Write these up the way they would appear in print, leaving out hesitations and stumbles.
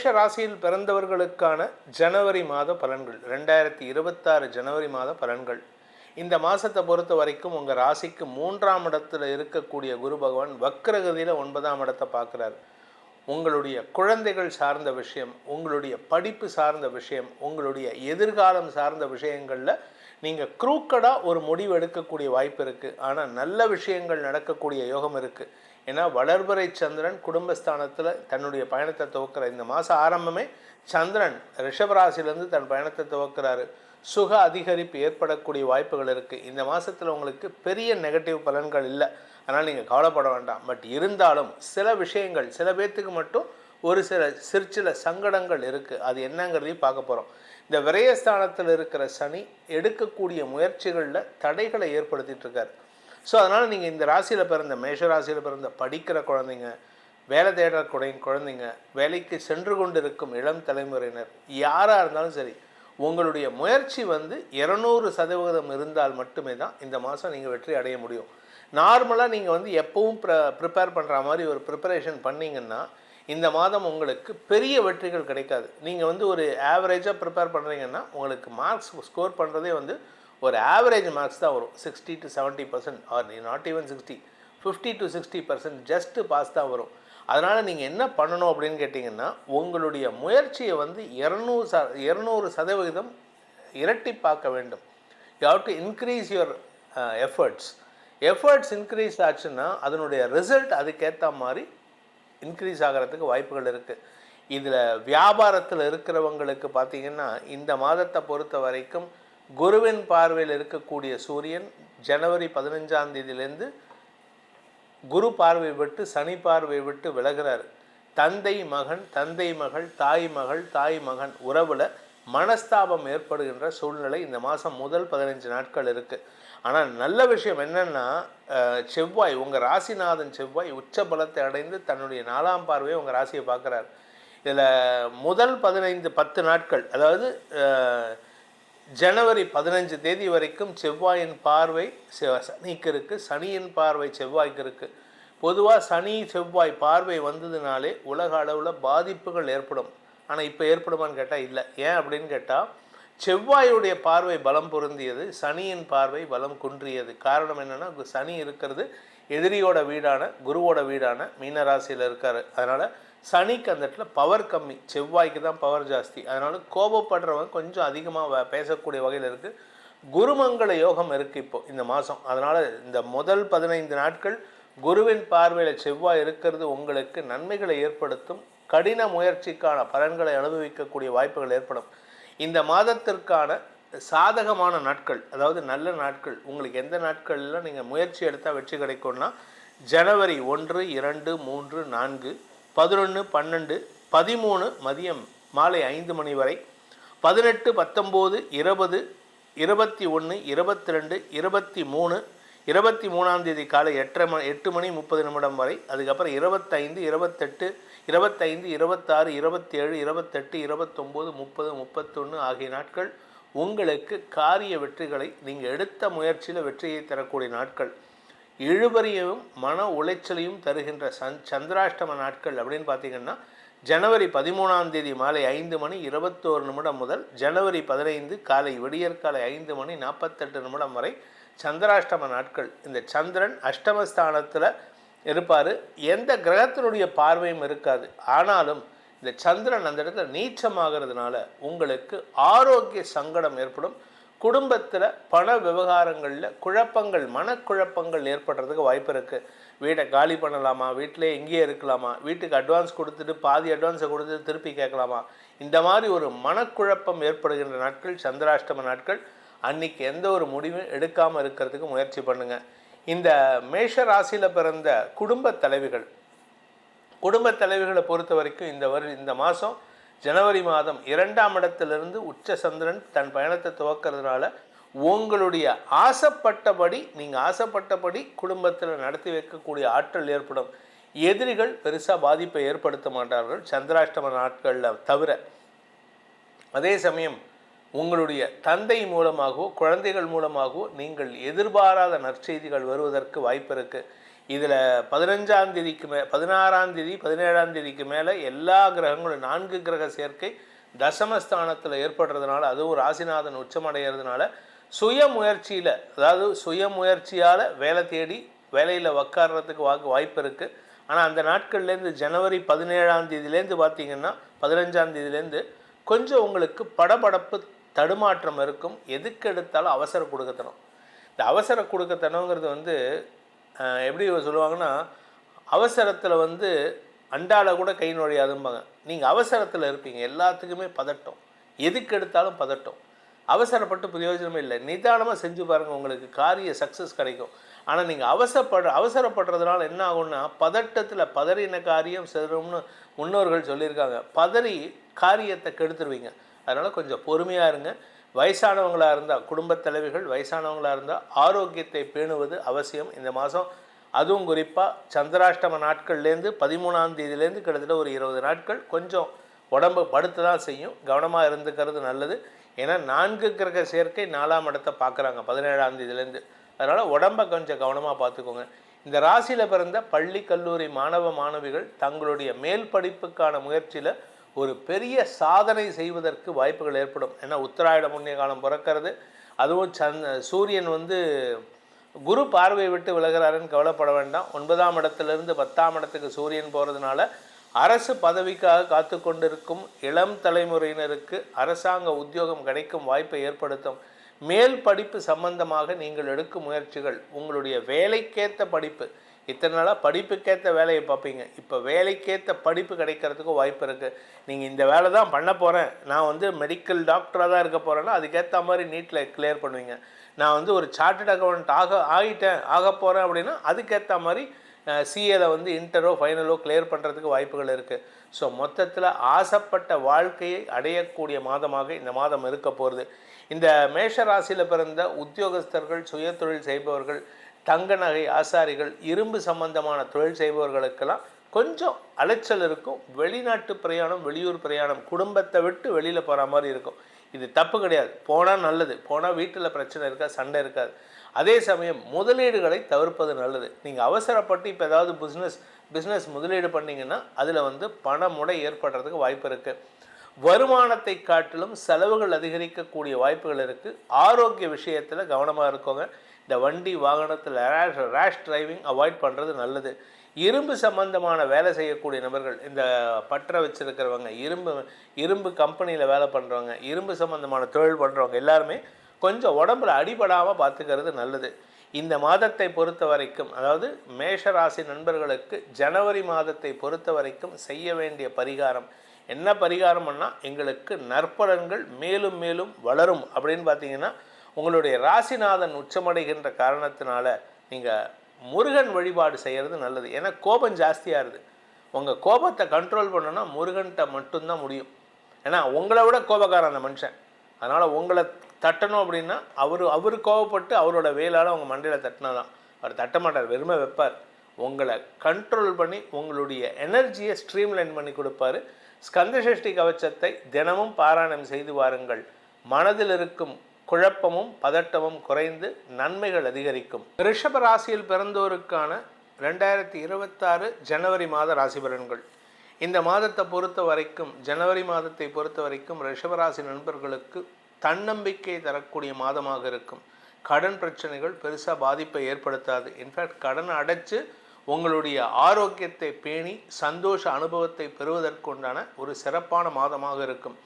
மேஷ ராசியில் பிறந்தவர்களுக்கான ஜனவரி மாத பலன்கள் 2026 ஜனவரி மாத பலன்கள். இந்த மாதத்தை பொறுத்த வரைக்கும் உங்கள் ராசிக்கு 3ஆம் இடத்துல இருக்கக்கூடிய குரு பகவான் வக்ரகதியில் 9ஆம் இடத்தை பார்க்குறாரு. உங்களுடைய குழந்தைகள் சார்ந்த விஷயம், உங்களுடைய படிப்பு சார்ந்த விஷயம், உங்களுடைய எதிர்காலம் சார்ந்த விஷயங்களில் நீங்கள் க்ரூக்கடாக ஒரு முடிவு எடுக்கக்கூடிய வாய்ப்பு இருக்குது. ஆனால் நல்ல விஷயங்கள் நடக்கக்கூடிய யோகம் இருக்குது. ஏன்னா வளர்பிறை சந்திரன் குடும்பஸ்தானத்தில் தன்னுடைய பயணத்தை துவக்கிற இந்த மாதம் ஆரம்பமே சந்திரன் ரிஷபராசிலேருந்து தன் பயணத்தை துவக்கிறாரு. சுக அதிகரிப்பு ஏற்படக்கூடிய வாய்ப்புகள் இருக்குது. இந்த மாதத்தில் உங்களுக்கு பெரிய நெகட்டிவ் பலன்கள் இல்லை, அதனால் நீங்கள் கவலைப்பட வேண்டாம். பட் இருந்தாலும் சில விஷயங்கள் சில பேர்த்துக்கு மட்டும் ஒரு சில சங்கடங்கள் இருக்குது. அது என்னங்கிறதையும் பார்க்க போகிறோம். இந்த விரயஸ்தானத்தில் இருக்கிற சனி எடுக்கக்கூடிய முயற்சிகளில் தடைகளை ஏற்படுத்திகிட்டு இருக்கார். ஸோ அதனால் நீங்கள் இந்த ராசியில் பிறந்த மேஷ ராசியில் பிறந்த படிக்கிற குழந்தைங்க, வேலை தேடுற குழந்தைங்க, வேலைக்கு சென்று கொண்டு இருக்கும் இளம் தலைமுறையினர் யாராக இருந்தாலும் சரி, உங்களுடைய முயற்சி 200% இருந்தால் மட்டுமே தான் இந்த மாதம் நீங்கள் வெற்றி அடைய முடியும். நார்மலாக நீங்கள் எப்பவும் ப்ரிப்பேர் பண்ணுற மாதிரி ஒரு ப்ரிப்பரேஷன் பண்ணிங்கன்னா இந்த மாதம் உங்களுக்கு பெரிய வெற்றிகள் கிடைக்காது. நீங்கள் ஒரு ஆவரேஜாக ப்ரிப்பேர் பண்ணுறீங்கன்னா உங்களுக்கு மார்க்ஸ் ஸ்கோர் பண்ணுறதே ஒரு ஆவரேஜ் மார்க்ஸ் தான் வரும். 60 to 70% or not even 60, 50 to 60% just pass தான் வரும். அதனால் நீங்கள் என்ன பண்ணணும் அப்படின்னு கேட்டிங்கன்னா, உங்களுடைய முயற்சியை 200% இரட்டிப்பாக்க வேண்டும். You have to increase your efforts increase ஆச்சுன்னா அதனுடைய ரிசல்ட் அதுக்கேற்ற மாதிரி இன்க்ரீஸ் ஆகிறதுக்கு வாய்ப்புகள் இருக்குது. இதில் வியாபாரத்தில் இருக்கிறவங்களுக்கு பார்த்திங்கன்னா இந்த மாதத்தை பொறுத்த வரைக்கும் குருவின் பார்வையில் இருக்கக்கூடிய சூரியன் ஜனவரி 15ஆம் தேதியிலேருந்து குரு பார்வை விட்டு சனி பார்வை விட்டு விலகிறார். தந்தை மகன், தந்தை மகள், தாய் மகள், தாய் மகன் உறவில் மனஸ்தாபம் ஏற்படுகின்ற சூழ்நிலை இந்த மாதம் முதல் 15 நாட்கள் இருக்குது. ஆனால் நல்ல விஷயம் என்னென்னா, செவ்வாய் உங்கள் ராசிநாதன் செவ்வாய் உச்ச பலத்தை அடைந்து தன்னுடைய 4ஆம் பார்வையை உங்கள் ராசியை பார்க்குறார். இதில் முதல் 10 நாட்கள், அதாவது ஜனவரி 15 தேதி வரைக்கும் செவ்வாயின் பார்வை சனிக்கு இருக்குது, சனியின் பார்வை செவ்வாய்க்கு இருக்குது. பொதுவாக சனி செவ்வாய் பார்வை வந்ததுனாலே உலக அளவில் பாதிப்புகள் ஏற்படும். ஆனால் இப்போ ஏற்படுமான்னு கேட்டால் இல்லை. ஏன் அப்படின்னு கேட்டால், செவ்வாயுடைய பார்வை பலம் பொருந்தியது, சனியின் பார்வை பலம் குன்றியது. காரணம் என்னென்னா, சனி இருக்கிறது எதிரியோட வீடான குருவோட வீடான மீனராசியில் இருக்கார். அதனால் சனிக்கு அந்த இடத்துல பவர் கம்மி, செவ்வாய்க்கு தான் பவர் ஜாஸ்தி. அதனால் கோபப்படுறவங்க கொஞ்சம் அதிகமாக பேசக்கூடிய வகையில் இருக்குது. குருமங்கள யோகம் இருக்குது இப்போது இந்த மாதம். அதனால் இந்த முதல் 15 நாட்கள் குருவின் பார்வையில் செவ்வாய் இருக்கிறது உங்களுக்கு நன்மைகளை ஏற்படுத்தும். கடின முயற்சிக்கான பலன்களை அனுபவிக்கக்கூடிய வாய்ப்புகள் ஏற்படும். இந்த மாதத்திற்கான சாதகமான நாட்கள், அதாவது நல்ல நாட்கள், உங்களுக்கு எந்த நாட்களில் நீங்கள் முயற்சி எடுத்தால் வெற்றி கிடைக்கும்னா, ஜனவரி 1, 2, 3, 4, 11, 12, 13 மதியம் மாலை 5 மணி வரை, 18, 19, 20, 21, 22, 23, 23ஆம் தேதி காலை 8 மணி 30 நிமிடம் வரை, அதுக்கப்புறம் 25, 28, 25, 26, 27, 28, 29, 30, 31 ஆகிய நாட்கள் உங்களுக்கு காரிய வெற்றிகளை, நீங்கள் எடுத்த முயற்சியில் வெற்றியை தரக்கூடிய நாட்கள். இழுபறியும் மன உளைச்சலையும் தருகின்ற சந்திராஷ்டம நாட்கள் அப்படின்னு பார்த்திங்கன்னா, ஜனவரி 13ஆம் தேதி மாலை 5 மணி 21 நிமிடம் முதல் ஜனவரி 15 காலை விடியற்காலை 5 மணி 48 நிமிடம் வரை சந்திராஷ்டம நாட்கள். இந்த சந்திரன் அஷ்டமஸ்தானத்தில் இருப்பார். எந்த கிரகத்தினுடைய பார்வையும் இருக்காது. ஆனாலும் இந்த சந்திரன் அந்த இடத்துல நீச்சமாகிறதுனால உங்களுக்கு ஆரோக்கிய சங்கடம் ஏற்படும். குடும்பத்தில் பண விவகாரங்களில் குழப்பங்கள், மனக்குழப்பங்கள் ஏற்படுறதுக்கு வாய்ப்பு இருக்குது. வீட்டை காலி பண்ணலாமா, வீட்டிலே எங்கேயே இருக்கலாமா, வீட்டுக்கு அட்வான்ஸ் கொடுத்துட்டு பாதி அட்வான்ஸை கொடுத்துட்டு திருப்பி கேட்கலாமா, இந்த மாதிரி ஒரு மனக்குழப்பம் ஏற்படுகின்ற நாட்கள் சந்திராஷ்டம நாட்கள். அன்றைக்கி எந்த ஒரு முடிவும் எடுக்காமல் இருக்கிறதுக்கு முயற்சி பண்ணுங்கள். இந்த மேஷ ராசியில் பிறந்த குடும்ப தலைவிகளை பொறுத்த வரைக்கும் இந்த மாதம் ஜனவரி மாதம் 2ஆம் இடத்திலிருந்து உச்ச சந்திரன் தன் பயணத்தை துவக்கிறதுனால உங்களுடைய நீங்கள் ஆசைப்பட்டபடி குடும்பத்தில் நடத்தி வைக்கக்கூடிய ஆற்றல் ஏற்படும். எதிரிகள் பெருசாக பாதிப்பை ஏற்படுத்த மாட்டார்கள் சந்திராஷ்டம நாட்களில் தவிர. அதே சமயம் உங்களுடைய தந்தை மூலமாகவோ குழந்தைகள் மூலமாகவோ நீங்கள் எதிர்பாராத நற்செய்திகள் வருவதற்கு வாய்ப்பு இருக்குது. இதில் 15ஆம் தேதிக்கு 16ஆம் தேதி 17ஆம் தேதிக்கு மேலே எல்லா கிரகங்களும் 4 கிரக சேர்க்கை தசமஸ்தானத்தில் ஏற்படுறதுனால, அதுவும் ராசிநாதன் உச்சமடைகிறதுனால சுயமுயற்சியில், அதாவது சுயமுயற்சியால் வேலை தேடி வேலையில் உக்காடுறதுக்கு வாய்ப்பு இருக்குது. ஆனால் அந்த நாட்கள்லேருந்து ஜனவரி 17ஆம் தேதியிலேருந்து பார்த்திங்கன்னா 15ஆம் தேதியிலேருந்து கொஞ்சம் உங்களுக்கு படபடப்பு தடுமாற்றம் இருக்கும். எதுக்கு எடுத்தாலும் அவசர கொடுக்கத்தனம். இந்த அவசர கொடுக்கத்தனங்கிறது எப்படி சொல்லுவாங்கன்னா, அவசரத்தில் அண்டாவில் கூட கை நுழையாதும்பாங்க. நீங்கள் அவசரத்தில் இருப்பீங்க, எல்லாத்துக்குமே பதட்டம், எதுக்கு எடுத்தாலும் பதட்டம். அவசரப்பட்டு பிரயோஜனமே இல்லை. நிதானமாக செஞ்சு பாருங்கள், உங்களுக்கு காரிய சக்ஸஸ் கிடைக்கும். ஆனால் நீங்கள் அவசரப்படுறதுனால என்ன ஆகும்னா, பதட்டத்தில் பதறின காரியம் செல்லும்னு முன்னோர்கள் சொல்லியிருக்காங்க. பதறி காரியத்தை கெடுத்துருவீங்க. அதனால் கொஞ்சம் பொறுமையாக இருங்க. வயசானவங்களாக இருந்தால், குடும்பத் தலைவிகள் வயசானவங்களாக இருந்தால் ஆரோக்கியத்தை பேணுவது அவசியம் இந்த மாதம். அதுவும் குறிப்பாக சந்திராஷ்டம நாட்கள்லேருந்து 13ஆம் தேதியிலேருந்து கிட்டத்தட்ட ஒரு 20 நாட்கள் கொஞ்சம் உடம்பு படுத்து தான் செய்யும். கவனமாக இருந்துக்கிறது நல்லது. ஏன்னா 4 கிரக சேர்க்கை 4ஆம் இடத்தை பார்க்குறாங்க 17ஆம் தேதியிலேருந்து. அதனால் உடம்பை கொஞ்சம் கவனமாக பார்த்துக்கோங்க. இந்த ராசியில் பிறந்த பள்ளி கல்லூரி மாணவ மாணவிகள் தங்களுடைய மேல் படிப்புக்கான முயற்சியில் ஒரு பெரிய சாதனை செய்வதற்கு வாய்ப்புகள் ஏற்படும். ஏன்னா உத்தராயண புண்ணிய காலம் பிறக்கிறது. அதுவும் சூரியன் குரு பார்வையை விட்டு விலகிறாருன்னு கவலைப்பட வேண்டாம். 9ஆம் இடத்துலேருந்து 10ஆம் இடத்துக்கு சூரியன் போகிறதுனால அரசு பதவிக்காக காத்து கொண்டிருக்கும் இளம் தலைமுறையினருக்கு அரசாங்க உத்தியோகம் கிடைக்கும் வாய்ப்பை ஏற்படுத்தும். மேல் படிப்பு சம்பந்தமாக நீங்கள் எடுக்கும் முயற்சிகள், உங்களுடைய வேலைக்கேற்ற படிப்பு, இத்தனை நாளாக படிப்புக்கேற்ற வேலையை பார்ப்பீங்க, இப்போ வேலைக்கேற்ற படிப்பு கிடைக்கிறதுக்கும் வாய்ப்பு இருக்குது. நீங்கள் இந்த வேலை தான் பண்ண போகிறேன், நான் மெடிக்கல் டாக்டராக தான் இருக்க போகிறேன்னா அதுக்கேற்ற மாதிரி நீட்டில் கிளியர் பண்ணுவீங்க. நான் ஒரு சார்ட்டர்ட் அக்கௌண்ட் ஆக போகிறேன் அப்படின்னா அதுக்கேற்ற மாதிரி சிஏல இன்டரோ ஃபைனலோ கிளியர் பண்ணுறதுக்கு வாய்ப்புகள் இருக்குது. ஸோ மொத்தத்தில் ஆசைப்பட்ட வாழ்க்கையை அடையக்கூடிய மாதமாக இந்த மாதம் இருக்க போகிறது. இந்த மேஷ ராசியில் பிறந்த உத்தியோகஸ்தர்கள், சுய தொழில் செய்பவர்கள், தங்க நகை ஆசாரிகள், இரும்பு சம்பந்தமான தொழில் செய்பவர்களுக்கெல்லாம் கொஞ்சம் அலைச்சல் இருக்கும். வெளிநாட்டு பிரயாணம், வெளியூர் பிரயாணம், குடும்பத்தை விட்டு வெளியில் போகிற மாதிரி இருக்கும். இது தப்பு கிடையாது, போனால் நல்லது. போனால் வீட்டில் பிரச்சனை இருக்காது, சண்டை இருக்காது. அதே சமயம் முதலீடுகளை தவிர்ப்பது நல்லது. நீங்கள் அவசரப்பட்டு இப்போ ஏதாவது பிஸ்னஸ் முதலீடு பண்ணிங்கன்னா அதில் பணமுடை ஏற்படுறதுக்கு வாய்ப்பு இருக்குது. வருமானத்தை காட்டிலும் செலவுகள் அதிகரிக்கக்கூடிய வாய்ப்புகள் இருக்குது. ஆரோக்கிய விஷயத்தில் கவனமாக இருக்கோங்க. இந்த வண்டி வாகனத்தில் ரேஷ் டிரைவிங் அவாய்ட் பண்ணுறது நல்லது. இரும்பு சம்பந்தமான வேலை செய்யக்கூடிய நபர்கள், இந்த பற்ற வச்சுருக்கிறவங்க, இரும்பு கம்பெனியில் வேலை பண்ணுறவங்க, இரும்பு சம்பந்தமான தொழில் பண்ணுறவங்க எல்லாருமே கொஞ்சம் உடம்புல அடிபடாமல் பார்த்துக்கிறது நல்லது. இந்த மாதத்தை பொறுத்த வரைக்கும், அதாவது மேஷராசி நண்பர்களுக்கு ஜனவரி மாதத்தை பொறுத்த வரைக்கும் செய்ய வேண்டிய பரிகாரம் என்ன பரிகாரம்னா, எங்களுக்கு நற்பலன்கள் மேலும் மேலும் வளரும் அப்படின்னு பார்த்தீங்கன்னா, உங்களுடைய ராசிநாதன் உச்சமடைகின்ற காரணத்தினால நீங்கள் முருகன் வழிபாடு செய்கிறது நல்லது. ஏன்னா கோபம் ஜாஸ்தியாகுது. உங்கள் கோபத்தை கண்ட்ரோல் பண்ணணும்னா முருகன்கிட்ட மட்டும்தான் முடியும். ஏன்னா உங்களை விட கோபக்காரன் அந்த மனுஷன். அதனால் உங்களை தட்டணும் அப்படின்னா அவர் கோபப்பட்டு அவரோட வேலால் உங்கள் மண்டையில் தட்டினா தான். அவர் தட்ட மாட்டார், வெறுமை வைப்பார். உங்களை கண்ட்ரோல் பண்ணி உங்களுடைய எனர்ஜியை ஸ்ட்ரீம்லைன் பண்ணி கொடுப்பாரு. ஸ்கந்தசஷ்டி கவச்சத்தை தினமும் பாராயணம் செய்து வாருங்கள். மனதில் இருக்கும் குழப்பமும் பதட்டமும் குறைந்து நன்மைகள் அதிகரிக்கும். ரிஷப ராசியில் பிறந்தோருக்கான 2026 ஜனவரி மாத ராசி பலன்கள். இந்த மாதத்தை பொறுத்த வரைக்கும், ஜனவரி மாதத்தை பொறுத்த வரைக்கும் ரிஷபராசி நண்பர்களுக்கு தன்னம்பிக்கை தரக்கூடிய மாதமாக இருக்கும். கடன் பிரச்சனைகள் பெருசாக பாதிப்பை ஏற்படுத்தாது. இன்ஃபேக்ட் கடனை அடைச்சு உங்களுடைய ஆரோக்கியத்தை பேணி சந்தோஷ அனுபவத்தை பெறுவதற்குண்டான ஒரு சிறப்பான மாதமாக இருக்கும்.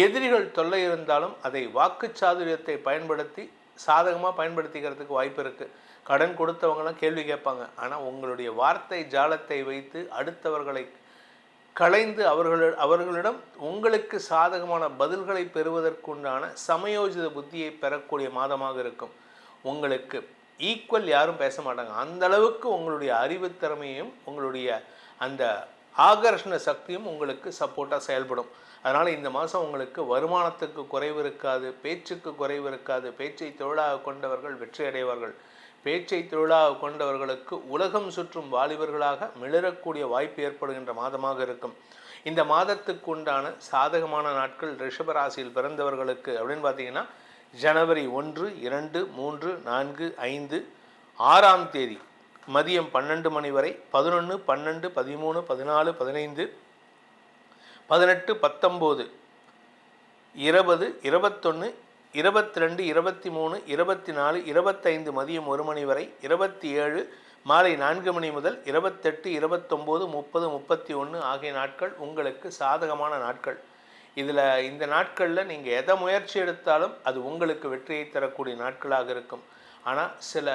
எதிரிகள் தொல்லை இருந்தாலும் அதை வாக்குச்சாதுரியத்தை பயன்படுத்தி சாதகமாக பயன்படுத்திக்கிறதுக்கு வாய்ப்பு இருக்குது. கடன் கொடுத்தவங்களாம் கேள்வி கேட்பாங்க. ஆனால் உங்களுடைய வார்த்தை ஜாலத்தை வைத்து அடுத்தவர்களை களைந்து அவர்களிடம் உங்களுக்கு சாதகமான பதில்களை பெறுவதற்குண்டான சமயோஜித புத்தியை பெறக்கூடிய மாதமாக இருக்கும். உங்களுக்கு ஈக்குவல் யாரும் பேச மாட்டாங்க. அந்த அளவுக்கு உங்களுடைய அறிவுத்திறமையும் உங்களுடைய அந்த ஆகர்ஷண சக்தியும் உங்களுக்கு சப்போர்ட்டாக செயல்படும். அதனால் இந்த மாதம் உங்களுக்கு வருமானத்துக்கு குறைவு இருக்காது, பேச்சுக்கு குறைவு இருக்காது. பேச்சை தொழிலாக கொண்டவர்கள் வெற்றி அடைவார்கள். பேச்சை தொழிலாக கொண்டவர்களுக்கு உலகம் சுற்றும் வாலிபர்களாக மிளறக்கூடிய வாய்ப்பு ஏற்படுகின்ற மாதமாக இருக்கும். இந்த மாதத்துக்கு உண்டான சாதகமான நாட்கள் ரிஷபராசியில் பிறந்தவர்களுக்கு அப்படின்னு பார்த்தீங்கன்னா, ஜனவரி 1, 2, 3, 4, 5, 6ஆம் தேதி மதியம் 12 மணி வரை, 11, 12, 13, 14, 15, 18, 19, 20, 21, 22, 23, 24, 25 மதியம் 1 மணி வரை, 27 மாலை 4 மணி முதல் 28, 29, 30, 31 ஆகிய நாட்கள் உங்களுக்கு சாதகமான நாட்கள். இதில் இந்த நாட்களில் நீங்கள் எதை முயற்சி எடுத்தாலும் அது உங்களுக்கு வெற்றியை தரக்கூடிய நாட்களாக இருக்கும். ஆனால் சில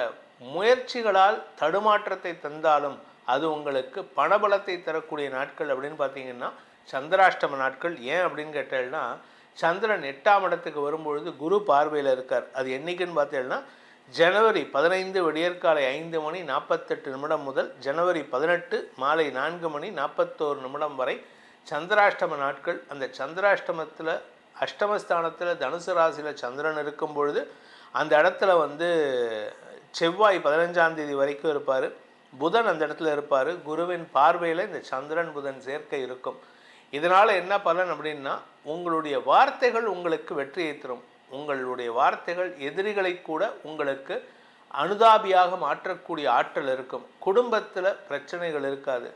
முயற்சிகளால் தடுமாற்றத்தை தந்தாலும் அது உங்களுக்கு பணபலத்தை தரக்கூடிய நாட்கள் அப்படின்னு பார்த்தீங்கன்னா சந்திராஷ்டம நாட்கள். ஏன் அப்படின்னு கேட்டேன்னா, சந்திரன் 8ஆம் இடத்துக்கு வரும்பொழுது குரு பார்வையில் இருக்கார். அது என்றைக்குன்னு பார்த்தீங்கன்னா ஜனவரி 15 விடியற்காலை 5 மணி 48 நிமிடம் முதல் ஜனவரி 18 மாலை 4 மணி 41 நிமிடம் வரை சந்திராஷ்டம நாட்கள். அந்த சந்திராஷ்டமத்தில் அஷ்டமஸ்தானத்தில் தனுசு ராசியில் சந்திரன் இருக்கும் பொழுது அந்த இடத்துல செவ்வாய் 15ஆம் தேதி வரைக்கும் இருப்பார். புதன் அந்த இடத்துல இருப்பார். குருவின் பார்வையில் இந்த சந்திரன் புதன் சேர்க்கை இருக்கும். இதனால் என்ன பலன் அப்படின்னா, உங்களுடைய வார்த்தைகள் உங்களுக்கு வெற்றியை தரும். உங்களுடைய வார்த்தைகள் எதிரிகளை கூட உங்களுக்கு அனுதாபியாக மாற்றக்கூடிய ஆற்றல் இருக்கும். குடும்பத்தில் பிரச்சனைகள் இருக்காது.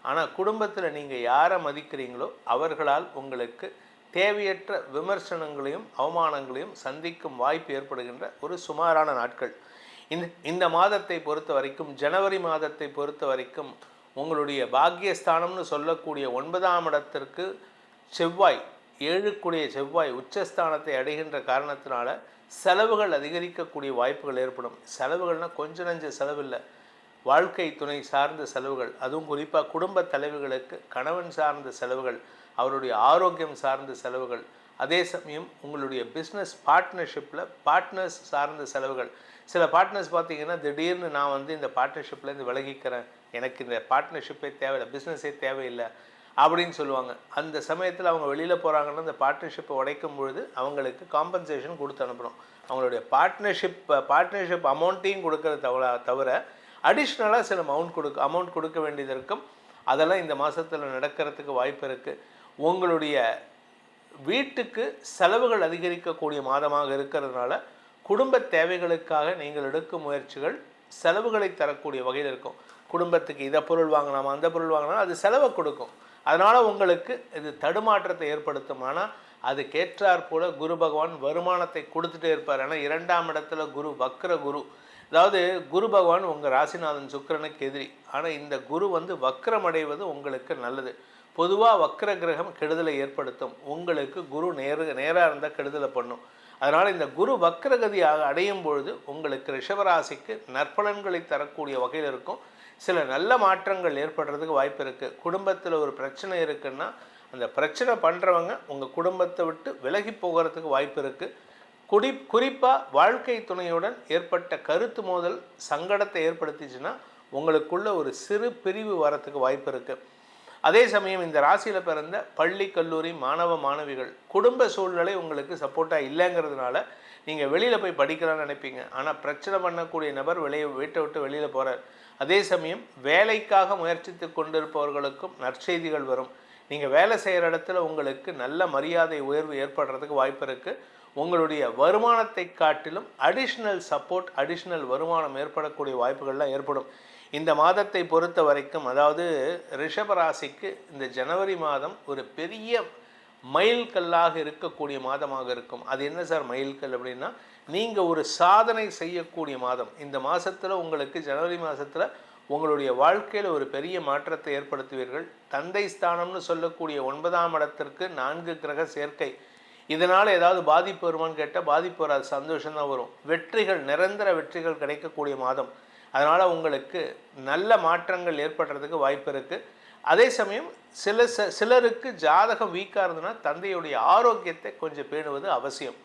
ஆனால் குடும்பத்தில் நீங்கள் யாரை மதிக்கிறீங்களோ அவர்களால் உங்களுக்கு தேவையற்ற விமர்சனங்களையும் அவமானங்களையும் சந்திக்கும் வாய்ப்பு ஏற்படுகின்ற ஒரு சுமாரான நாட்கள். இந்த மாதத்தை பொறுத்த வரைக்கும், ஜனவரி மாதத்தை பொறுத்த வரைக்கும், உங்களுடைய பாக்கியஸ்தானம்னு சொல்லக்கூடிய 9ஆம் இடத்திற்கு செவ்வாய், 7க்குடைய செவ்வாய் உச்சஸ்தானத்தை அடைகின்ற காரணத்தினால செலவுகள் அதிகரிக்கக்கூடிய வாய்ப்புகள் ஏற்படும். செலவுகள்னால் கொஞ்சம் நஞ்ச செலவில்லை, வாழ்க்கை துணை சார்ந்த செலவுகள், அதுவும் குறிப்பாக குடும்ப தலைவர்களுக்கு கணவன் சார்ந்த செலவுகள், அவருடைய ஆரோக்கியம் சார்ந்த செலவுகள், அதே சமயம் உங்களுடைய பிஸ்னஸ் பார்ட்னர்ஷிப்பில் பார்ட்னர்ஸ் சார்ந்த செலவுகள். சில பார்ட்னர்ஸ் பார்த்திங்கன்னா திடீர்னு நான் இந்த பார்ட்னர்ஷிப்லேருந்து விலகிக்கிறேன், எனக்கு இந்த பார்ட்னர்ஷிப்பே தேவையில்லை, பிஸ்னஸே தேவையில்லை அப்படின்னு சொல்லுவாங்க. அந்த சமயத்தில் அவங்க வெளியில் போகிறாங்கன்னா அந்த பார்ட்னர்ஷிப்பை உடைக்கும் பொழுது அவங்களுக்கு காம்பன்சேஷன் கொடுத்து அனுப்பணும். அவங்களுடைய பார்ட்னர்ஷிப் அமௌண்ட்டையும் கொடுக்கறத தவிர அடிஷ்னலாக சில அமௌண்ட் கொடுக்க வேண்டியது இருக்கும். அதெல்லாம் இந்த மாதத்தில் நடக்கிறதுக்கு வாய்ப்பு இருக்குது. உங்களுடைய வீட்டுக்கு செலவுகள் அதிகரிக்கக்கூடிய மாதமாக இருக்கிறதுனால குடும்ப தேவைகளுக்காக நீங்கள் எடுக்கும் முயற்சிகள் செலவுகளை தரக்கூடிய வகையில் இருக்கும். குடும்பத்துக்கு இதை பொருள் வாங்கினாமா அந்த பொருள் வாங்கினா அது செலவை கொடுக்கும். அதனால் உங்களுக்கு இது தடுமாற்றத்தை ஏற்படுத்தும். ஆனால் அதுக்கேற்றாற் போல குரு பகவான் வருமானத்தை கொடுத்துட்டே இருப்பார். ஏன்னா 2ஆம் இடத்துல குரு, வக்ர குரு, அதாவது குரு பகவான் உங்கள் ராசிநாதன் சுக்கிரனுக்கு எதிரி. ஆனால் இந்த குரு வக்ரம் அடைவது உங்களுக்கு நல்லது. பொதுவாக வக்ர கிரகம் கெடுதலை ஏற்படுத்தும். உங்களுக்கு குரு நேராக இருந்தால் கெடுதலை பண்ணும். அதனால் இந்த குரு வக்ரகதி அடையும் பொழுது உங்களுக்கு ரிஷபராசிக்கு நற்பலன்களை தரக்கூடிய வகையில் இருக்கும். சில நல்ல மாற்றங்கள் ஏற்படுறதுக்கு வாய்ப்பு இருக்குது. குடும்பத்தில் ஒரு பிரச்சனை இருக்குன்னா அந்த பிரச்சனை பண்ணுறவங்க உங்கள் குடும்பத்தை விட்டு விலகி போகிறதுக்கு வாய்ப்பு இருக்குது. குறிப்பாக வாழ்க்கை துணையுடன் ஏற்பட்ட கருத்து மோதல் சங்கடத்தை ஏற்படுத்திச்சுன்னா உங்களுக்குள்ள ஒரு சிறு பிரிவு வரத்துக்கு வாய்ப்பு இருக்குது. அதே சமயம் இந்த ராசியில் பிறந்த பள்ளி கல்லூரி மாணவ மாணவிகள் குடும்ப சூழ்நிலை உங்களுக்கு சப்போர்ட்டாக இல்லைங்கிறதுனால நீங்கள் வெளியில் போய் படிக்கலாம்னு நினைப்பீங்க. ஆனால் பிரச்சனை பண்ணக்கூடிய நபர் வீட்டை விட்டு வெளியில் போகிறார். அதே சமயம் வேலைக்காக முயற்சித்து கொண்டிருப்பவர்களுக்கும் நற்செய்திகள் வரும். நீங்கள் வேலை செய்கிற இடத்துல உங்களுக்கு நல்ல மரியாதை உயர்வு ஏற்படுறதுக்கு வாய்ப்பு இருக்குது. உங்களுடைய வருமானத்தை காட்டிலும் அடிஷ்னல் சப்போர்ட், அடிஷ்னல் வருமானம் ஏற்படக்கூடிய வாய்ப்புகள்லாம் ஏற்படும். இந்த மாதத்தை பொறுத்த வரைக்கும், அதாவது ரிஷபராசிக்கு இந்த ஜனவரி மாதம் ஒரு பெரிய மைல்கல்லாக இருக்கக்கூடிய மாதமாக இருக்கும். அது என்ன சார் மைல்கல் அப்படின்னா, நீங்கள் ஒரு சாதனை செய்யக்கூடிய மாதம். இந்த மாதத்தில் உங்களுக்கு ஜனவரி மாதத்தில் உங்களுடைய வாழ்க்கையில் ஒரு பெரிய மாற்றத்தை ஏற்படுத்துவீர்கள். தந்தை ஸ்தானம்னு சொல்லக்கூடிய 9ஆம் இடத்திற்கு 4 கிரக சேர்க்கை. இதனால் ஏதாவது பாதிப்பு வருமானு கேட்டால் பாதிப்பு வராது, சந்தோஷம்தான் வரும். வெற்றிகள், நிரந்தர வெற்றிகள் கிடைக்கக்கூடிய மாதம். அதனால் உங்களுக்கு நல்ல மாற்றங்கள் ஏற்படுறதுக்கு வாய்ப்பு இருக்குது. அதே சமயம் சிலருக்கு ஜாதகம் வீக்காக இருந்ததுன்னா தந்தையுடைய ஆரோக்கியத்தை கொஞ்சம் பேணுவது அவசியம்.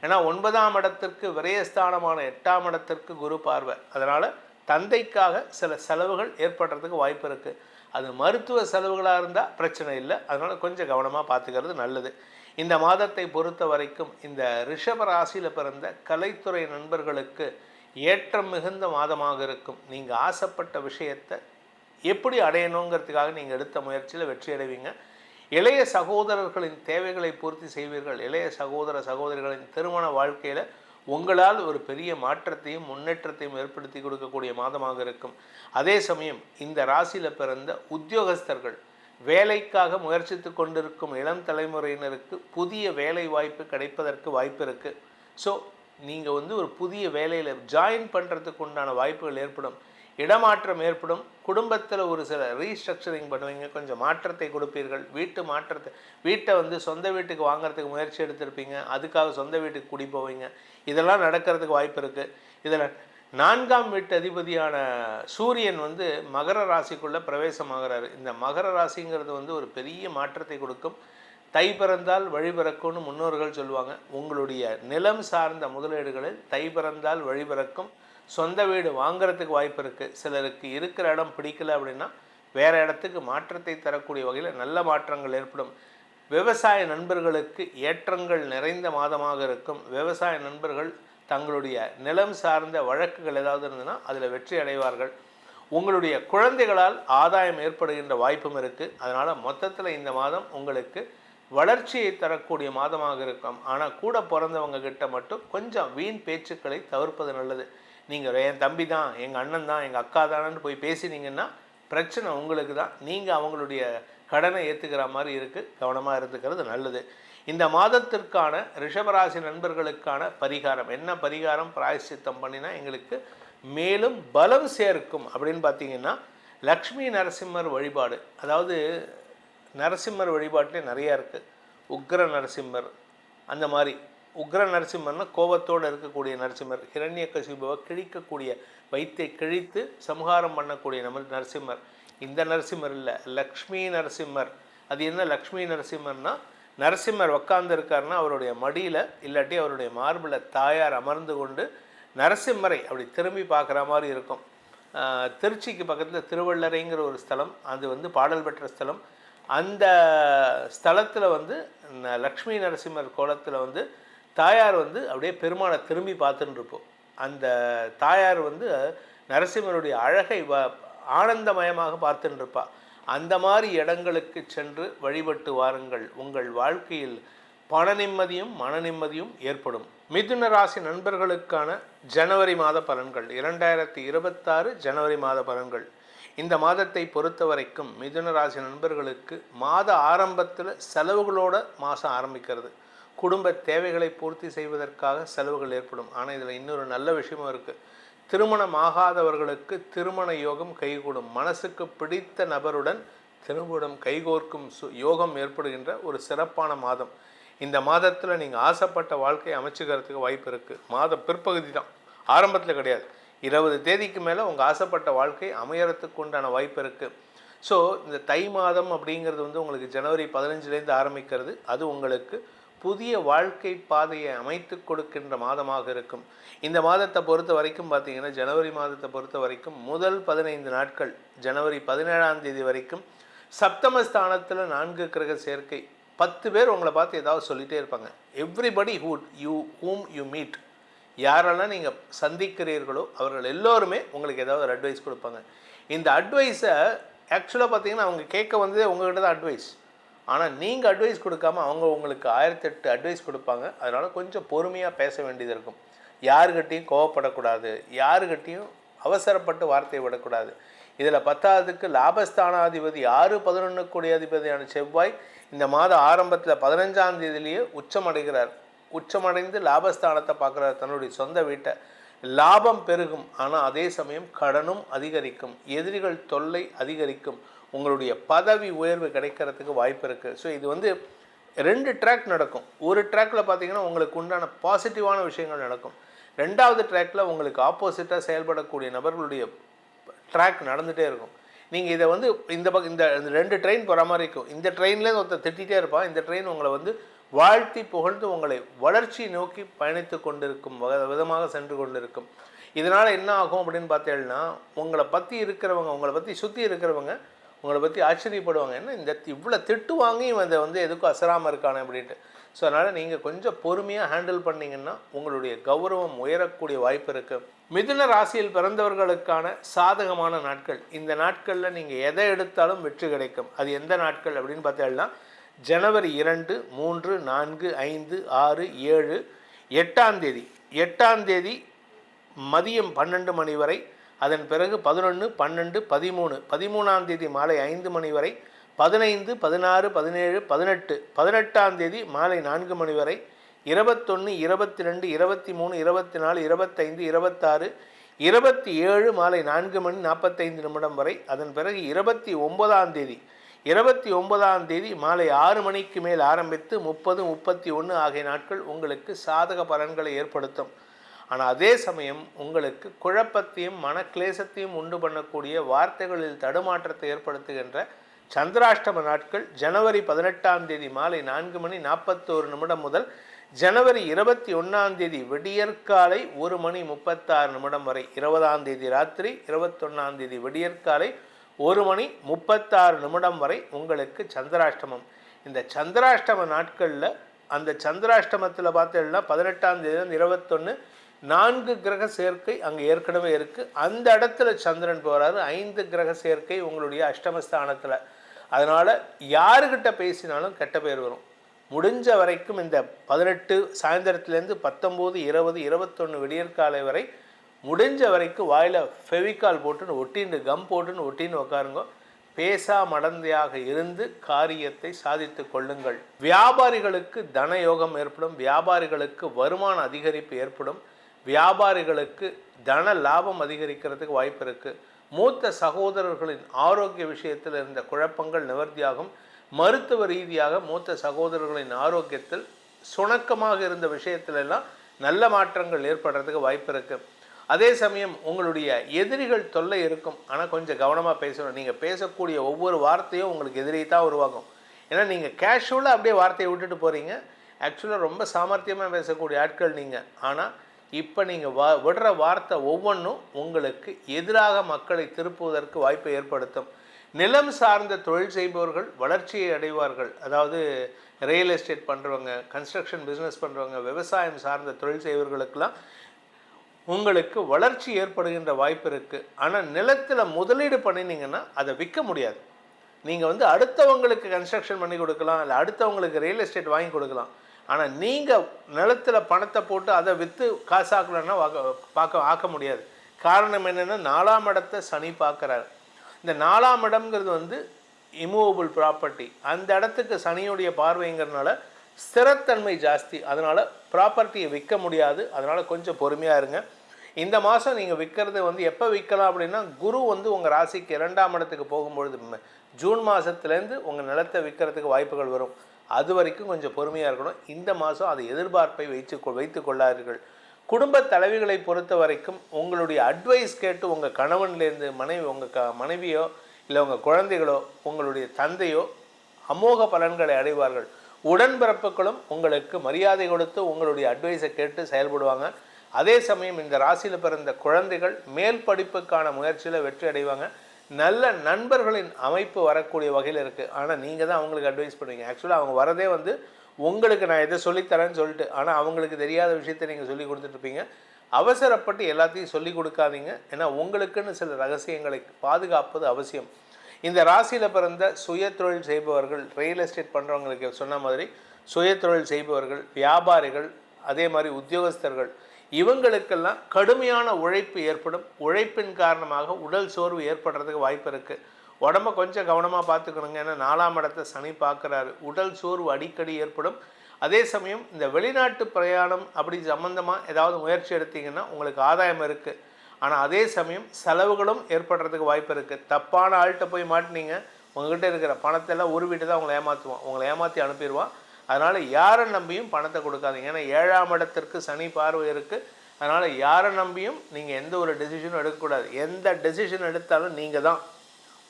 ஏன்னா 9ஆம் இடத்திற்கு விரயஸ்தானமான 8ஆம் இடத்திற்கு குரு பார்வை. அதனால் தந்தைக்காக சில செலவுகள் ஏற்படுறதுக்கு வாய்ப்பு இருக்குது. அது மருத்துவ செலவுகளாக இருந்தால் பிரச்சனை இல்லை. அதனால் கொஞ்சம் கவனமாக பார்த்துக்கிறது நல்லது. இந்த மாதத்தை பொறுத்த வரைக்கும் இந்த ரிஷப ராசியில் பிறந்த கலைத்துறை நண்பர்களுக்கு ஏற்றம் மிகுந்த மாதமாக இருக்கும். நீங்கள் ஆசைப்பட்ட விஷயத்தை எப்படி அடையணுங்கிறதுக்காக நீங்கள் எடுத்த முயற்சியில் வெற்றி அடைவீங்க. இளைய சகோதரர்களின் தேவைகளை பூர்த்தி செய்வீர்கள். இளைய சகோதர சகோதரிகளின் திருமண வாழ்க்கையில் உங்களால் ஒரு பெரிய மாற்றத்தையும் முன்னேற்றத்தையும் ஏற்படுத்தி கொடுக்கக்கூடிய மாதமாக இருக்கும். அதே சமயம் இந்த ராசியில் பிறந்த உத்தியோகஸ்தர்கள், வேலைக்காக முயற்சித்து கொண்டிருக்கும் இளம் தலைமுறையினருக்கு புதிய வேலை வாய்ப்பு கிடைப்பதற்கு வாய்ப்பு இருக்குது. ஸோ நீங்கள் ஒரு புதிய வேலையில் ஜாயின் பண்ணுறதுக்கு உண்டான வாய்ப்புகள் ஏற்படும். இடமாற்றம் ஏற்படும். குடும்பத்தில் ஒரு சில ரீஸ்ட்ரக்சரிங் பண்ணுவீங்க, கொஞ்சம் மாற்றத்தை கொடுப்பீர்கள். வீட்டை சொந்த வீட்டுக்கு வாங்கிறதுக்கு முயற்சி எடுத்திருப்பீங்க, அதுக்காக சொந்த வீட்டுக்கு குடி போவீங்க. இதெல்லாம் நடக்கிறதுக்கு வாய்ப்பு இருக்குது. இதில் 4ஆம் வீட்டு அதிபதியான சூரியன் மகர ராசிக்குள்ளே பிரவேசமாகிறாரு. இந்த மகர ராசிங்கிறது ஒரு பெரிய மாற்றத்தை கொடுக்கும். தை பிறந்தால் வழி பிறக்கும்னு முன்னோர்கள் சொல்லுவாங்க. உங்களுடைய நிலம் சார்ந்த முதலீடுகளில் தை பிறந்தால் வழி பிறக்கும். சொந்த வீடு வாங்கிறதுக்கு வாய்ப்பு இருக்குது. சிலருக்கு இருக்கிற இடம் பிடிக்கல அப்படின்னா வேறு இடத்துக்கு மாற்றத்தை தரக்கூடிய வகையில் நல்ல மாற்றங்கள் ஏற்படும். விவசாய நண்பர்களுக்கு ஏற்றங்கள் நிறைந்த மாதமாக இருக்கும். விவசாய நண்பர்கள் தங்களுடைய நிலம் சார்ந்த வழக்குகள் ஏதாவது இருந்ததுன்னா அதில் வெற்றி அடைவார்கள். உங்களுடைய குழந்தைகளால் ஆதாயம் ஏற்படுகின்ற வாய்ப்பும் இருக்குது. அதனால் மொத்தத்தில் இந்த மாதம் உங்களுக்கு வளர்ச்சியை தரக்கூடிய மாதமாக இருக்கும். ஆனால் கூட பிறந்தவங்க கிட்ட மட்டும் கொஞ்சம் வீண் பேச்சுக்களை தவிர்ப்பது நல்லது. நீங்கள் என் தம்பி தான், எங்கள் அண்ணன் தான், எங்கள் அக்கா தானன்னு போய் பேசினீங்கன்னா பிரச்சனை உங்களுக்கு தான். நீங்கள் அவங்களுடைய கடனை ஏற்றுக்கிற மாதிரி இருக்குது. கவனமாக இருந்துக்கிறது நல்லது. இந்த மாதத்திற்கான ரிஷபராசி நண்பர்களுக்கான பரிகாரம் என்ன? பரிகாரம் பிராயச்சித்தம் பண்ணினா எங்களுக்கு மேலும் பலம் சேர்க்கும் அப்படின்னு பார்த்தீங்கன்னா, லக்ஷ்மி நரசிம்மர் வழிபாடு. அதாவது நரசிம்மர் வழிபாட்டிலே நிறையா இருக்குது. உக்ர நரசிம்மர், அந்த மாதிரி உக்ர நரசிம்மர்னா கோபத்தோடு இருக்கக்கூடிய நரசிம்மர். ஹிரண்யகசிபுவை கிழிக்கக்கூடிய, வைத்தை கிழித்து சம்ஹாரம் பண்ணக்கூடிய நரசிம்மர். இந்த நரசிம்மர் இல்லை, லக்ஷ்மி நரசிம்மர். அது என்ன லக்ஷ்மி நரசிம்மர்னா, நரசிம்மர் உட்கார்ந்து இருக்காருன்னா அவருடைய மடியில் இல்லாட்டி அவருடைய மார்பில் தாயார் அமர்ந்து கொண்டு நரசிம்மரை அப்படி திரும்பி பார்க்குற மாதிரி இருக்கும். திருச்சிக்கு பக்கத்தில் திருவள்ளரைங்கிற ஒரு ஸ்தலம், அது பாடல் பெற்ற ஸ்தலம். அந்த ஸ்தலத்தில் லக்ஷ்மி நரசிம்மர் கோலத்தில் தாயார் அப்படியே பெருமாளை திரும்பி பார்த்துன்னு இருப்போம். அந்த தாயார் நரசிம்மருடைய அழகை ஆனந்தமயமாக பார்த்துன்னு இருப்பாள். அந்த மாதிரி இடங்களுக்கு சென்று வழிபட்டு வாருங்கள். உங்கள் வாழ்க்கையில் பண நிம்மதியும் மன நிம்மதியும் ஏற்படும். மிதுன ராசி நண்பர்களுக்கான ஜனவரி மாத பலன்கள், 2026 ஜனவரி மாத பலன்கள். இந்த மாதத்தை பொறுத்த வரைக்கும் மிதுன ராசி நண்பர்களுக்கு மாத ஆரம்பத்தில் செலவுகளோட மாதம் ஆரம்பிக்கிறது. குடும்ப தேவைகளை பூர்த்தி செய்வதற்காக செலவுகள் ஏற்படும். ஆனால் இதில் இன்னொரு நல்ல விஷயமும் இருக்குது. திருமணம் ஆகாதவர்களுக்கு திருமண யோகம் கைகூடும். மனசுக்கு பிடித்த நபருடன் திருமணம் கைகோர்க்கும் யோகம் ஏற்படுகின்ற ஒரு சிறப்பான மாதம். இந்த மாதத்தில் நீங்கள் ஆசைப்பட்ட வாழ்க்கையை அமைச்சுக்கிறதுக்கு வாய்ப்பு இருக்குது. மாத பிற்பகுதி தான், ஆரம்பத்தில் கிடையாது. 20 தேதிக்கு மேலே உங்கள் ஆசைப்பட்ட வாழ்க்கை அமையறதுக்கு உண்டான வாய்ப்பு இருக்குது. ஸோ இந்த தை மாதம் அப்படிங்கிறது உங்களுக்கு ஜனவரி 15லேருந்து ஆரம்பிக்கிறது. அது உங்களுக்கு புதிய வாழ்க்கை பாதையை அமைத்து கொடுக்கின்ற மாதமாக இருக்கும். இந்த மாதத்தை பொறுத்த வரைக்கும் பார்த்தீங்கன்னா, ஜனவரி மாதத்தை பொறுத்த வரைக்கும் முதல் 15 நாட்கள், ஜனவரி 17ஆம் தேதி வரைக்கும் சப்தமஸ்தானத்தில் 4 கிரக சேர்க்கை. 10 பேர் உங்களை பார்த்து ஏதாவது சொல்லிகிட்டே இருப்பாங்க. எவ்ரிபடி whom you meet, யாரெல்லாம் நீங்கள் சந்திக்கிறீர்களோ அவர்கள் எல்லோருமே உங்களுக்கு ஏதாவது ஒரு அட்வைஸ் கொடுப்பாங்க. இந்த அட்வைஸை ஆக்சுவலாக பார்த்தீங்கன்னா அவங்க கேட்க வந்ததே உங்கள்கிட்ட தான் அட்வைஸ். ஆனால் நீங்கள் அட்வைஸ் கொடுக்காம அவங்க உங்களுக்கு 1008 அட்வைஸ் கொடுப்பாங்க. அதனால் கொஞ்சம் பொறுமையாக பேச வேண்டியது இருக்கும். யாருக்கிட்டையும் கோவப்படக்கூடாது, யாருக்கிட்டையும் அவசரப்பட்டு வார்த்தையை விடக்கூடாது. இதில் 10ஆவதுக்கு லாபஸ்தானாதிபதி 6-11 கூடிய அதிபதியான செவ்வாய் இந்த மாத ஆரம்பத்தில் 15ஆம் தேதியிலேயே உச்சமடைகிறார். உச்சமடைந்து லாபஸ்தானத்தை பார்க்குறாரு, தன்னுடைய சொந்த வீட்டை. லாபம் பெருகும், ஆனால் அதே சமயம் கடனும் அதிகரிக்கும், எதிரிகள் தொல்லை அதிகரிக்கும், உங்களுடைய பதவி உயர்வு கிடைக்கிறதுக்கு வாய்ப்பு இருக்குது. ஸோ இது 2 ட்ராக் நடக்கும். ஒரு ட்ராக்கில் பார்த்தீங்கன்னா உங்களுக்கு உண்டான பாசிட்டிவான விஷயங்கள் நடக்கும். 2வது ட்ராக்கில் உங்களுக்கு ஆப்போசிட்டாக செயல்படக்கூடிய நபர்களுடைய ட்ராக் நடந்துகிட்டே இருக்கும். நீங்கள் இதை இந்த பக்கம் இந்த 2 ட்ரெயின் போகிற மாதிரி இருக்கும். இந்த ட்ரெயின்லேருந்து ஒருத்தர் திட்டிகிட்டே இருப்பான். இந்த ட்ரெயின் உங்களை வாழ்த்தி புகழ்ந்து உங்களை வளர்ச்சி நோக்கி பயணித்து கொண்டிருக்கும் விதமாக சென்று கொண்டிருக்கும். இதனால் என்ன ஆகும் அப்படின்னு பார்த்தீங்கன்னா, உங்களை பற்றி இருக்கிறவங்க, உங்களை பற்றி சுற்றி இருக்கிறவங்க உங்களை பற்றி ஆச்சரியப்படுவாங்க. என்ன இந்த இவ்வளோ திட்டு வாங்கி இதை எதுக்கும் அசராமல் இருக்கானே அப்படின்ட்டு. ஸோ அதனால் நீங்கள் கொஞ்சம் பொறுமையாக ஹேண்டில் பண்ணிங்கன்னா உங்களுடைய கௌரவம் உயரக்கூடிய வாய்ப்பு இருக்குது. மிதுன ராசியில் பிறந்தவர்களுக்கான சாதகமான நாட்கள். இந்த நாட்களில் நீங்கள் எதை எடுத்தாலும் வெற்றி கிடைக்கும். அது எந்த நாட்கள் அப்படின்னு பார்த்தீங்கன்னா, ஜனவரி 2, 3, 4, 5, 6, 7, 8ஆம் தேதி 8ஆம் தேதி மதியம் 12 மணி வரை, அதன் பிறகு 11, 12, 13, 13ஆம் தேதி மாலை 5 மணி வரை, 15, 16, 17, 18, 18ஆம் தேதி மாலை 4 மணி வரை, 21, 22, 23, 24, 25, 26, 27 மாலை 4 மணி 45 நிமிடம் வரை, அதன் பிறகு 29ஆம் தேதி 29ஆம் தேதி மாலை 6 மணிக்கு மேல் ஆரம்பித்து 30, 31 ஆகிய நாட்கள் உங்களுக்கு சாதக பலன்களை ஏற்படுத்தும். ஆனால் அதே சமயம் உங்களுக்கு குழப்பத்தையும் மனக்லேசத்தையும் உண்டு பண்ணக்கூடிய வார்த்தைகளில் தடுமாற்றத்தை ஏற்படுத்துகின்ற சந்திராஷ்டம நாட்கள் ஜனவரி 18ஆம் தேதி மாலை 4 மணி 41 நிமிடம் முதல் ஜனவரி 21ஆம் தேதி விடியற்காலை 1 மணி 36 நிமிடம் வரை, 20ஆம் தேதி ராத்திரி, 21ஆம் தேதி விடியற்காலை 1 மணி 36 நிமிடம் வரை உங்களுக்கு சந்திராஷ்டமம். இந்த சந்திராஷ்டம நாட்களில் அந்த சந்திராஷ்டமத்தில் பார்த்தீங்கன்னா 18ஆம் தேதி 21 4 கிரக சேர்க்கை அங்கே ஏற்கனவே இருக்குது. அந்த இடத்துல சந்திரன் போகிறாரு. 5 கிரக சேர்க்கை உங்களுடைய அஷ்டமஸ்தானத்தில். அதனால் யாருக்கிட்ட பேசினாலும் கெட்ட பேர் வரும். முடிஞ்ச வரைக்கும் இந்த 18 சாயந்தரத்துலேருந்து 19, 20, 21 விடியற்காலை வரை முடிஞ்ச வரைக்கும் வாயில் ஃபெவிகால் போட்டுன்னு ஒட்டின்னு கம் போட்டுன்னு ஒட்டின்னு உட்காருங்க. பேசா மடந்தையாக இருந்து காரியத்தை சாதித்து கொள்ளுங்கள். வியாபாரிகளுக்கு தன யோகம் ஏற்படும். வியாபாரிகளுக்கு வருமான அதிகரிப்பு ஏற்படும். வியாபாரிகளுக்கு தன லாபம் அதிகரிக்கிறதுக்கு வாய்ப்பு இருக்குது. மூத்த சகோதரர்களின் ஆரோக்கிய விஷயத்தில் இருந்த குழப்பங்கள் நிவர்த்தியாகும். மருத்துவ ரீதியாக மூத்த சகோதரர்களின் ஆரோக்கியத்தில் சுணக்கமாக இருந்த விஷயத்திலெல்லாம் நல்ல மாற்றங்கள் ஏற்படுறதுக்கு வாய்ப்பு இருக்குது. அதே சமயம் உங்களுடைய எதிரிகள் தொல்லை இருக்கும். ஆனால் கொஞ்சம் கவனமாக பேசணும். நீங்கள் பேசக்கூடிய ஒவ்வொரு வார்த்தையும் உங்களுக்கு எதிரி தான் உருவாகும். ஏன்னா நீங்கள் கேஷுவலாக அப்படியே வார்த்தையை விட்டுட்டு போகிறீங்க. ஆக்சுவலாக ரொம்ப சாமர்த்தியமாக பேசக்கூடிய ஆட்கள் நீங்கள். ஆனால் இப்போ நீங்கள் விடுற வார்த்தை ஒவ்வொன்றும் உங்களுக்கு எதிராக மக்களை திருப்புவதற்கு வாய்ப்பை ஏற்படுத்தும். நிலம் சார்ந்த தொழில் செய்பவர்கள் வளர்ச்சியை அடைவார்கள். அதாவது ரியல் எஸ்டேட் பண்ணுறவங்க, கன்ஸ்ட்ரக்ஷன் பிஸ்னஸ் பண்ணுறவங்க, விவசாயம் சார்ந்த தொழில் செய்பவர்களுக்கெல்லாம் உங்களுக்கு வளர்ச்சி ஏற்படுகின்ற வாய்ப்பு இருக்குது. ஆனால் நிலத்தில் முதலீடு பண்ணினீங்கன்னா அதை விற்க முடியாது. நீங்கள் அடுத்தவங்களுக்கு கன்ஸ்ட்ரக்ஷன் பண்ணி கொடுக்கலாம், இல்லை அடுத்தவங்களுக்கு ரியல் எஸ்டேட் வாங்கி கொடுக்கலாம். ஆனால் நீங்கள் நிலத்தில் பணத்தை போட்டு அதை விற்று காசாக்கலன்னா ஆக்க முடியாது. காரணம் என்னென்னா 4ஆம் இடத்தை சனி பார்க்குறாரு. இந்த 4ஆம் இடம்ங்கிறது இமூவபிள் ப்ராப்பர்ட்டி. அந்த இடத்துக்கு சனியுடைய பார்வைங்கிறதுனால ஸ்திரத்தன்மை ஜாஸ்தி. அதனால் ப்ராப்பர்ட்டியை விற்க முடியாது. அதனால் கொஞ்சம் பொறுமையாக இருங்க. இந்த மாதம் நீங்கள் விற்கிறது எப்போ விற்கலாம் அப்படின்னா, குரு உங்கள் ராசிக்கு 2ஆம் இடத்துக்கு போகும்பொழுது ஜூன் மாதத்துலேருந்து உங்கள் நிலத்தை விற்கிறதுக்கு வாய்ப்புகள் வரும். அது வரைக்கும் கொஞ்சம் பொறுமையாக இருக்கணும். இந்த மாதம் அதை எதிர்பார்ப்பை வைத்து கொள்ளாதீர்கள். குடும்ப தலைவிகளை பொறுத்த வரைக்கும் உங்களுடைய அட்வைஸ் கேட்டு உங்கள் கணவன்லேருந்து உங்கள் மனைவியோ இல்லை உங்கள் குழந்தைகளோ உங்களுடைய தந்தையோ அமோக பலன்களை அடைவார்கள். உடன்பிறப்புகளும் உங்களுக்கு மரியாதை கொடுத்து உங்களுடைய அட்வைஸை கேட்டு செயல்படுவாங்க. அதே சமயம் இந்த ராசியில் பிறந்த குழந்தைகள் மேல் படிப்புக்கான முயற்சியில் வெற்றி அடைவாங்க. நல்ல நண்பர்களின் அமைப்பு வரக்கூடிய வகையில் இருக்குது. ஆனால் நீங்கள் தான் அவங்களுக்கு அட்வைஸ் பண்ணுவீங்க. ஆக்சுவலாக அவங்க வரதே உங்களுக்கு நான் எதை சொல்லித்தரேன்னு சொல்லிட்டு, ஆனால் அவங்களுக்கு தெரியாத விஷயத்தை நீங்கள் சொல்லி கொடுத்துட்ருப்பீங்க. அவசரப்பட்டு எல்லாத்தையும் சொல்லி கொடுக்காதீங்க. ஏன்னா உங்களுக்குன்னு சில ரகசியங்களை பாதுகாப்பது அவசியம். இந்த ராசியில் பிறந்த சுய தொழில் செய்பவர்கள், ரியல் எஸ்டேட் பண்ணுறவங்களுக்கு சொன்ன மாதிரி சுய தொழில் செய்பவர்கள், வியாபாரிகள், அதே மாதிரி உத்தியோகஸ்தர்கள், இவங்களுக்கெல்லாம் கடுமையான உழைப்பு ஏற்படும். உழைப்பின் காரணமாக உடல் சோர்வு ஏற்படுறதுக்கு வாய்ப்பு இருக்குது. உடம்ப கொஞ்சம் கவனமாக பார்த்துக்கணுங்க. ஏன்னா 4ஆம் இடத்தை சனி பார்க்குறாரு. உடல் சோர்வு அடிக்கடி ஏற்படும். அதே சமயம் இந்த வெளிநாட்டு பிரயாணம் அப்படி சம்மந்தமாக ஏதாவது முயற்சி எடுத்தீங்கன்னா உங்களுக்கு ஆதாயம் இருக்குது. ஆனால் அதே சமயம் செலவுகளும் ஏற்படுறதுக்கு வாய்ப்பு இருக்குது. தப்பான ஆள்கிட்ட போய் மாட்டினீங்க, உங்கள்கிட்ட இருக்கிற பணத்தெல்லாம் உருவிட்டு தான் உங்களை ஏமாற்றுவான். உங்களை ஏமாற்றி அனுப்பிடுவான். அதனால் யாரை நம்பியும் பணத்தை கொடுக்காதீங்க. ஏன்னா 7ஆம் இடத்திற்கு சனி பார்வை இருக்குது. அதனால் யாரை நம்பியும் நீங்கள் எந்த ஒரு டெசிஷனும் எடுக்கக்கூடாது. எந்த டெசிஷன் எடுத்தாலும் நீங்கள் தான்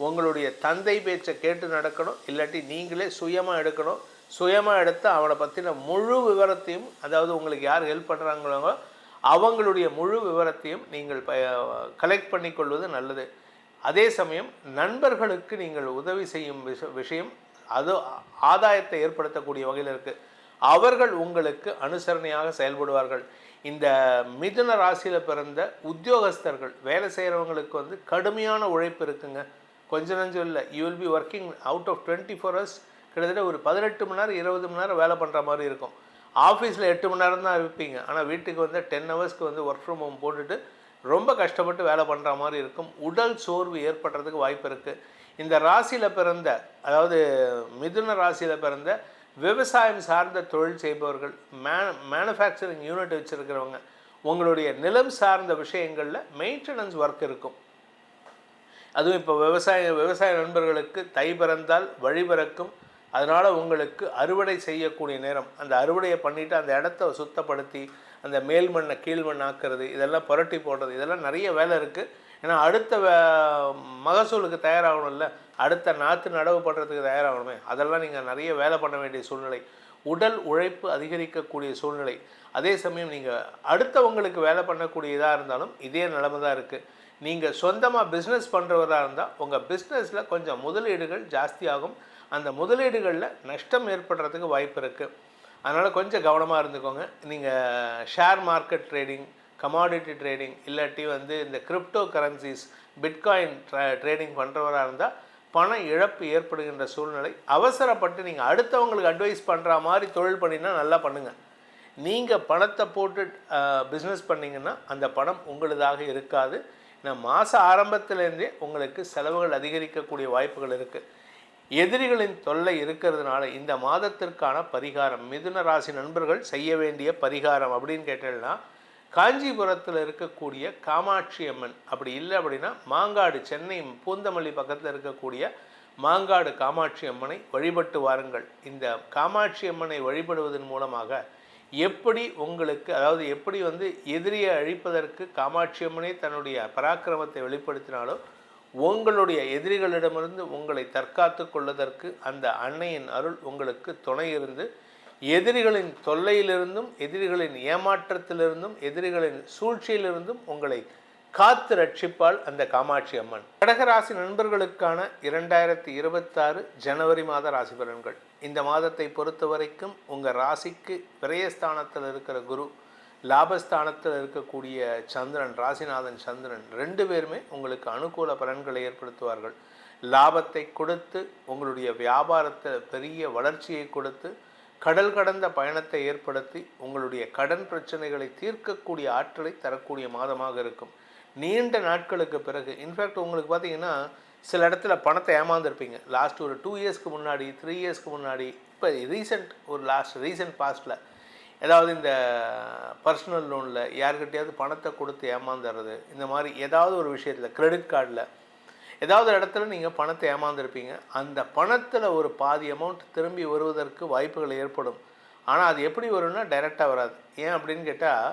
உங்களுடைய தந்தை பேச்சை கேட்டு நடக்கணும். இல்லாட்டி நீங்களே சுயமாக எடுக்கணும். சுயமாக எடுத்து அவனை பற்றின முழு விவரத்தையும், அதாவது உங்களுக்கு யார் ஹெல்ப் பண்ணுறாங்களோ அவங்களுடைய முழு விவரத்தையும் நீங்கள் கலெக்ட் பண்ணி கொள்வது நல்லது. அதே சமயம் நண்பர்களுக்கு நீங்கள் உதவி செய்யும் விஷயம் அது ஆதாயத்தை ஏற்படுத்தக்கூடிய வகையில் இருக்குது. அவர்கள் உங்களுக்கு அனுசரணையாக செயல்படுவார்கள். இந்த மிதுன ராசியில் பிறந்த உத்தியோகஸ்தர்கள், வேலை செய்கிறவங்களுக்கு கடுமையான உழைப்பு இருக்குங்க. கொஞ்சம் நஞ்சம் இல்லை. You will be working out of 24 hours. கிட்டத்தட்ட ஒரு 18 மணி நேரம் 20 மணி நேரம் வேலை பண்ணுற மாதிரி இருக்கும். ஆஃபீஸில் 8 மணி நேரம் தான் இருப்பீங்க, ஆனால் வீட்டுக்கு வந்து 10 ஹவர்ஸ்க்கு வந்து ஒர்க் ஃப்ரம் ஹோம் போட்டுட்டு ரொம்ப கஷ்டப்பட்டு வேலை பண்ணுற மாதிரி இருக்கும். உடல் சோர்வு ஏற்படுறதுக்கு வாய்ப்பு இருக்குது. இந்த ராசியில் பிறந்த, அதாவது மிதுன ராசியில் பிறந்த விவசாயம் சார்ந்த தொழில் செய்பவர்கள், மேனுஃபேக்சரிங் யூனிட் வச்சுருக்கிறவங்க, உங்களுடைய நிலம் சார்ந்த விஷயங்களில் மெயின்டெனன்ஸ் ஒர்க் இருக்கும். அதுவும் இப்போ விவசாய நண்பர்களுக்கு தை பிறந்தால் வழி பிறக்கும். அதனால் உங்களுக்கு அறுவடை செய்யக்கூடிய நேரம், அந்த அறுவடையை பண்ணிவிட்டு அந்த இடத்த சுத்தப்படுத்தி அந்த மேல் மண்ணை கீழ் மண் ஆக்கிறது, இதெல்லாம் புரட்டி போடுறது, இதெல்லாம் நிறைய வேலை இருக்குது. ஏன்னா அடுத்த மகசூலுக்கு தயாராகணும்ல, அடுத்த நாற்று நடவு பண்ணுறதுக்கு தயாராகணுமே, அதெல்லாம் நீங்கள் நிறைய வேலை பண்ண வேண்டிய சூழ்நிலை, உடல் உழைப்பு அதிகரிக்கக்கூடிய சூழ்நிலை. அதே சமயம் நீங்கள் அடுத்தவங்களுக்கு வேலை பண்ணக்கூடிய இதாக இருந்தாலும் இதே நிலைமை தான் இருக்குது. நீங்கள் சொந்தமாக பிஸ்னஸ் பண்ணுறவராக இருந்தால் உங்கள் பிஸ்னஸில் கொஞ்சம் முதலீடுகள் ஜாஸ்தியாகும். அந்த முதலீடுகளில் நஷ்டம் ஏற்படுறதுக்கு வாய்ப்பு இருக்குது. அதனால் கொஞ்சம் கவனமாக இருந்துக்கோங்க. நீங்கள் share market trading, commodity trading, இல்லாட்டி வந்து இந்த கிரிப்டோ கரன்சிஸ், பிட்காயின் ட்ரேடிங் பண்ணுறவராக இருந்தால் பண இழப்பு ஏற்படுகின்ற சூழ்நிலை. அவசரப்பட்டு நீங்கள் அடுத்தவங்களுக்கு அட்வைஸ் பண்ணுற மாதிரி தொழில் பண்ணினா நல்லா பண்ணுங்கள். நீங்கள் பணத்தை போட்டு பிஸ்னஸ் பண்ணிங்கன்னா அந்த பணம் உங்களுதாக இருக்காது. ஏன்னா மாத ஆரம்பத்திலேருந்தே உங்களுக்கு செலவுகள் அதிகரிக்கக்கூடிய வாய்ப்புகள் இருக்குது. எதிரிகளின் தொல்லை இருக்கிறதுனால இந்த மாதத்திற்கான பரிகாரம், மிதுன ராசி நண்பர்கள் செய்ய வேண்டிய பரிகாரம் அப்படின்னு கேட்டீங்கன்னா, காஞ்சிபுரத்தில் இருக்கக்கூடிய காமாட்சி அம்மன், அப்படி இல்லை அப்படின்னா மாங்காடு, சென்னை பூந்தமல்லி பக்கத்தில் இருக்கக்கூடிய மாங்காடு காமாட்சி அம்மனை வழிபட்டு வாருங்கள். இந்த காமாட்சி அம்மனை வழிபடுவதன் மூலமாக எப்படி உங்களுக்கு, அதாவது எப்படி வந்து எதிரியை அழிப்பதற்கு காமாட்சி அம்மனே தன்னுடைய பராக்கிரமத்தை வெளிப்படுத்தினாலோ, உங்களுடைய எதிரிகளிடமிருந்து உங்களை தற்காத்து கொள்வதற்கு அந்த அன்னையின் அருள் உங்களுக்கு துணை இருந்து எதிரிகளின் தொல்லையிலிருந்தும், எதிரிகளின் ஏமாற்றத்திலிருந்தும், எதிரிகளின் சூழ்ச்சியிலிருந்தும் உங்களை காத்து ரட்சிப்பாள் அந்த காமாட்சி அம்மன். கடகராசி நண்பர்களுக்கான 2026 ஜனவரி மாத ராசி பலன்கள். இந்த மாதத்தை பொறுத்த வரைக்கும் உங்கள் ராசிக்கு விரயஸ்தானத்தில் இருக்கிற குரு, லாபஸ்தானத்தில் இருக்கக்கூடிய சந்திரன், ராசிநாதன் சந்திரன் 2 பேருமே உங்களுக்கு அனுகூல பலன்களை ஏற்படுத்துவார்கள். லாபத்தை கொடுத்து, உங்களுடைய வியாபாரத்தில் பெரிய வளர்ச்சியை கொடுத்து, கடல் கடந்த பயணத்தை ஏற்படுத்தி உங்களுடைய கடன் பிரச்சனைகளை தீர்க்கக்கூடிய ஆற்றலை தரக்கூடிய மாதமாக இருக்கும். நீண்ட நாட்களுக்கு பிறகு, இன்ஃபேக்ட் உங்களுக்கு பார்த்தீங்கன்னா சில இடத்துல பணத்தை ஏமாந்துருப்பீங்க. லாஸ்ட் ஒரு 2 இயர்ஸ்க்கு முன்னாடி, 3 இயர்ஸ்க்கு முன்னாடி, இப்போ ரீசெண்ட் பாஸ்டில் ஏதாவது இந்த பர்சனல் லோனில் யாருக்கிட்டையாவது பணத்தை கொடுத்து ஏமாந்துடுறது, இந்த மாதிரி ஏதாவது ஒரு விஷயத்தில், கிரெடிட் கார்டில் ஏதாவது இடத்துல நீங்கள் பணத்தை ஏமாந்துருப்பீங்க. அந்த பணத்தில் ஒரு பாதி அமௌண்ட் திரும்பி வருவதற்கு வாய்ப்புகள் ஏற்படும். ஆனால் அது எப்படி வரும்னா டைரெக்டாக வராது. ஏன் அப்படின்னு கேட்டால்,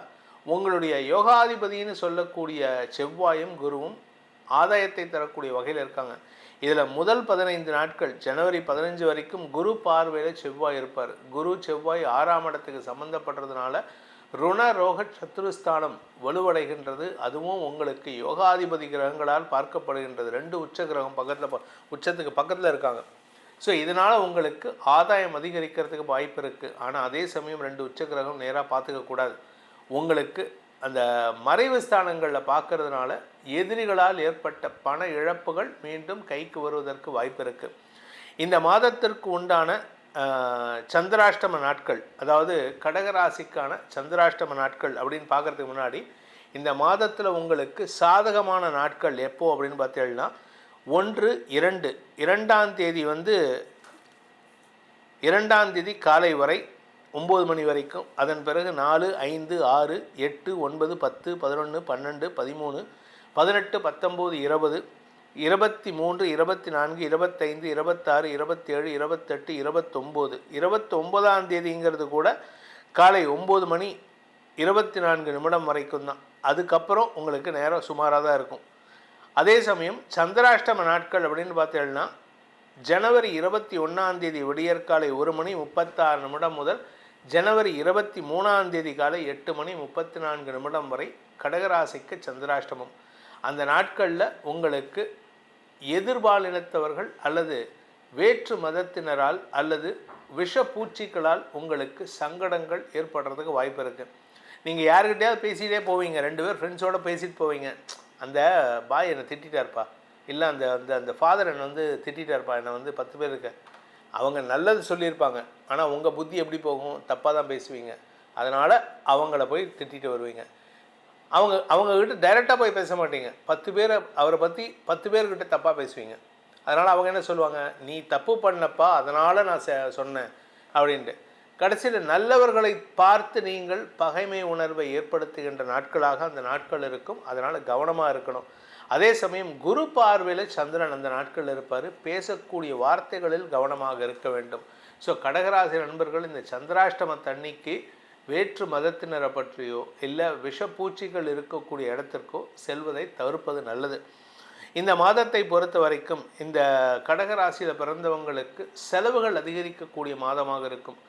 உங்களுடைய யோகாதிபதினு சொல்லக்கூடிய செவ்வாயும் குருவும் ஆதாயத்தை தரக்கூடிய வகையில் இருக்காங்க. இதில் முதல் 15 நாட்கள், ஜனவரி 15 வரைக்கும் குரு பார்வையில் செவ்வாய் இருப்பார். குரு செவ்வாய் 6ஆம் இடத்துக்கு சம்மந்தப்படுறதுனால ருண ரோக சத்ருஸ்தானம் வலுவடைகின்றது. அதுவும் உங்களுக்கு யோகாதிபதி கிரகங்களால் பார்க்கப்படுகின்றது. 2 உச்ச கிரகம் உச்சத்துக்கு பக்கத்தில் இருக்காங்க. ஸோ இதனால் உங்களுக்கு ஆதாயம் அதிகரிக்கிறதுக்கு வாய்ப்பு இருக்குது. ஆனால் அதே சமயம் 2 உச்ச கிரகம் நேராக பார்த்துக்கக்கூடாது. உங்களுக்கு அந்த மறைவு ஸ்தானங்களில் பார்க்கறதுனால எதிரிகளால் ஏற்பட்ட பண இழப்புகள் மீண்டும் கைக்கு வருவதற்கு வாய்ப்பு இருக்குது. இந்த மாதத்திற்கு உண்டான சந்திராஷ்டம நாட்கள், அதாவது கடகராசிக்கான சந்திராஷ்டம நாட்கள் அப்படின்னு பார்க்குறதுக்கு முன்னாடி, இந்த மாதத்தில் உங்களுக்கு சாதகமான நாட்கள் எப்போ அப்படின்னு பார்த்தீங்கன்னா 1, 2, 2ஆம் தேதி வந்து 2ஆம் தேதி காலை வரை 9 மணி வரைக்கும். அதன் பிறகு 4, 5, 6, 8, 9, 10, 11, 12, 13, 18, 19, 20, 23, 24, 25, 26, 27, 28, 29, 29ஆம் தேதிங்கிறது கூட காலை 9 மணி 24 நிமிடம் வரைக்கும் தான். அதுக்கப்புறம் உங்களுக்கு நேரம் சுமாராக தான் இருக்கும். அதே சமயம் சந்திராஷ்டம நாட்கள் அப்படின்னு பார்த்தீங்கன்னா ஜனவரி 21ஆம் தேதி விடியற்காலை 1 மணி 36 நிமிடம் முதல் ஜனவரி 23ஆம் தேதி காலை 8 மணி 34 நிமிடம் வரை கடகராசிக்கு சந்திராஷ்டமம். அந்த நாட்களில் உங்களுக்கு எதிர்பாலினத்தவர்கள் அல்லது வேற்று மதத்தினரால் அல்லது விஷ பூச்சிகளால் உங்களுக்கு சங்கடங்கள் ஏற்படுறதுக்கு வாய்ப்பு இருக்குது. நீங்கள் யாருக்கிட்டையாவது பேசிகிட்டே போவீங்க, 2 பேர் ஃப்ரெண்ட்ஸோடு பேசிட்டு போவீங்க. அந்த பாய் என்னை திட்டார்ப்பா, இல்லை அந்த அந்த அந்த ஃபாதர் என்னை வந்து திட்டார்ப்பா, என்னை வந்து 10 பேர் இருக்க அவங்க நல்லது சொல்லியிருப்பாங்க, ஆனால் உங்கள் புத்தி எப்படி போகும்? தப்பாக தான் பேசுவீங்க. அதனால் அவங்கள போய் திட்டிட்டு வருவீங்க. அவங்கக்கிட்ட டைரெக்டாக போய் பேச மாட்டீங்க. 10 பேரை அவரை பற்றி 10 பேர்கிட்ட தப்பாக பேசுவீங்க. அதனால் அவங்க என்ன சொல்லுவாங்க? நீ தப்பு பண்ணப்பா, அதனால் நான் சொன்னேன் அப்படின்ட்டு. கடைசியில் நல்லவர்களை பார்த்து நீங்கள் பகைமை உணர்வை ஏற்படுத்துகின்ற நாட்களாக அந்த நாட்கள் இருக்கும். அதனால் கவனமாக இருக்கணும். அதே சமயம் குரு பார்வையில் சந்திரன் அந்த நாட்கள் இருப்பார். பேசக்கூடிய வார்த்தைகளில் கவனமாக இருக்க வேண்டும். ஸோ கடகராசி நண்பர்கள் இந்த சந்திராஷ்டம தண்ணிக்கு வேற்று மதத்தினரை பற்றியோ இல்லை விஷப்பூச்சிகள் இருக்கக்கூடிய இடத்திற்கோ செல்வதை தவிர்ப்பது நல்லது. இந்த மாதத்தை பொறுத்த வரைக்கும் இந்த கடகராசியில் பிறந்தவங்களுக்கு செலவுகள் அதிகரிக்கக்கூடிய மாதமாக இருக்கும்.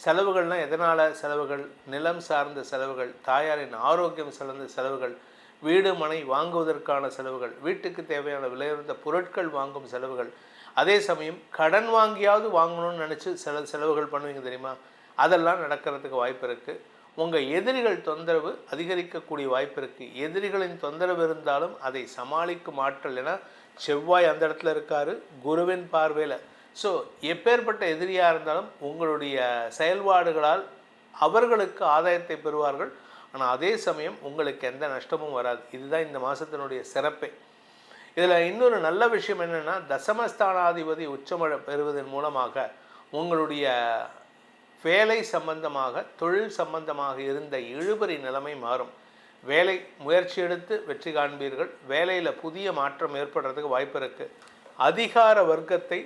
செலவுகள்னால் எதனால் செலவுகள்? நிலம் சார்ந்த செலவுகள், தாயாரின் ஆரோக்கியம் சார்ந்த செலவுகள், வீடு மனை வாங்குவதற்கான செலவுகள், வீட்டுக்கு தேவையான விலையுறந்த பொருட்கள் வாங்கும் செலவுகள். அதே சமயம் கடன் வாங்கியாவது வாங்கணும்னு நினச்சி செலவுகள் பண்ணுவீங்க தெரியுமா? அதெல்லாம் நடக்கிறதுக்கு வாய்ப்பு இருக்குது. உங்கள் எதிரிகள் தொந்தரவு அதிகரிக்கக்கூடிய வாய்ப்பு இருக்குது. எதிரிகளின் தொந்தரவு இருந்தாலும் அதை சமாளிக்கும் ஆற்றல், ஏன்னா செவ்வாய் அந்த இடத்துல இருக்கார் குருவின் பார்வையில். ஸோ எப்பேற்பட்ட எதிரியாக இருந்தாலும் உங்களுடைய செயல்பாடுகளால் அவர்களுக்கு ஆதாயத்தை பெறுவார்கள். ஆனால் அதே சமயம் உங்களுக்கு எந்த நஷ்டமும் வராது. இதுதான் இந்த மாதத்தினுடைய சிறப்பே. இதில் இன்னொரு நல்ல விஷயம் என்னென்னா, தசமஸ்தானாதிபதி உச்சமழை பெறுவதன் மூலமாக உங்களுடைய வேலை சம்பந்தமாக தொழில் சம்பந்தமாக இருந்த இழுபறி நிலைமை மாறும். வேலை முயற்சி எடுத்து வெற்றி காண்பீர்கள். வேலையில் புதிய மாற்றம் ஏற்படுறதுக்கு வாய்ப்பு இருக்குது. அதிகார வர்க்கத்தை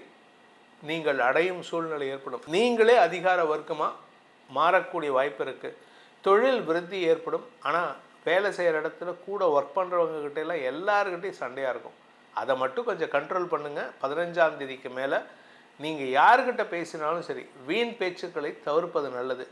நீங்கள் அடையும் சூழ்நிலை ஏற்படும். நீங்களே அதிகார வர்க்கமாக மாறக்கூடிய வாய்ப்பு இருக்குது. தொழில் விருத்தி ஏற்படும். ஆனால் வேலை செய்கிற இடத்துல கூட ஒர்க் பண்ணுறவங்ககிட்ட எல்லாம் எல்லாருக்கிட்டையும் சண்டையாக இருக்கும். அதை மட்டும் கொஞ்சம் கண்ட்ரோல் பண்ணுங்கள். 15ஆம் தேதிக்கு மேலே நீங்கள் யாருக்கிட்ட பேசினாலும் சரி, வீண் பேச்சுக்களை தவிர்ப்பது நல்லது.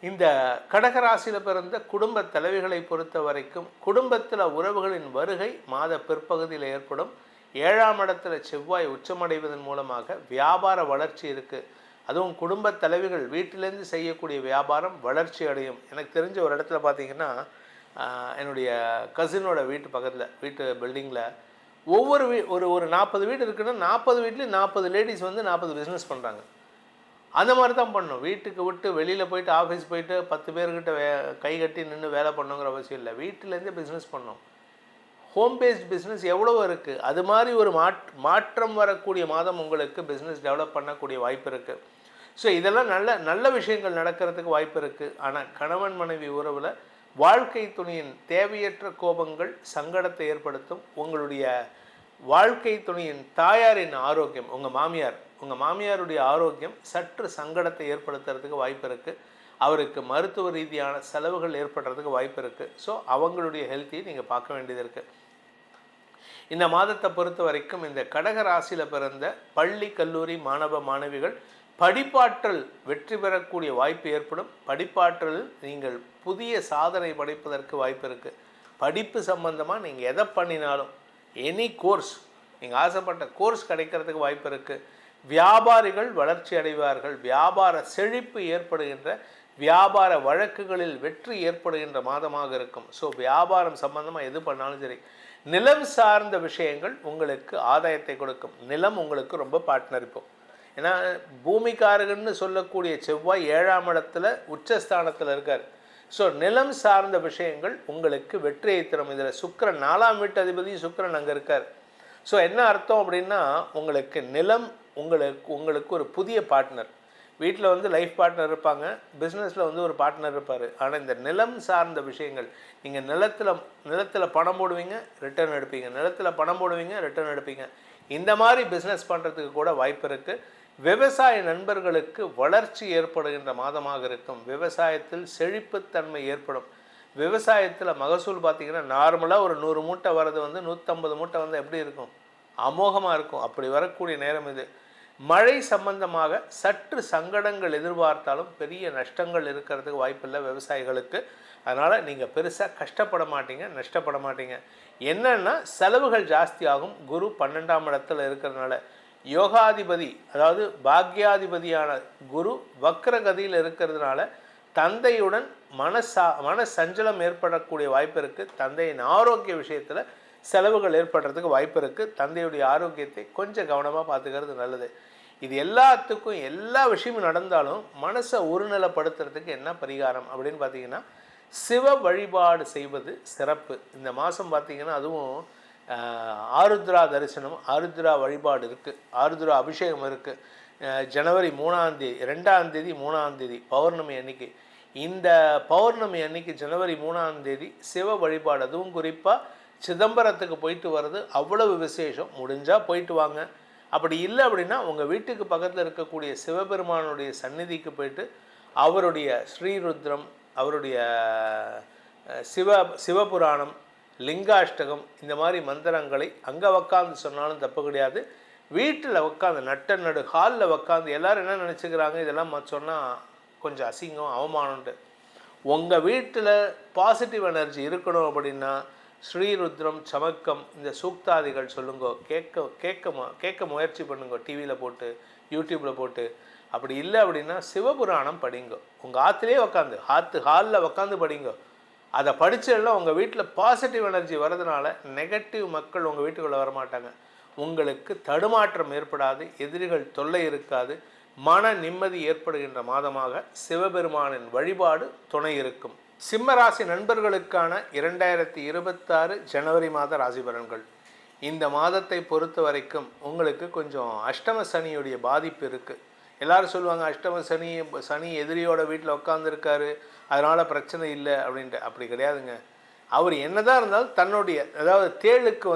இந்த கடகராசியில் பிறந்த குடும்ப தலைவிகளை பொறுத்த வரைக்கும் குடும்பத்தில் உறவுகளின் வருகை மாத பிற்பகுதியில் ஏற்படும். 7ஆம் இடத்துல செவ்வாய் உச்சமடைவதன் மூலமாக வியாபார வளர்ச்சி இருக்குது. அதுவும் குடும்ப தலைவிகள் வீட்டிலேருந்து செய்யக்கூடிய வியாபாரம் வளர்ச்சி அடையும். எனக்கு தெரிஞ்ச ஒரு இடத்துல பார்த்திங்கன்னா, என்னுடைய கசினோட வீட்டு பக்கத்தில் வீட்டு பில்டிங்கில் ஒவ்வொரு ஒரு 40 வீடு இருக்குன்னா 40 வீட்லேயும் 40 லேடிஸ் வந்து 40 பிஸ்னஸ் பண்ணுறாங்க. அந்த மாதிரி தான் பண்ணணும். வீட்டுக்கு விட்டு வெளியில் போயிட்டு ஆஃபீஸ் போயிட்டு 10 பேர்கிட்ட கை கட்டி நின்று வேலை பண்ணணுங்கிற அவசியம் இல்லை. வீட்டிலேருந்தே பிஸ்னஸ் பண்ணணும். ஹோம் பேஸ்ட் பிஸ்னஸ் எவ்வளோ இருக்குது. அது மாதிரி ஒரு மாற்றம் வரக்கூடிய மாதம் உங்களுக்கு பிஸ்னஸ் டெவலப் பண்ணக்கூடிய வாய்ப்பு இருக்குது. ஸோ இதெல்லாம் நல்ல விஷயங்கள் நடக்கிறதுக்கு வாய்ப்பு இருக்குது. ஆனால் கணவன் மனைவி உறவில் வாழ்க்கை துணையின் தேவையற்ற கோபங்கள் சங்கடத்தை ஏற்படுத்தும். உங்களுடைய வாழ்க்கை துணையின் தாயாரின் ஆரோக்கியம், உங்கள் மாமியாருடைய ஆரோக்கியம் சற்று சங்கடத்தை ஏற்படுத்துறதுக்கு வாய்ப்பு இருக்குது. அவருக்கு மருத்துவ ரீதியான செலவுகள் ஏற்படுறதுக்கு வாய்ப்பு இருக்குது. ஸோ அவங்களுடைய ஹெல்த்தையும் நீங்கள் பார்க்க வேண்டியது இருக்குது. இந்த மாதத்தை பொறுத்த வரைக்கும் இந்த கடக ராசியில் பிறந்த பள்ளி கல்லூரி மாணவ மாணவிகள் படிப்பாற்றல் வெற்றி பெறக்கூடிய வாய்ப்பு ஏற்படும். படிப்பாற்றலில் நீங்கள் புதிய சாதனை படைப்பதற்கு வாய்ப்பு இருக்குது. படிப்பு சம்பந்தமாக நீங்கள் எதை பண்ணினாலும் எனி கோர்ஸ், நீங்கள் ஆசைப்பட்ட கோர்ஸ் கிடைக்கிறதுக்கு வாய்ப்பு இருக்குது. வியாபாரிகள் வளர்ச்சி அடைவார்கள். வியாபார செழிப்பு ஏற்படுகின்ற, வியாபார வழக்குகளில் வெற்றி ஏற்படுகின்ற மாதமாக இருக்கும். ஸோ வியாபாரம் சம்பந்தமாக எது பண்ணாலும் சரி. நிலம் சார்ந்த விஷயங்கள் உங்களுக்கு ஆதாயத்தை கொடுக்கும். நிலம் உங்களுக்கு ரொம்ப பார்ட்னர். இப்போ ஏன்னா பூமிக்காரகன்னு சொல்லக்கூடிய செவ்வாய் 7ஆம் இடத்துல உச்சஸ்தானத்தில் இருக்கார். ஸோ நிலம் சார்ந்த விஷயங்கள் உங்களுக்கு வெற்றியை தரும். இதில் சுக்கிரன் 4ஆம் வீட்டு அதிபதி சுக்கிரன் அங்கே இருக்கார். ஸோ என்ன அர்த்தம் அப்படின்னா, உங்களுக்கு நிலம் உங்களுக்கு ஒரு புதிய பார்ட்னர். வீட்டில் வந்து லைஃப் பார்ட்னர் இருப்பாங்க, பிஸ்னஸில் வந்து ஒரு பார்ட்னர் இருப்பார். ஆனால் இந்த நிலம் சார்ந்த விஷயங்கள், நீங்கள் நிலத்தில் பணம் போடுவீங்க, ரிட்டர்ன் எடுப்பீங்க, நிலத்தில் பணம் போடுவீங்க, ரிட்டர்ன் எடுப்பீங்க. இந்த மாதிரி பிஸ்னஸ் பண்ணுறதுக்கு கூட வாய்ப்பு இருக்குது. விவசாய நண்பர்களுக்கு வளர்ச்சி ஏற்படுகின்ற மாதமாக இருக்கும். விவசாயத்தில் செழிப்புத்தன்மை ஏற்படும். விவசாயத்தில் மகசூல் பார்த்திங்கன்னா நார்மலாக ஒரு 100 மூட்டை வர்றது வந்து 150 மூட்டை வந்து எப்படி இருக்கும்? அமோகமாக இருக்கும். அப்படி வரக்கூடிய நேரம் இது. மழை சம்பந்தமாக சற்று சங்கடங்கள் எதிர்பார்த்தாலும் பெரிய நஷ்டங்கள் இருக்கிறதுக்கு வாய்ப்பில்லை விவசாயிகளுக்கு. அதனால் நீங்கள் பெருசாக கஷ்டப்பட மாட்டீங்க, நஷ்டப்பட மாட்டீங்க. என்னென்னா செலவுகள் ஜாஸ்தி ஆகும். குரு 12ஆம் இடத்துல இருக்கிறதுனால. யோகாதிபதி, அதாவது பாக்யாதிபதியான குரு வக்ரகதியில் இருக்கிறதுனால தந்தையுடன் மன சஞ்சலம் ஏற்படக்கூடிய வாய்ப்பு இருக்குது. தந்தையின் ஆரோக்கிய விஷயத்தில் செலவுகள் ஏற்படுறதுக்கு வாய்ப்பு இருக்குது. தந்தையுடைய ஆரோக்கியத்தை கொஞ்சம் கவனமாக பார்த்துக்கிறது நல்லது. இது எல்லாத்துக்கும் எல்லா விஷயமும் நடந்தாலும் மனசை ஒருநிலைப்படுத்துறதுக்கு என்ன பரிகாரம் அப்படின்னு பார்த்தீங்கன்னா, சிவ வழிபாடு செய்வது சிறப்பு. இந்த மாதம் பார்த்திங்கன்னா அதுவும் ஆருத்ரா தரிசனம், ஆருத்ரா வழிபாடு இருக்குது, ஆருத்ரா அபிஷேகம் இருக்குது. ஜனவரி 3ஆம் தேதி 2ஆம் தேதி 3ஆம் தேதி பௌர்ணமி அன்னைக்கு, இந்த பௌர்ணமி அன்னைக்கு ஜனவரி 3ஆம் தேதி சிவ வழிபாடு, அதுவும் குறிப்பாக சிதம்பரத்துக்கு போயிட்டு வர்றது அவ்வளவு விசேஷம். முடிஞ்சால் போயிட்டு வாங்க. அப்படி இல்லை அப்படின்னா உங்கள் வீட்டுக்கு பக்கத்தில் இருக்கக்கூடிய சிவபெருமானுடைய சந்நிதிக்கு போயிட்டு அவருடைய ஸ்ரீருத்ரம், அவருடைய சிவபுராணம், லிங்காஷ்டகம், இந்த மாதிரி மந்திரங்களை அங்கே உக்காந்து சொன்னாலும் தப்பு கிடையாது. வீட்டில் உக்காந்து நடு ஹாலில் உக்காந்து எல்லோரும் என்ன நினச்சிக்கிறாங்க, இதெல்லாம் சொன்னால் கொஞ்சம் அசிங்கம் அவமானம்ட்டு. உங்கள் வீட்டில் பாசிட்டிவ் எனர்ஜி இருக்கணும் அப்படின்னா ஸ்ரீருத்ரம், சமக்கம், இந்த சூக்தாதிகள் சொல்லுங்க, கேட்க முயற்சி பண்ணுங்க, டிவியில் போட்டு யூடியூப்பில் போட்டு. அப்படி இல்லை அப்படின்னா சிவபுராணம் படிங்க, உங்கள் ஆற்றுலேயே உக்காந்து ஹாலில் உக்காந்து படிங்க. அதை படித்தெல்லாம் உங்கள் வீட்டில் பாசிட்டிவ் எனர்ஜி வர்றதுனால நெகட்டிவ் மக்கள் உங்கள் வீட்டுக்குள்ளே வரமாட்டாங்க. உங்களுக்கு தடுமாற்றம் ஏற்படாது, எதிரிகள் தொல்லை இருக்காது, மன நிம்மதி ஏற்படுகின்ற மாதமாக சிவபெருமானின் வழிபாடு துணை இருக்கும். சிம்மராசி நண்பர்களுக்கான 2026 ஜனவரி மாத ராசி பலன்கள். இந்த மாதத்தை பொறுத்த வரைக்கும் உங்களுக்கு கொஞ்சம் அஷ்டம சனியுடைய பாதிப்பு இருக்குது. எல்லோரும் சொல்லுவாங்க அஷ்டம சனி எதிரியோட வீட்டில் உட்காந்துருக்காரு, அதனால் பிரச்சனை இல்லை அப்படின்ட்டு. அப்படி கிடையாதுங்க. அவர் என்னதான் இருந்தாலும் தன்னுடைய, அதாவது தேளுக்கு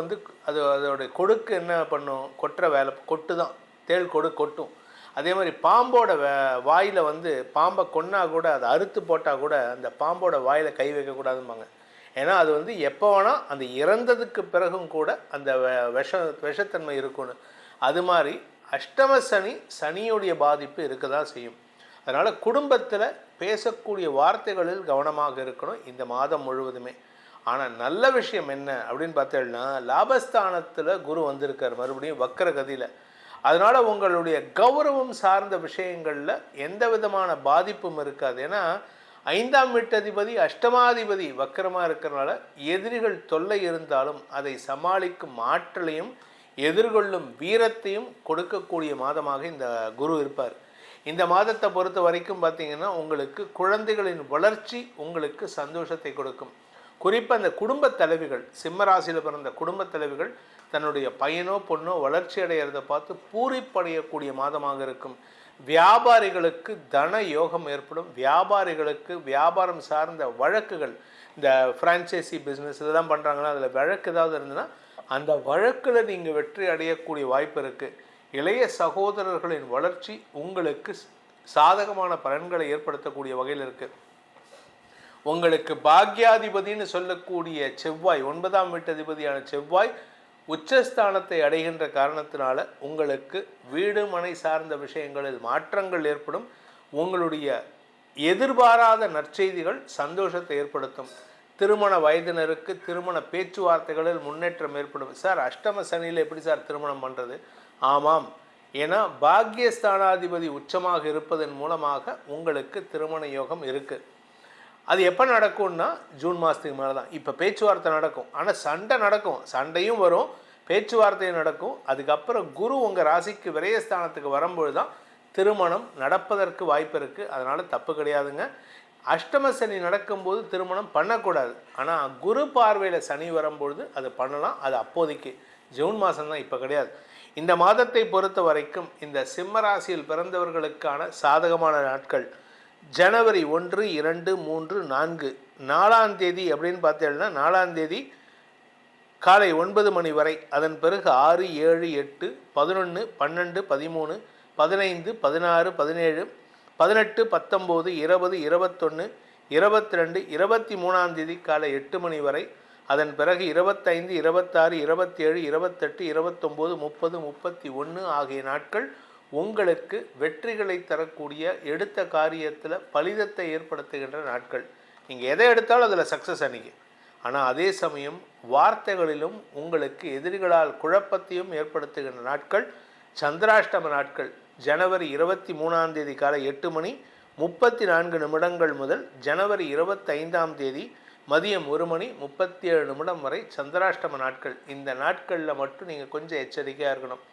அதோடைய கொடுக்கு என்ன பண்ணும், கொட்டுற வேலை கொட்டு தான், தேள் கொட்டும். அதே மாதிரி பாம்போட வாயில் பாம்பை கொன்னா கூட, அதை அறுத்து போட்டால் கூட அந்த பாம்போட வாயில் கை வைக்கக்கூடாதும்பாங்க. ஏன்னா அது எப்போ வேணால் அந்த இறந்ததுக்கு பிறகும் கூட அந்த விஷத்தன்மை இருக்கும்னு. அது மாதிரி அஷ்டம சனியுடைய பாதிப்பு இருக்க தான் செய்யும். அதனால் குடும்பத்தில் பேசக்கூடிய வார்த்தைகளில் கவனமாக இருக்கணும் இந்த மாதம் முழுவதுமே. ஆனால் நல்ல விஷயம் என்ன அப்படின்னு பார்த்தோம்னா, லாபஸ்தானத்தில் குரு வந்திருக்கார் மறுபடியும் வக்கர கதியில். அதனால் உங்களுடைய கௌரவம் சார்ந்த விஷயங்களில் எந்த விதமான பாதிப்பும் இருக்காது. ஏன்னா 5ஆம் வீட்டதிபதி அஷ்டமாதிபதி வக்கரமாக இருக்கிறனால எதிரிகள் தொல்லை இருந்தாலும் அதை சமாளிக்கும் ஆற்றலையும் எதிர்கொள்ளும் வீரத்தையும் கொடுக்கக்கூடிய மாதமாக இந்த குரு இருப்பார். இந்த மாதத்தை பொறுத்த வரைக்கும் பார்த்திங்கன்னா உங்களுக்கு குழந்தைகளின் வளர்ச்சி உங்களுக்கு சந்தோஷத்தை கொடுக்கும். குறிப்பாக அந்த குடும்பத் தலைவிகள், சிம்மராசியில் பிறந்த குடும்பத் தலைவிகள் தன்னுடைய பையனோ பொண்ணோ வளர்ச்சி அடைகிறத பார்த்து பூரிப்படையக்கூடிய மாதமாக இருக்கும். வியாபாரிகளுக்கு தன யோகம் ஏற்படும். வியாபாரிகளுக்கு வியாபாரம் சார்ந்த வழக்குகள், இந்த ஃப்ரான்ச்சைசி பிஸ்னஸ் இதெல்லாம் பண்ணுறாங்கன்னா அதில் வழக்கு ஏதாவது இருந்ததுன்னா அந்த வழக்கில் நீங்கள் வெற்றி அடையக்கூடிய வாய்ப்பு இருக்குது. இளைய சகோதரர்களின் வளர்ச்சி உங்களுக்கு சாதகமான பலன்களை ஏற்படுத்தக்கூடிய வகையில் இருக்குது. உங்களுக்கு பாக்யாதிபதினு சொல்லக்கூடிய செவ்வாய், 9ஆம் வீட்டதிபதியான செவ்வாய் உச்சஸ்தானத்தை அடைகின்ற காரணத்தினால உங்களுக்கு வீடு மனை சார்ந்த விஷயங்களில் மாற்றங்கள் ஏற்படும். உங்களுடைய எதிர்பாராத நற்செய்திகள் சந்தோஷத்தை ஏற்படுத்தும். திருமண வயதினருக்கு திருமண பேச்சுவார்த்தைகளில் முன்னேற்றம் ஏற்படும். சார் அஷ்டம சனியில் எப்படி சார் திருமணம் பண்ணுறது? ஆமாம், ஏன்னா பாக்யஸ்தானாதிபதி உச்சமாக இருப்பதன் மூலமாக உங்களுக்கு திருமண யோகம் இருக்குது. அது எப்போ நடக்கும்னா ஜூன் மாதத்துக்கு மேலே தான். இப்போ பேச்சுவார்த்தை நடக்கும், ஆனால் சண்டை நடக்கும், சண்டையும் வரும், பேச்சுவார்த்தையும் நடக்கும். அதுக்கப்புறம் குரு உங்கள் ராசிக்கு விரயஸ்தானத்துக்கு வரும்பொழுது தான் திருமணம் நடப்பதற்கு வாய்ப்பு இருக்குது. அதனால் தப்பு கிடையாதுங்க. அஷ்டம சனி நடக்கும்போது திருமணம் பண்ணக்கூடாது. ஆனால் குரு பார்வையில் சனி வரும்பொழுது அது பண்ணலாம். அது அப்போதைக்கு ஜூன் மாதம்தான், இப்போ கிடையாது. இந்த மாதத்தை பொறுத்த வரைக்கும் இந்த சிம்ம ராசியில் பிறந்தவர்களுக்கான சாதகமான நாட்கள் ஜனவரி 1, 2, 3, 4, 4ஆம் தேதி அப்படின்னு பார்த்தீங்கன்னா 4ஆம் தேதி காலை 9 மணி வரை, அதன் பிறகு 6, 7, 8, 11, 12, 13, 15, 16, 17, 18, 19, 20, 21, 22, 23ஆம் தேதி காலை 8 மணி வரை, அதன் பிறகு 25, 26, 27, 28, 29, 30, 31 ஆகிய நாட்கள் உங்களுக்கு வெற்றிகளை தரக்கூடிய, எடுத்த காரியத்தில் பலிதத்தை ஏற்படுத்துகின்ற நாட்கள். நீங்கள் எதை எடுத்தாலும் அதில் சக்ஸஸ் அன்றைக்கி. ஆனால் அதே சமயம் வார்த்தைகளிலும் உங்களுக்கு எதிரிகளால் குழப்பத்தையும் ஏற்படுத்துகின்ற நாட்கள் சந்திராஷ்டம நாட்கள். ஜனவரி 23ஆம் தேதி காலை 8 மணி 34 நிமிடங்கள் முதல் ஜனவரி 25ஆம் தேதி மதியம் 1 மணி 37 நிமிடம் வரை சந்திராஷ்டம நாட்கள். இந்த நாட்களில் மட்டும் நீங்கள் கொஞ்சம் எச்சரிக்கையாக இருக்கணும்.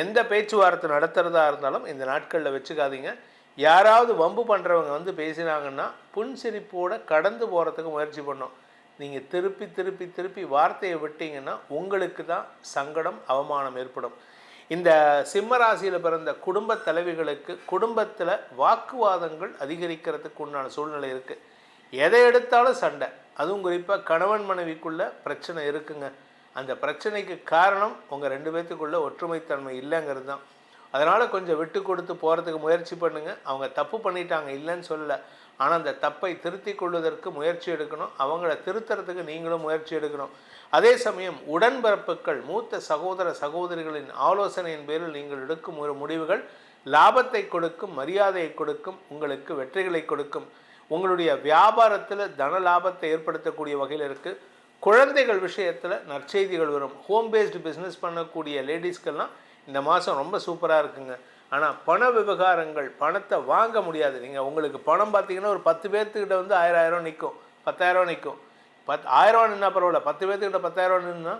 எந்த பேச்சுவார்த்தை நடத்துகிறதா இருந்தாலும் இந்த நாட்களில் வச்சுக்காதீங்க. யாராவது வம்பு பண்ணுறவங்க வந்து பேசினாங்கன்னா புன்சிரிப்போடு கடந்து போகிறதுக்கு முயற்சி பண்ணோம். நீங்கள் திருப்பி திருப்பி திருப்பி வார்த்தையை விட்டீங்கன்னா உங்களுக்கு தான் சங்கடம், அவமானம் ஏற்படும். இந்த சிம்ம ராசியில் பிறந்த குடும்ப தலைவிகளுக்கு குடும்பத்தில் வாக்குவாதங்கள் அதிகரிக்கிறதுக்கு உண்டான சூழ்நிலை இருக்குது. எதை எடுத்தாலும் சண்டை, அதுவும் குறிப்பாக கணவன் மனைவிக்குள்ள பிரச்சனை இருக்குங்க. அந்த பிரச்சனைக்கு காரணம் உங்கள் 2 பேர்த்துக்குள்ள ஒற்றுமைத்தன்மை இல்லைங்கிறது தான். அதனால் கொஞ்சம் விட்டு கொடுத்து போகிறதுக்கு முயற்சி பண்ணுங்கள். அவங்க தப்பு பண்ணிட்டாங்க, இல்லைன்னு சொல்லலை. ஆனால் அந்த தப்பை திருத்தி கொள்வதற்கு முயற்சி எடுக்கணும். அவங்கள திருத்துறதுக்கு நீங்களும் முயற்சி எடுக்கணும். அதே சமயம் உடன்பிறப்புகள், மூத்த சகோதர சகோதரிகளின் ஆலோசனையின் பேரில் நீங்கள் எடுக்கும் ஒரு முடிவுகள் லாபத்தை கொடுக்கும், மரியாதையை கொடுக்கும், உங்களுக்கு வெற்றிகளை கொடுக்கும். உங்களுடைய வியாபாரத்தில் தன லாபத்தை ஏற்படுத்தக்கூடிய வகையில் இருக்குது. குழந்தைகள் விஷயத்தில் நற்செய்திகள் வரும். ஹோம் பேஸ்டு பிஸ்னஸ் பண்ணக்கூடிய லேடிஸ்க்கெல்லாம் இந்த மாதம் ரொம்ப சூப்பராக இருக்குங்க. ஆனால் பண விவகாரங்கள், பணத்தை வாங்க முடியாது. நீங்கள் உங்களுக்கு பணம் பார்த்தீங்கன்னா ஒரு 10 பேர்த்துக்கிட்ட வந்து 1000 நிற்கும், 10,000 நிற்கும். 1000 நின்னா பரவாயில்ல, 10 பேர்த்துக்கிட்ட 10,000 நின்னா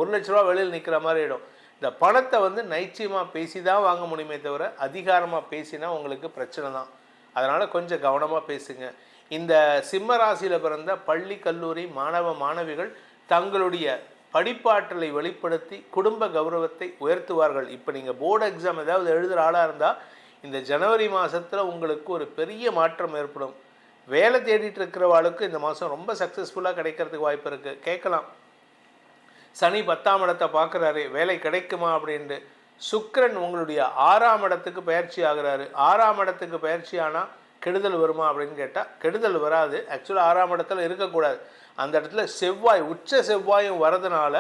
1 லட்ச ரூபா வெளியில் நிற்கிற மாதிரி ஆகிடும். இந்த பணத்தை வந்து நைச்சியமாக பேசி தான் வாங்க முடியுமே தவிர அதிகாரமாக பேசினா உங்களுக்கு பிரச்சனை தான். அதனால் கொஞ்சம் கவனமாக பேசுங்க. இந்த சிம்ம ராசியில் பிறந்த பள்ளி கல்லூரி மாணவ மாணவிகள் தங்களுடைய படிப்பாற்றலை வெளிப்படுத்தி குடும்ப கௌரவத்தை உயர்த்துவார்கள். இப்போ நீங்கள் போர்டு எக்ஸாம் ஏதாவது எழுதுகிற ஆளாக இருந்தால் இந்த ஜனவரி மாதத்தில் உங்களுக்கு ஒரு பெரிய மாற்றம் ஏற்படும். வேலை தேடிட்டு இருக்கிறவாளுக்கு இந்த மாதம் ரொம்ப சக்ஸஸ்ஃபுல்லாக கிடைக்கிறதுக்கு வாய்ப்பு இருக்குது. கேட்கலாம், சனி 10ஆம் இடத்தை பார்க்குறாரு, வேலை கிடைக்குமா அப்படின்ட்டு. சுக்கிரன் உங்களுடைய 6ஆம் இடத்துக்கு பயிற்சி ஆகிறாரு. 6ஆம் இடத்துக்கு பயிற்சி ஆனால் கெடுதல் வருமா அப்படின்னு கேட்டால் கெடுதல் வராது. ஆக்சுவலாக 6ஆம் இடத்துல இருக்கக்கூடாது. அந்த இடத்துல செவ்வாய், உச்ச செவ்வாயும் வரதுனால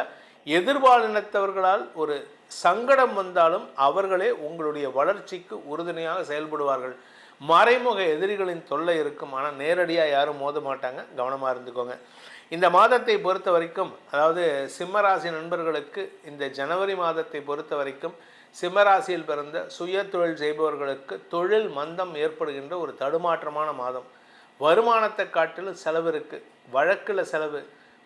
எதிர்பாலினத்தவர்களால் ஒரு சங்கடம் வந்தாலும் அவர்களே உங்களுடைய வளர்ச்சிக்கு உறுதுணையாக செயல்படுவார்கள். மறைமுக எதிரிகளின் தொல்லை இருக்கும், ஆனால் நேரடியாக யாரும் மோத மாட்டாங்க. கவனமாக இருந்துக்கோங்க. இந்த மாதத்தை பொறுத்த வரைக்கும், அதாவது சிம்மராசி நண்பர்களுக்கு இந்த ஜனவரி மாதத்தை பொறுத்த வரைக்கும் சிம்மராசியில் பிறந்த சுய தொழில் செய்பவர்களுக்கு தொழில் மந்தம் ஏற்படுகின்ற ஒரு தடுமாற்றமான மாதம். வருமானத்தை காட்டிலும் செலவு இருக்குது. வழக்கில் செலவு,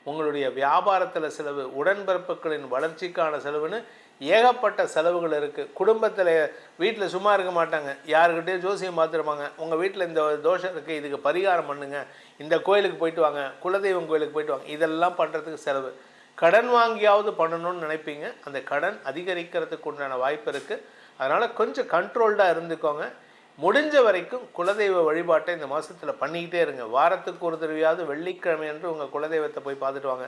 உங்களுடைய வியாபாரத்தில் செலவு, உடன்பிறப்புகளின் வளர்ச்சிக்கான செலவுன்னு ஏகப்பட்ட செலவுகள் இருக்குது. குடும்பத்தில் வீட்டில் சும்மா இருக்க மாட்டாங்க, யாருக்கிட்டேயும் ஜோசியம் பார்த்துருப்பாங்க. உங்கள் வீட்டில் இந்த தோஷம் இருக்குது, இதுக்கு பரிகாரம் பண்ணுங்கள், இந்த கோயிலுக்கு போயிட்டு வாங்க, குலதெய்வம் கோயிலுக்கு போயிட்டு வாங்க, இதெல்லாம் பண்ணுறதுக்கு செலவு. கடன் வாங்கியாவது பண்ணணும்னு நினைப்பீங்க. அந்த கடன் அதிகரிக்கிறதுக்கு உண்டான வாய்ப்பு இருக்குது. அதனால் கொஞ்சம் கண்ட்ரோல்டாக இருந்துக்கோங்க. முடிஞ்ச வரைக்கும் குலதெய்வ வழிபாட்டை இந்த மாதத்தில் பண்ணிக்கிட்டே இருங்க. வாரத்துக்கு ஒரு தடவையாவது வெள்ளிக்கிழமை என்று உங்கள் குலதெய்வத்தை போய் பார்த்துட்டு வாங்க.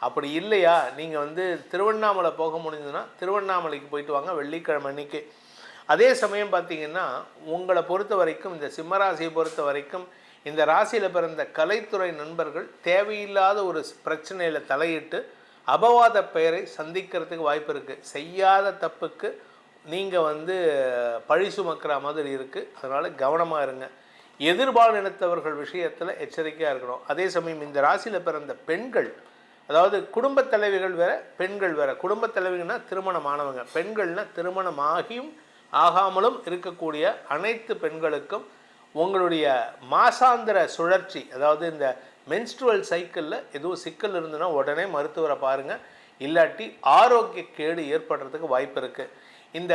அப்படி இல்லையா, நீங்கள் வந்து திருவண்ணாமலை போக முடிஞ்சதுன்னா திருவண்ணாமலைக்கு போயிட்டு வாங்க வெள்ளிக்கிழமை அன்றைக்கி. அதே சமயம் பார்த்திங்கன்னா உங்களை பொறுத்த வரைக்கும், இந்த சிம்மராசியை பொறுத்த வரைக்கும், இந்த ராசியில் பிறந்த கலைத்துறை நண்பர்கள் தேவையில்லாத ஒரு பிரச்சனையில் தலையிட்டு அபவாத பெயரை சந்திக்கிறதுக்கு வாய்ப்பு இருக்குது. செய்யாத தப்புக்கு நீங்கள் வந்து பழி சுமக்கிற மாதிரி இருக்குது. அதனால் கவனமாக இருங்க. எதிர்பாலினத்தவர்கள் விஷயத்தில் எச்சரிக்கையாக இருக்கணும். அதே சமயம் இந்த ராசியில் பிறந்த பெண்கள், அதாவது குடும்பத் தலைவிகள் வேறு, பெண்கள் வேறு. குடும்பத் தலைவிகள்னா திருமணமானவங்க, பெண்கள்னா திருமணமாகியும் ஆகாமலும் இருக்கக்கூடிய அனைத்து பெண்களுக்கும் உங்களுடைய மாசாந்திர சுழற்சி, அதாவது இந்த மென்ஸ்ட்ருவல் சைக்கிளில் எதுவும் சிக்கல் இருந்ததுன்னா உடனே மருத்துவரை பாருங்கள். இல்லாட்டி ஆரோக்கிய கேடு ஏற்படுறதுக்கு வாய்ப்பு இருக்குது. இந்த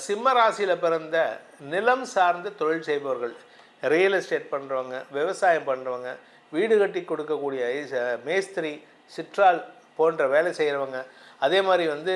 சிம்ம ராசியில் பிறந்த நிலம் சார்ந்த தொழில் செய்பவர்கள், ரியல் எஸ்டேட் பண்ணுறவங்க, விவசாயம் பண்ணுறவங்க, வீடு கட்டி கொடுக்கக்கூடிய மேஸ்திரி, சிற்றால் போன்ற வேலை செய்கிறவங்க, அதே மாதிரி வந்து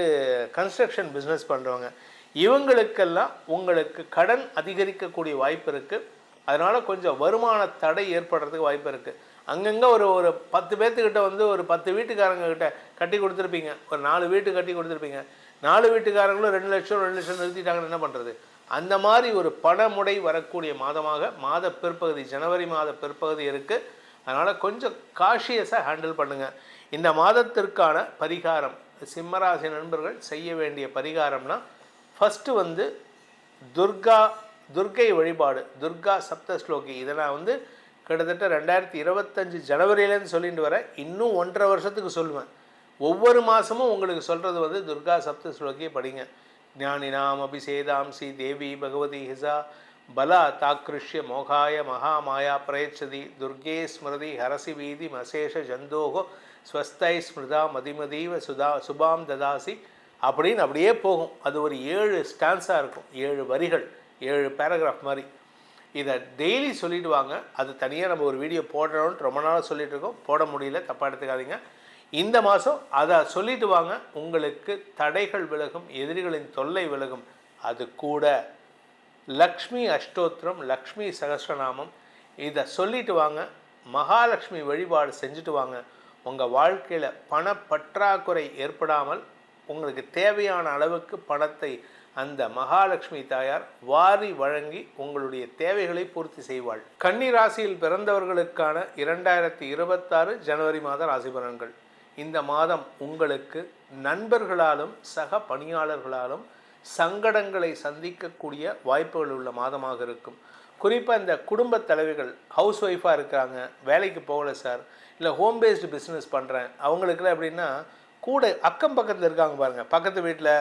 கன்ஸ்ட்ரக்ஷன் பிஸ்னஸ் பண்ணுறவங்க, இவங்களுக்கெல்லாம் உங்களுக்கு கடன் அதிகரிக்கக்கூடிய வாய்ப்பு இருக்குது. அதனால் கொஞ்சம் வருமான தடை ஏற்படுறதுக்கு வாய்ப்பு இருக்குது. அங்கங்கே ஒரு 10 பேர்த்துக்கிட்ட வந்து ஒரு 10 வீட்டுக்காரங்கக்கிட்ட கட்டி கொடுத்துருப்பீங்க, ஒரு 4 வீட்டு கட்டி கொடுத்துருப்பீங்க. 4 வீட்டுக்காரங்களும் 2 லட்சம் நிறுத்திட்டாங்கன்னு என்ன பண்ணுறது? அந்த மாதிரி ஒரு பணமுடை வரக்கூடிய மாதமாக மாத பிற்பகுதி, ஜனவரி மாத பிற்பகுதி இருக்குது. அதனால் கொஞ்சம் காஷியஸாக ஹேண்டில் பண்ணுங்கள். இந்த மாதத்திற்கான பரிகாரம், சிம்மராசி நண்பர்கள் செய்ய வேண்டிய பரிகாரம்னா, ஃபஸ்ட்டு வந்து துர்கை வழிபாடு, துர்கா சப்தஸ்லோகி. இதை நான் வந்து கிட்டத்தட்ட 2025 ஜனவரியிலேருந்து சொல்லிட்டு வரேன். இன்னும் 1.5 வருஷத்துக்கு சொல்லுவேன். ஒவ்வொரு மாதமும் உங்களுக்கு சொல்கிறது வந்து துர்கா சப்தஸ்லோகியை படிங்க. ஞானினாம் அபிஷேதாம்சி தேவி பகவதி ஹிசா பலா தாக்கிருஷ்ய மோகாய மகாமாயா பிரயச்சதி துர்கே ஸ்மிருதி ஹரசி வீதி மசேஷ ஜந்தோகோ ஸ்வஸ்தை ஸ்மிருதா மதிமதீவ சுபாம் ததாசி அப்படின்னு அப்படியே போகும். அது ஒரு 7 ஸ்டான்ஸாக இருக்கும், 7 வரிகள், 7 பேராகிராஃப் மாதிரி. இதை டெய்லி சொல்லிட்டு வாங்க. அது தனியாக நம்ம ஒரு வீடியோ போடணும்னு ரொம்ப நாளாக சொல்லிகிட்டு இருக்கோம், போட முடியல, தப்பாக எடுத்துக்காதீங்க. இந்த மாதம் அதை சொல்லிட்டு வாங்க, உங்களுக்கு தடைகள் விலகும், எதிரிகளின் தொல்லை விலகும். அது கூட லக்ஷ்மி அஷ்டோத்திரம், லக்ஷ்மி சகஸ்ரநாமம் இதை சொல்லிட்டு வாங்க, மகாலட்சுமி வழிபாடு செஞ்சுட்டு வாங்க. உங்கள் வாழ்க்கையில் பணப்பற்றாக்குறை ஏற்படாமல் உங்களுக்கு தேவையான அளவுக்கு பணத்தை அந்த மகாலட்சுமி தாயார் வாரி வழங்கி உங்களுடைய தேவைகளை பூர்த்தி செய்வாள். கன்னி ராசியில் பிறந்தவர்களுக்கான 2026 ஜனவரி மாத ராசி பலன்கள். இந்த மாதம் உங்களுக்கு நண்பர்களாலும் சக பணியாளர்களாலும் சங்கடங்களை சந்திக்கக்கூடிய வாய்ப்புகள் உள்ள மாதமாக இருக்கும். குறிப்பாக இந்த குடும்ப தலைவிகள், ஹவுஸ் ஒய்ஃபாக இருக்காங்க, வேலைக்கு போகலை சார், இல்லை ஹோம் பேஸ்டு பிஸ்னஸ் பண்ணுறேன், அவங்களுக்குலாம் எப்படின்னா கூட அக்கம் பக்கத்தில் இருக்காங்க பாருங்கள், பக்கத்து வீட்டில்,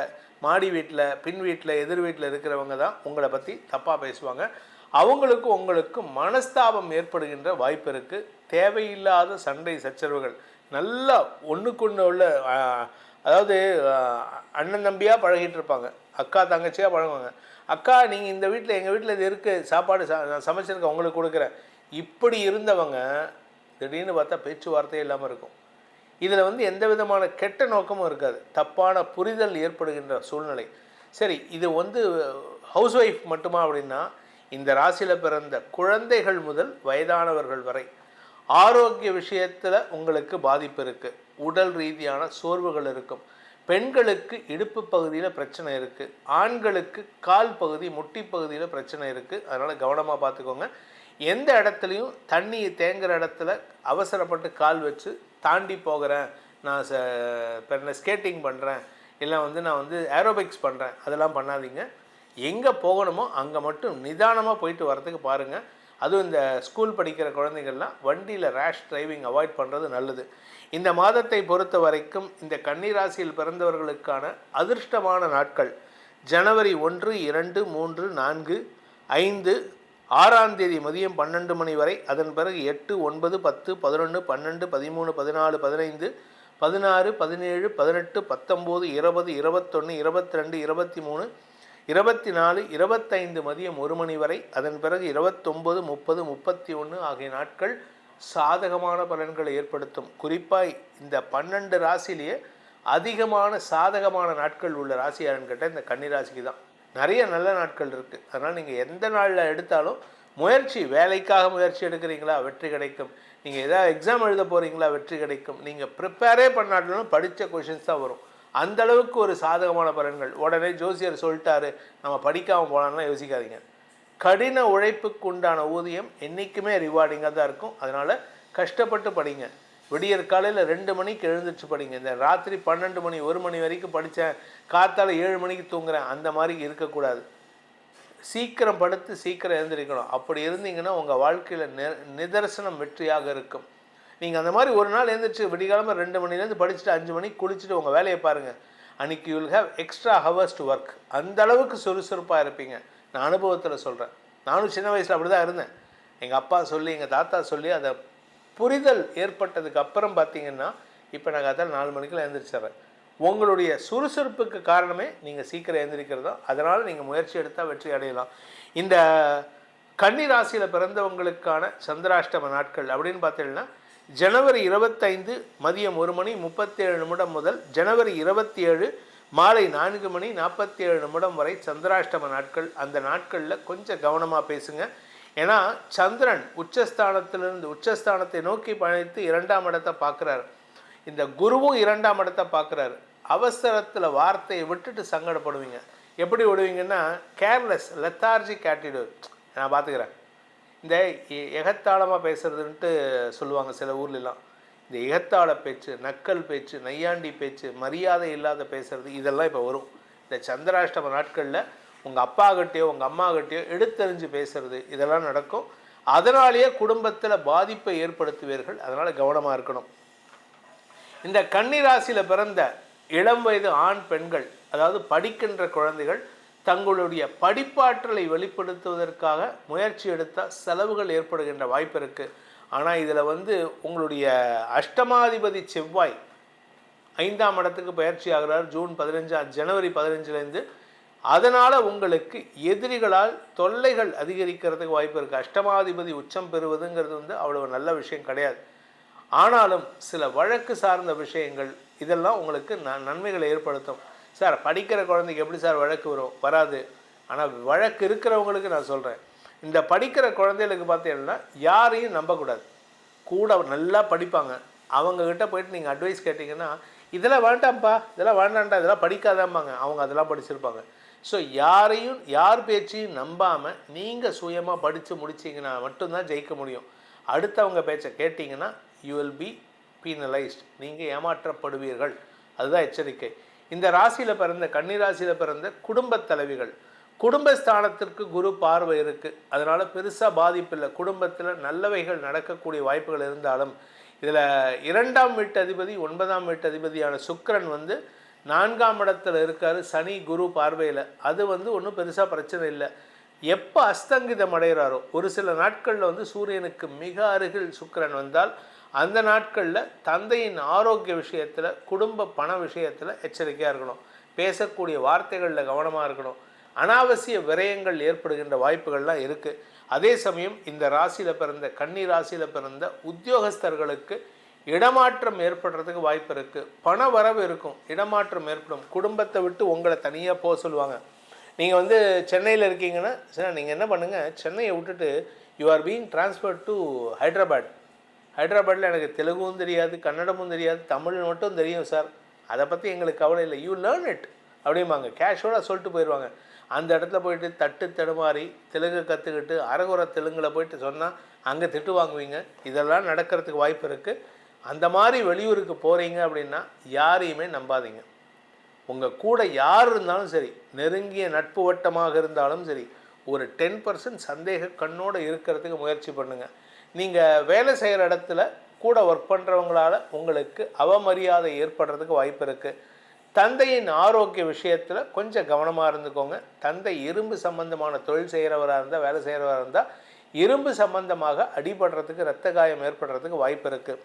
மாடி வீட்டில், பின் வீட்டில், எதிர் வீட்டில் இருக்கிறவங்க தான் உங்களை பற்றி தப்பாக பேசுவாங்க. அவங்களுக்கும் உங்களுக்கும் மனஸ்தாபம் ஏற்படுகின்ற வாய்ப்பு இருக்குது. தேவையில்லாத சண்டை சச்சரவுகள், நல்லா ஒன்றுக்குன்னு உள்ள, அதாவது அண்ணன் தம்பியாக பழகிட்டு இருப்பாங்க, அக்கா தங்கச்சியாக பழகுவாங்க. அக்கா நீங்கள் இந்த வீட்டில், எங்கள் வீட்டில் இது இருக்குது, சாப்பாடு நான் சமைச்சிருக்கேன் உங்களுக்கு கொடுக்குறேன். இப்படி இருந்தவங்க திடீர்னு பார்த்தா பேச்சுவார்த்தையே இல்லாமல் இருக்கும். இதில் எந்த விதமான கெட்ட நோக்கமும் இருக்காது, தப்பான புரிதல் ஏற்படுகின்ற சூழ்நிலை. சரி, இது ஹவுஸ் ஒய்ஃப் மட்டுமா அப்படின்னா, இந்த ராசியில் பிறந்த குழந்தைகள் முதல் வயதானவர்கள் வரை ஆரோக்கிய விஷயத்தில் உங்களுக்கு பாதிப்பு இருக்குது. உடல் ரீதியான சோர்வுகள் இருக்கும். பெண்களுக்கு இடுப்பு பகுதியில் பிரச்சனை இருக்குது, ஆண்களுக்கு கால் பகுதி, முட்டி பகுதியில் பிரச்சனை இருக்குது. அதனால் கவனமாக பார்த்துக்கோங்க. எந்த இடத்துலையும் தண்ணி தேங்குகிற இடத்துல அவசரப்பட்டு கால் வச்சு தாண்டி போகிறேன், நான் இப்போ ஸ்கேட்டிங் பண்ணுறேன், இல்லை நான் ஏரோபிக்ஸ் பண்ணுறேன், அதெல்லாம் பண்ணாதீங்க. எங்கே போகணுமோ அங்கே மட்டும் நிதானமாக போயிட்டு வரதுக்கு பாருங்கள். அதுவும் இந்த ஸ்கூல் படிக்கிற குழந்தைகள்லாம் வண்டியில் ரேஷ் டிரைவிங் அவாய்ட் பண்ணுறது நல்லது. இந்த மாதத்தை பொறுத்த வரைக்கும் இந்த கன்னி ராசியில் பிறந்தவர்களுக்கான அதிர்ஷ்டமான நாட்கள் ஜனவரி 1, 2, 3, 4, 5, 6ஆம் தேதி மதியம் 12 மணி வரை. அதன் பிறகு 8, 9, 10, 11, 12, 13, 14, 15, 16, 17, 18, 19, 20, 21, 22, 23, 24, 25 மதியம் 1 மணி வரை. அதன் பிறகு 29, 30, 31 ஆகிய நாட்கள் சாதகமான பலன்களை ஏற்படுத்தும். குறிப்பாக இந்த 12 ராசிலேயே அதிகமான சாதகமான நாட்கள் உள்ள ராசி யாருன்னு கேட்டால் இந்த கன்னி ராசிக்கு தான். நிறைய நல்ல நாட்கள் இருக்குது. அதனால் நீங்கள் எந்த நாளில் எடுத்தாலும் முயற்சி, வேலைக்காக முயற்சி எடுக்கிறீங்களா வெற்றி கிடைக்கும். நீங்கள் எதாவது எக்ஸாம் எழுத போகிறீங்களா வெற்றி கிடைக்கும். நீங்கள் ப்ரிப்பேரே பண்ணாலும் படித்த கொஷின்ஸ் தான் வரும். அந்தளவுக்கு ஒரு சாதகமான பலன்கள். உடனே ஜோசியர் சொல்லிட்டாரு நம்ம படிக்காமல் போகலான்லாம் யோசிக்காதீங்க. கடின உழைப்புக்கு உண்டான ஊதியம் என்றைக்குமே ரிவார்டிங்காக தான் இருக்கும். அதனால் கஷ்டப்பட்டு படிங்க. விடியற் காலையில் 2 மணிக்கு எழுந்திரிச்சு படிங்க. இந்த ராத்திரி 12 மணி 1 மணி வரைக்கும் படித்தேன், காத்தால 7 மணிக்கு தூங்குறேன், அந்த மாதிரி இருக்கக்கூடாது. சீக்கிரம் படுத்து சீக்கிரம் எழுந்திரிக்கணும். அப்படி இருந்தீங்கன்னா உங்கள் வாழ்க்கையில் நிதர்சனம் வெற்றியாக இருக்கும். நீங்கள் அந்த மாதிரி ஒரு நாள் எழுந்திரிச்சு விடிகாலமாக 2 மணிலேருந்து படிச்சுட்டு 5 மணிக்கு குளிச்சுட்டு உங்கள் வேலையை பாருங்கள். அன்றைக்கி you will have extra hours to work. அந்த அளவுக்கு சுறுசுறுப்பாக இருப்பீங்க. நான் அனுபவத்தில் சொல்கிறேன். நானும் சின்ன வயசில் அப்படி தான் இருந்தேன். எங்கள் அப்பா சொல்லி, எங்கள் தாத்தா சொல்லி, அதை புரிதல் ஏற்பட்டதுக்கு அப்புறம் பார்த்திங்கன்னா இப்போ நான் காத்தால் 4 மணிக்கெலாம் எழுந்திரிச்சிட்றேன். உங்களுடைய சுறுசுறுப்புக்கு காரணமே நீங்கள் சீக்கிரம் எழுந்திரிக்கிறது தான். அதனால் நீங்கள் முயற்சி எடுத்தால் வெற்றி அடையலாம். இந்த கன்னி ராசியில் பிறந்தவங்களுக்கான சந்திராஷ்டம நாட்கள் அப்படின்னு பார்த்தீங்கன்னா ஜனவரி 25 மதியம் 1 மணி 37 நிமிடம் முதல் ஜனவரி 27 மாலை 4 மணி 47 நிமிடம் வரை சந்திராஷ்டம நாட்கள். அந்த நாட்களில் கொஞ்சம் கவனமாக பேசுங்க. ஏன்னா சந்திரன் உச்சஸ்தானத்தை நோக்கி பயணித்து 2ஆம் இடத்தை பார்க்குறாரு. இந்த குருவும் 2ஆம் இடத்தை பார்க்குறாரு. அவசரத்தில் வார்த்தையை விட்டுட்டு சங்கடப்படுவீங்க. எப்படி விடுவீங்கன்னா கேர்லெஸ், லெத்தார்ஜிக் ஆட்டிடியூட். நான் பார்த்துக்கிறேன். இந்த எகத்தாளமாக பேசுறதுன்ட்டு சொல்லுவாங்க சில ஊர்லெலாம். இந்த எகத்தாள பேச்சு, நக்கல் பேச்சு, நையாண்டி பேச்சு, மரியாதை இல்லாத பேசுறது, இதெல்லாம் இப்போ வரும். இந்த சந்திராஷ்டம நாட்களில் உங்கள் அப்பாகிட்டையோ உங்கள் அம்மாகிட்டையோ எடுத்தறிஞ்சு பேசுறது, இதெல்லாம் நடக்கும். அதனாலேயே குடும்பத்தில் பாதிப்பை ஏற்படுத்துவீர்கள். அதனால் கவனமாக இருக்கணும். இந்த கன்னி ராசியில் பிறந்த இளம் வயது ஆண் பெண்கள், அதாவது படிக்கின்ற குழந்தைகள், தங்களுடைய படிப்பாற்றலை வெளிப்படுத்துவதற்காக முயற்சி எடுத்தால் செலவுகள் ஏற்படுகின்ற வாய்ப்பு இருக்குது. ஆனால் இதில் உங்களுடைய அஷ்டமாதிபதி செவ்வாய் 5ஆம் இடத்துக்கு பயிற்சி ஆகிறார் ஜனவரி 15லேருந்து. அதனால் உங்களுக்கு எதிரிகளால் தொல்லைகள் அதிகரிக்கிறதுக்கு வாய்ப்பு இருக்குது. அஷ்டமாதிபதி உச்சம் பெறுவதுங்கிறது அவ்வளோ நல்ல விஷயம் கிடையாது. ஆனாலும் சில வழக்கு சார்ந்த விஷயங்கள் இதெல்லாம் உங்களுக்கு நன்மைகளை ஏற்படுத்தும். சார் படிக்கிற குழந்தைக்கு எப்படி சார் வழக்கு வராது. ஆனால் வழக்கு இருக்கிறவங்களுக்கு நான் சொல்கிறேன், இந்த படிக்கிற குழந்தைகளுக்கு பார்த்தீங்கன்னா யாரையும் நம்பக்கூடாது. கூட நல்லா படிப்பாங்க, அவங்கக்கிட்ட போயிட்டு நீங்கள் அட்வைஸ் கேட்டிங்கன்னா இதெல்லாம் வேண்டாம்ப்பா, இதெல்லாம் வேண்டாம்டா, இதெல்லாம் படிக்காதாம்பாங்க. அவங்க அதெல்லாம் படிச்சிருப்பாங்க. ஸோ யார் பேச்சையும் நம்பாமல் நீங்கள் சுயமாக படித்து முடிச்சிங்கன்னா மட்டும்தான் ஜெயிக்க முடியும். அடுத்தவங்க பேச்சை கேட்டிங்கன்னா யூ வில் பி பீனலைஸ்ட், நீங்கள் ஏமாற்றப்படுவீர்கள். அதுதான் எச்சரிக்கை. இந்த ராசியில் பிறந்த கன்னி ராசியில் பிறந்த குடும்பத் தலைவிகள், குடும்பஸ்தானத்திற்கு குரு பார்வை இருக்குது, அதனால் பெருசாக பாதிப்பு இல்லை. குடும்பத்தில் நல்லவைகள் நடக்கக்கூடிய வாய்ப்புகள் இருந்தாலும் இதில் 2ஆம் வீட்டு அதிபதி 9ஆம் வீட்டு அதிபதியான சுக்கிரன் 4ஆம் இடத்துல இருக்கார், சனி குரு பார்வையில். அது ஒன்றும் பெருசாக பிரச்சனை இல்லை. எப்போ அஸ்தங்கிதம் அடைகிறாரோ ஒரு சில நாட்களில் சூரியனுக்கு மிக அருகில் சுக்கிரன் வந்தால் அந்த நாட்களில் தந்தையின் ஆரோக்கிய விஷயத்தில், குடும்ப பண விஷயத்தில் எச்சரிக்கையாக இருக்கணும். பேசக்கூடிய வார்த்தைகளில் கவனமாக இருக்கணும். அனாவசிய விரயங்கள் ஏற்படுகின்ற வாய்ப்புகள்லாம் இருக்குது. அதே சமயம் இந்த ராசியில் பிறந்த கன்னி ராசியில் பிறந்த உத்தியோகஸ்தர்களுக்கு இடமாற்றம் ஏற்படுறதுக்கு வாய்ப்பு இருக்குது. பண வரவு இருக்கும், இடமாற்றம் ஏற்படும். குடும்பத்தை விட்டு உங்களை தனியாக போக சொல்லுவாங்க. நீங்கள் சென்னையில் இருக்கீங்கன்னா சார் நீங்கள் என்ன பண்ணுங்கள், சென்னையை விட்டுட்டு you are being transfer to Hyderabad. ஹைதராபாத்தில் எனக்கு தெலுங்கும் தெரியாது, கன்னடமும் தெரியாது, தமிழ் மட்டும் தெரியும் சார், அதை பற்றி எங்களுக்கு கவலை இல்லை, யூ லேர்ன் இட் அப்படிம்பாங்க. கேஷுவலாக சொல்லிட்டு போயிடுவாங்க. அந்த இடத்துல போயிட்டு தட்டு தடுமாறி தெலுங்கு கற்றுக்கிட்டு அரைகுறை தெலுங்கில் போயிட்டு சொன்னால் அங்கே திட்டு வாங்குவீங்க. இதெல்லாம் நடக்கிறதுக்கு வாய்ப்பு இருக்குது. அந்த மாதிரி வெளியூருக்கு போகிறீங்க அப்படின்னா யாரையுமே நம்பாதீங்க. உங்கள் கூட யார் இருந்தாலும் சரி, நெருங்கிய நட்பு வட்டமாக இருந்தாலும் சரி, ஒரு 10% சந்தேக கண்ணோடு இருக்கிறதுக்கு முயற்சி பண்ணுங்கள். நீங்கள் வேலை செய்கிற இடத்துல கூட ஒர்க் பண்ணுறவங்களால் உங்களுக்கு அவமரியாதை ஏற்படுறதுக்கு வாய்ப்பு இருக்குது. தந்தையின் ஆரோக்கிய விஷயத்தில் கொஞ்சம் கவனமாக இருந்துக்கோங்க. தந்தை இரும்பு சம்பந்தமான தொழில் செய்கிறவராக இருந்தால், வேலை செய்கிறவராக இருந்தால் இரும்பு சம்பந்தமாக அடிபடுறதுக்கு, இரத்த காயம் ஏற்படுறதுக்கு வாய்ப்பு இருக்குது.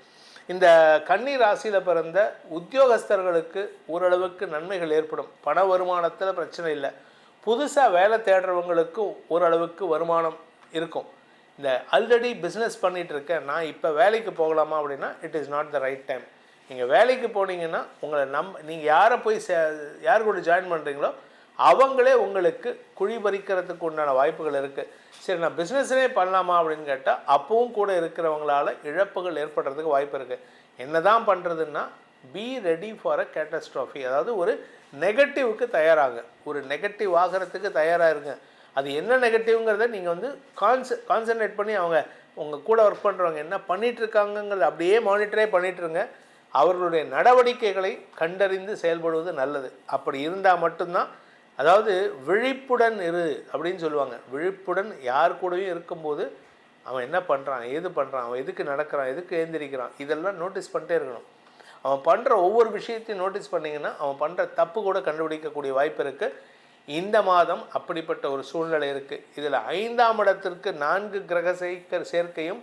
இந்த கன்னி ராசியில் பிறந்த உத்தியோகஸ்தர்களுக்கு ஓரளவுக்கு நன்மைகள் ஏற்படும். பண வருமானத்தில் பிரச்சனை இல்லை. புதுசாக வேலை தேடுறவங்களுக்கும் ஓரளவுக்கு வருமானம் இருக்கும். இந்த ஆல்ரெடி பிஸ்னஸ் பண்ணிகிட்டு இருக்கேன், நான் இப்போ வேலைக்கு போகலாமா அப்படின்னா it is not the right time. நீங்கள் வேலைக்கு போனீங்கன்னா உங்களை நீங்கள் யார் கூட ஜாயின் பண்ணுறீங்களோ அவங்களே உங்களுக்கு குழி பறிக்கிறதுக்கு உண்டான வாய்ப்புகள் இருக்குது. சரி, நான் பிஸ்னஸ்ஸே பண்ணலாமா அப்படின்னு கேட்டால் அப்பவும் கூட இருக்கிறவங்களால இழப்புகள் ஏற்படுறதுக்கு வாய்ப்பு இருக்குது. என்ன தான் பண்ணுறதுன்னா பி ரெடி ஃபார் அ கேட்டஸ்ட்ராஃபி, அதாவது ஒரு நெகட்டிவ்க்கு தயாராக, ஒரு நெகட்டிவ் ஆகிறதுக்கு தயாராக இருங்க. அது என்ன நெகட்டிவ்ங்கிறத நீங்கள் கான்சன்ட்ரேட் பண்ணி உங்கள் கூட ஒர்க் பண்ணுறவங்க என்ன பண்ணிகிட்ருக்காங்கங்கிறத அப்படியே மானிட்டரே பண்ணிகிட்ருங்க. அவர்களுடைய நடவடிக்கைகளை கண்டறிந்து செயல்படுவது நல்லது. அப்படி இருந்தால் மட்டும்தான், அதாவது விழிப்புடன் இரு அப்படின்னு சொல்லுவாங்க. விழிப்புடன் யார் கூடயும் இருக்கும்போது அவன் என்ன பண்ணுறான், ஏது பண்ணுறான், அவன் எதுக்கு நடக்கிறான், எதுக்கு எழுந்திரிக்கிறான், இதெல்லாம் நோட்டீஸ் பண்ணிட்டே இருக்கணும். அவன் பண்ணுற ஒவ்வொரு விஷயத்தையும் நோட்டீஸ் பண்ணிங்கன்னா அவன் பண்ணுற தப்பு கூட கண்டுபிடிக்கக்கூடிய வாய்ப்பு இருக்குது. இந்த மாதம் அப்படிப்பட்ட ஒரு சூழ்நிலை இருக்குது. இதில் 5ஆம் இடத்திற்கு 4 கிரக சேர்க்கையும்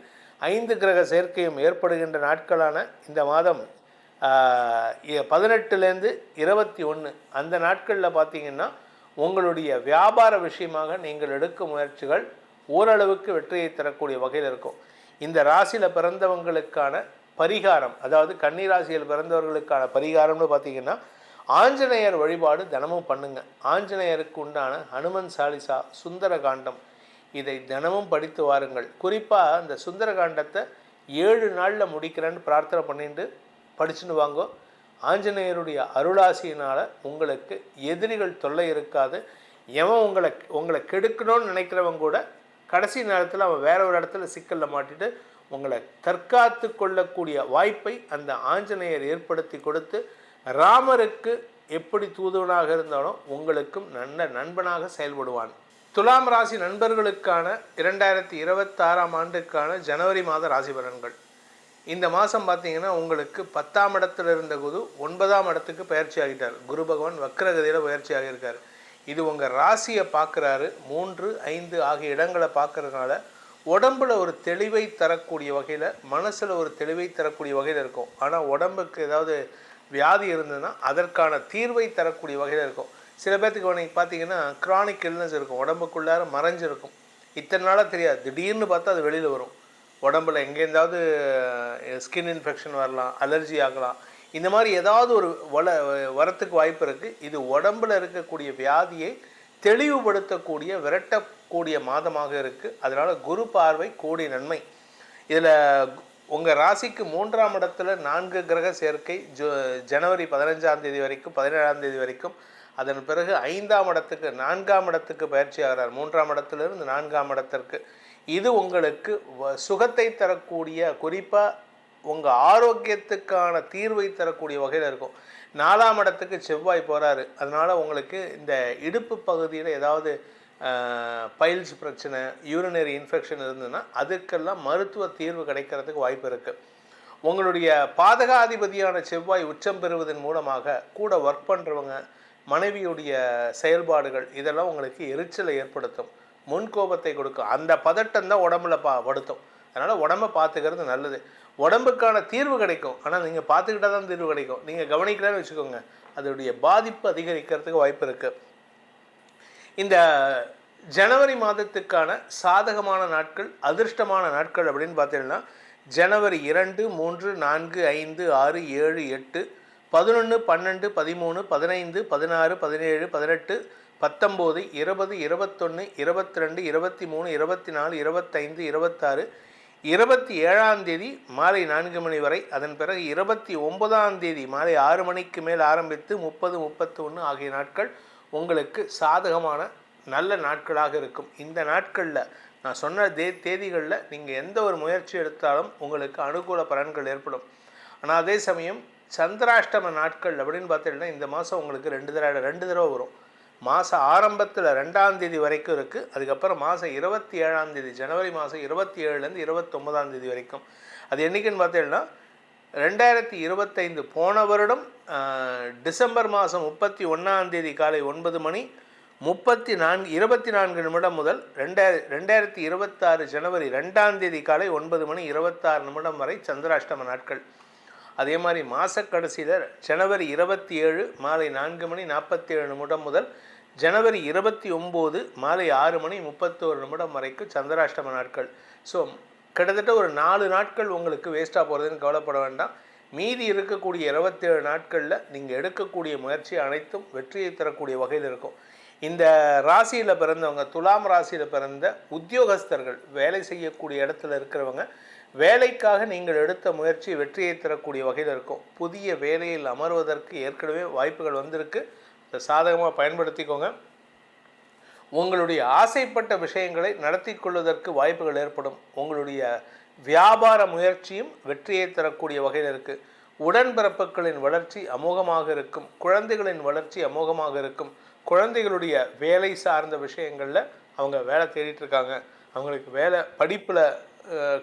5 கிரக சேர்க்கையும் ஏற்படுகின்ற நாட்களான இந்த மாதம் 18லேருந்து 21 அந்த நாட்களில் பார்த்திங்கன்னா உங்களுடைய வியாபார விஷயமாக நீங்கள் எடுக்கும் முயற்சிகள் ஓரளவுக்கு வெற்றியை தரக்கூடிய வகையில் இருக்கும். இந்த ராசியில் பிறந்தவங்களுக்கான பரிகாரம், அதாவது கன்னி ராசியில் பிறந்தவர்களுக்கான பரிகாரம்னு பார்த்திங்கன்னா ஆஞ்சநேயர் வழிபாடு தினமும் பண்ணுங்கள். ஆஞ்சநேயருக்கு உண்டான ஹனுமன் சாலிசா, சுந்தர காண்டம், இதை தினமும் படித்து வாருங்கள். குறிப்பாக இந்த சுந்தர காண்டத்தை 7 நாளில் முடிக்கிறேன்னு பிரார்த்தனை பண்ணிட்டு படிச்சுன்னு வாங்கோ. ஆஞ்சநேயருடைய அருளாசியினால் உங்களுக்கு எதிரிகள் தொல்லை இருக்காது. எவன் உங்களை கெடுக்கணும்னு நினைக்கிறவங்க கூட கடைசி நேரத்தில் அவன் வேற ஒரு இடத்துல சிக்கலில் மாட்டிட்டு உங்களை தற்காத்து கொள்ளக்கூடிய வாய்ப்பை அந்த ஆஞ்சநேயர் ஏற்படுத்தி கொடுத்து, ராமருக்கு எப்படி தூதுவனாக இருந்தாலும் உங்களுக்கும் நல்ல நண்பனாக செயல்படுவான். துலாம் ராசி நண்பர்களுக்கான 2026ஆம் ஆண்டுக்கான ஜனவரி மாத ராசி பலன்கள். இந்த மாதம் பார்த்தீங்கன்னா உங்களுக்கு 10ஆம் இடத்துல இருந்த குரு 9ஆம் இடத்துக்கு பயிற்சி ஆகிட்டார். குரு பகவான் வக்ரகதியில் பயிற்சி ஆகியிருக்கார். இது உங்கள் ராசியை பார்க்குறாரு. 3, 5 ஆகிய இடங்களை பார்க்குறதுனால உடம்பில் ஒரு தெளிவை தரக்கூடிய வகையில், மனசில் ஒரு தெளிவை தரக்கூடிய வகையில் இருக்கும். ஆனால் உடம்புக்கு ஏதாவது வியாதி இருந்ததுன்னா அதற்கான தீர்வை தரக்கூடிய வகையில் இருக்கும். சில பேர்த்துக்கு நீங்கள் பார்த்தீங்கன்னா க்ரானிக் இல்னஸ் இருக்கும், உடம்புக்குள்ளார மறைஞ்சிருக்கும், இத்தனை நாளாக தெரியாது, திடீர்னு பார்த்தா அது வெளியில் வரும். உடம்புல எங்கேருந்தாவது ஸ்கின் இன்ஃபெக்ஷன் வரலாம், அலர்ஜி ஆகலாம், இந்த மாதிரி ஏதாவது ஒரு வரத்துக்கு வாய்ப்பு இருக்குது. இது உடம்பில் இருக்கக்கூடிய வியாதியை தெளிவுபடுத்தக்கூடிய விரட்டக்கூடிய மாதமாக இருக்குது. அதனால் குரு பார்வை கோடி நன்மை. இதில் உங்கள் ராசிக்கு 3ஆம் இடத்துல 4 கிரக சேர்க்கை ஜனவரி 15ஆம் தேதி வரைக்கும் 17ஆம் தேதி வரைக்கும். அதன் பிறகு 5ஆம் இடத்துக்கு 4ஆம் இடத்துக்கு பயிற்சி ஆகிறார். 3ஆம் இடத்துலேருந்து 4ஆம் இடத்திற்கு. இது உங்களுக்கு சுகத்தை தரக்கூடிய, குறிப்பாக உங்கள் ஆரோக்கியத்துக்கான தீர்வை தரக்கூடிய வகையில் இருக்கும். 4ஆம் இடத்துக்கு செவ்வாய் போகிறாரு. அதனால் உங்களுக்கு இந்த இடுப்பு பகுதியில் ஏதாவது பைல்ஸ் பிரச்சனை, யூரினரி இன்ஃபெக்ஷன் இருந்ததுன்னா அதுக்கெல்லாம் மருத்துவ தீர்வு கிடைக்கிறதுக்கு வாய்ப்பு இருக்குது. உங்களுடைய பாதகாதிபதியான செவ்வாய் உச்சம் பெறுவதன் மூலமாக கூட ஒர்க் பண்ணுறவங்க, மனைவியுடைய செயல்பாடுகள் இதெல்லாம் உங்களுக்கு எரிச்சலை ஏற்படுத்தும், முன்கோபத்தை கொடுக்கும். அந்த பதட்டம் தான் உடம்புல படுத்தும். அதனால் உடம்பை பார்த்துக்கிறது நல்லது. உடம்புக்கான தீர்வு கிடைக்கும், ஆனால் நீங்கள் பார்த்துக்கிட்டால் தான் தீர்வு கிடைக்கும். நீங்கள் கவனிக்கலான்னு வச்சுக்கோங்க, அதோடைய பாதிப்பு அதிகரிக்கிறதுக்கு வாய்ப்பு இருக்குது. இந்த ஜனவரி மாதத்துக்கான சாதகமான நாட்கள், அதிர்ஷ்டமான நாட்கள் அப்படின்னு பார்த்தீங்கன்னா ஜனவரி 2, 3, 4, 5, 6, 7, 8, 11, 12, 13, 15, 16, 17, 18, 19, 20, 21, 22, 23, 24, 25, 26, 27ஆம் தேதி மாலை 4 மணி வரை. அதன் பிறகு 29ஆம் தேதி மாலை 6 மணிக்கு மேல் ஆரம்பித்து 30, 31 ஆகிய நாட்கள் உங்களுக்கு சாதகமான நல்ல நாட்களாக இருக்கும். இந்த நாட்களில் நான் சொன்ன தேதிகளில் நீங்கள் எந்த ஒரு முயற்சி எடுத்தாலும் உங்களுக்கு அனுகூல பலன்கள் ஏற்படும். ஆனால் அதே சமயம் சந்திராஷ்டம நாட்கள் அப்படின்னு பார்த்தீங்கன்னா இந்த மாதம் உங்களுக்கு 2 தடவை வரும். மாதம் ஆரம்பத்தில் 2ஆம் தேதி வரைக்கும் இருக்குது. அதுக்கப்புறம் மாதம் 27ஆம் தேதி, ஜனவரி மாதம் 27லேருந்து 29ஆம் தேதி வரைக்கும். அது என்றைக்குன்னு பார்த்தீங்கன்னா 2025 போன வருடம் டிசம்பர் மாதம் 31ஆம் தேதி காலை 9 மணி 24 நிமிடம் முதல் 2026 ஜனவரி 2ஆம் தேதி காலை 9 மணி 26 நிமிடம் வரை சந்திராஷ்டம நாட்கள். அதே மாதிரி மாத கடைசியில் ஜனவரி 27 மாலை 4 மணி 47 நிமிடம் முதல் ஜனவரி 29 மாலை 6 மணி 31 நிமிடம் வரைக்கும் சந்திராஷ்டம நாட்கள். ஸோ கிட்டத்தட்ட ஒரு 4 நாட்கள் உங்களுக்கு வேஸ்ட்டாக போகிறதுன்னு கவலைப்பட வேண்டாம். மீதி இருக்கக்கூடிய 27 நாட்களில் நீங்கள் எடுக்கக்கூடிய முயற்சி அனைத்தும் வெற்றியை தரக்கூடிய வகையில் இருக்கும். இந்த ராசியில் பிறந்தவங்க, துலாம் ராசியில் பிறந்த உத்தியோகஸ்தர்கள், வேலை செய்யக்கூடிய இடத்துல இருக்கிறவங்க, வேலைக்காக நீங்கள் எடுத்த முயற்சி வெற்றியை தரக்கூடிய வகையில் இருக்கும். புதிய வேலையில் அமர்வதற்கு ஏற்கனவே வாய்ப்புகள் வந்திருக்கு, அதை சாதகமாக பயன்படுத்திக்கோங்க. உங்களுடைய ஆசைப்பட்ட விஷயங்களை நடத்தி கொள்வதற்கு வாய்ப்புகள் ஏற்படும். உங்களுடைய வியாபார முயற்சியும் வெற்றியை தரக்கூடிய வகையில் இருக்குது. உடன்பிறப்புகளின் வளர்ச்சி அமோகமாக இருக்கும். குழந்தைகளின் வளர்ச்சி அமோகமாக இருக்கும். குழந்தைகளுடைய வேலை சார்ந்த விஷயங்களில் அவங்க வேலை தேடிட்டு இருக்காங்க, அவங்களுக்கு வேலை படிப்பில்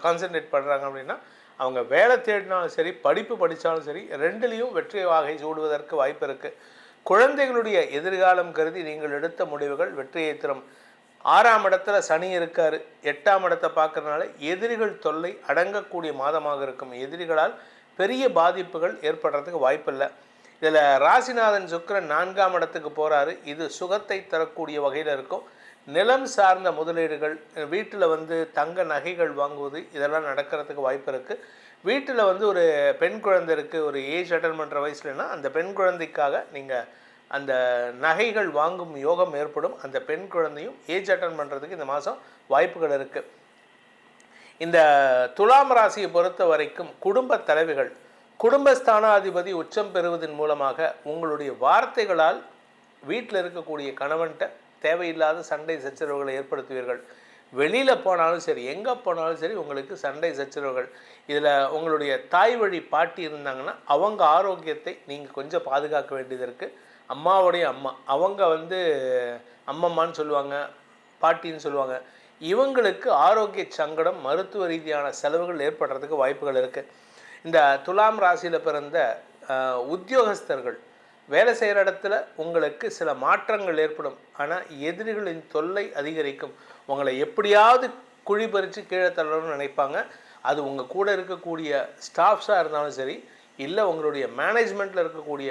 கான்சன்ட்ரேட் பண்ணுறாங்க அப்படின்னா அவங்க வேலை தேடினாலும் சரி, படிப்பு படித்தாலும் சரி, ரெண்டுலேயும் வெற்றி வாகை சூடுவதற்கு வாய்ப்பு இருக்குது. குழந்தைகளுடைய எதிர்காலம் கருதி நீங்கள் எடுத்த முடிவுகள் வெற்றியை தரும். 6ஆம் இடத்துல சனி இருக்கார், 8ஆம் இடத்தை பார்க்கறதுனால எதிரிகள் தொல்லை அடங்கக்கூடிய மாதமாக இருக்கும். எதிரிகளால் பெரிய பாதிப்புகள் ஏற்படுறதுக்கு வாய்ப்பில்லை. இதில் ராசிநாதன் சுக்கிரன் 4ஆம் இடத்துக்கு போகிறாரு. இது சுகத்தை தரக்கூடிய வகையில் இருக்கும். நிலம் சார்ந்த முதலீடுகள், வீட்டில் தங்க நகைகள் வாங்குவது, இதெல்லாம் நடக்கிறதுக்கு வாய்ப்பு இருக்குது. வீட்டில் ஒரு பெண் குழந்தை இருக்குது, ஒரு ஏஜ் அட்டன் பண்ணுற வயசுலனா அந்த பெண் குழந்தைக்காக நீங்கள் அந்த நகைகள் வாங்கும் யோகம் ஏற்படும். அந்த பெண் குழந்தையும் ஏஜ் அட்டன் பண்ணுறதுக்கு இந்த மாதம் வாய்ப்புகள் இருக்குது. இந்த துலாம் ராசியை பொறுத்த வரைக்கும் குடும்ப தலைவிகள், குடும்பஸ்தானாதிபதி உச்சம் பெறுவதன் மூலமாக உங்களுடைய வார்த்தைகளால் வீட்டில் இருக்கக்கூடிய கணவன்கிட்ட தேவையில்லாத சண்டை சச்சரவுகளை ஏற்படுத்துவீர்கள். வெளியில் போனாலும் சரி, எங்கே போனாலும் சரி, உங்களுக்கு சண்டை சச்சரவுகள். இதில் உங்களுடைய தாய் வழி பாட்டி இருந்தாங்கன்னா அவங்க ஆரோக்கியத்தை நீங்கள் கொஞ்சம் பாதுகாக்க வேண்டியது இருக்குது. அம்மாவுடைய அம்மா, அவங்க அம்மம்மான்னு சொல்லுவாங்க, பாட்டின்னு சொல்லுவாங்க. இவங்களுக்கு ஆரோக்கிய சங்கடம், மருத்துவ ரீதியான செலவுகள் ஏற்படுறதுக்கு வாய்ப்புகள் இருக்குது. இந்த துலாம் ராசியில் பிறந்த உத்தியோகஸ்தர்கள், வேலை செய்கிற இடத்துல உங்களுக்கு சில மாற்றங்கள் ஏற்படும். ஆனால் எதிரிகளின் தொல்லை அதிகரிக்கும். உங்களை எப்படியாவது குழி பறித்து கீழே தள்ளணும்னு நினைப்பாங்க. அது உங்கள் கூட இருக்கக்கூடிய ஸ்டாஃப்ஸாக இருந்தாலும் சரி, இல்லை உங்களுடைய மேனேஜ்மெண்ட்டில் இருக்கக்கூடிய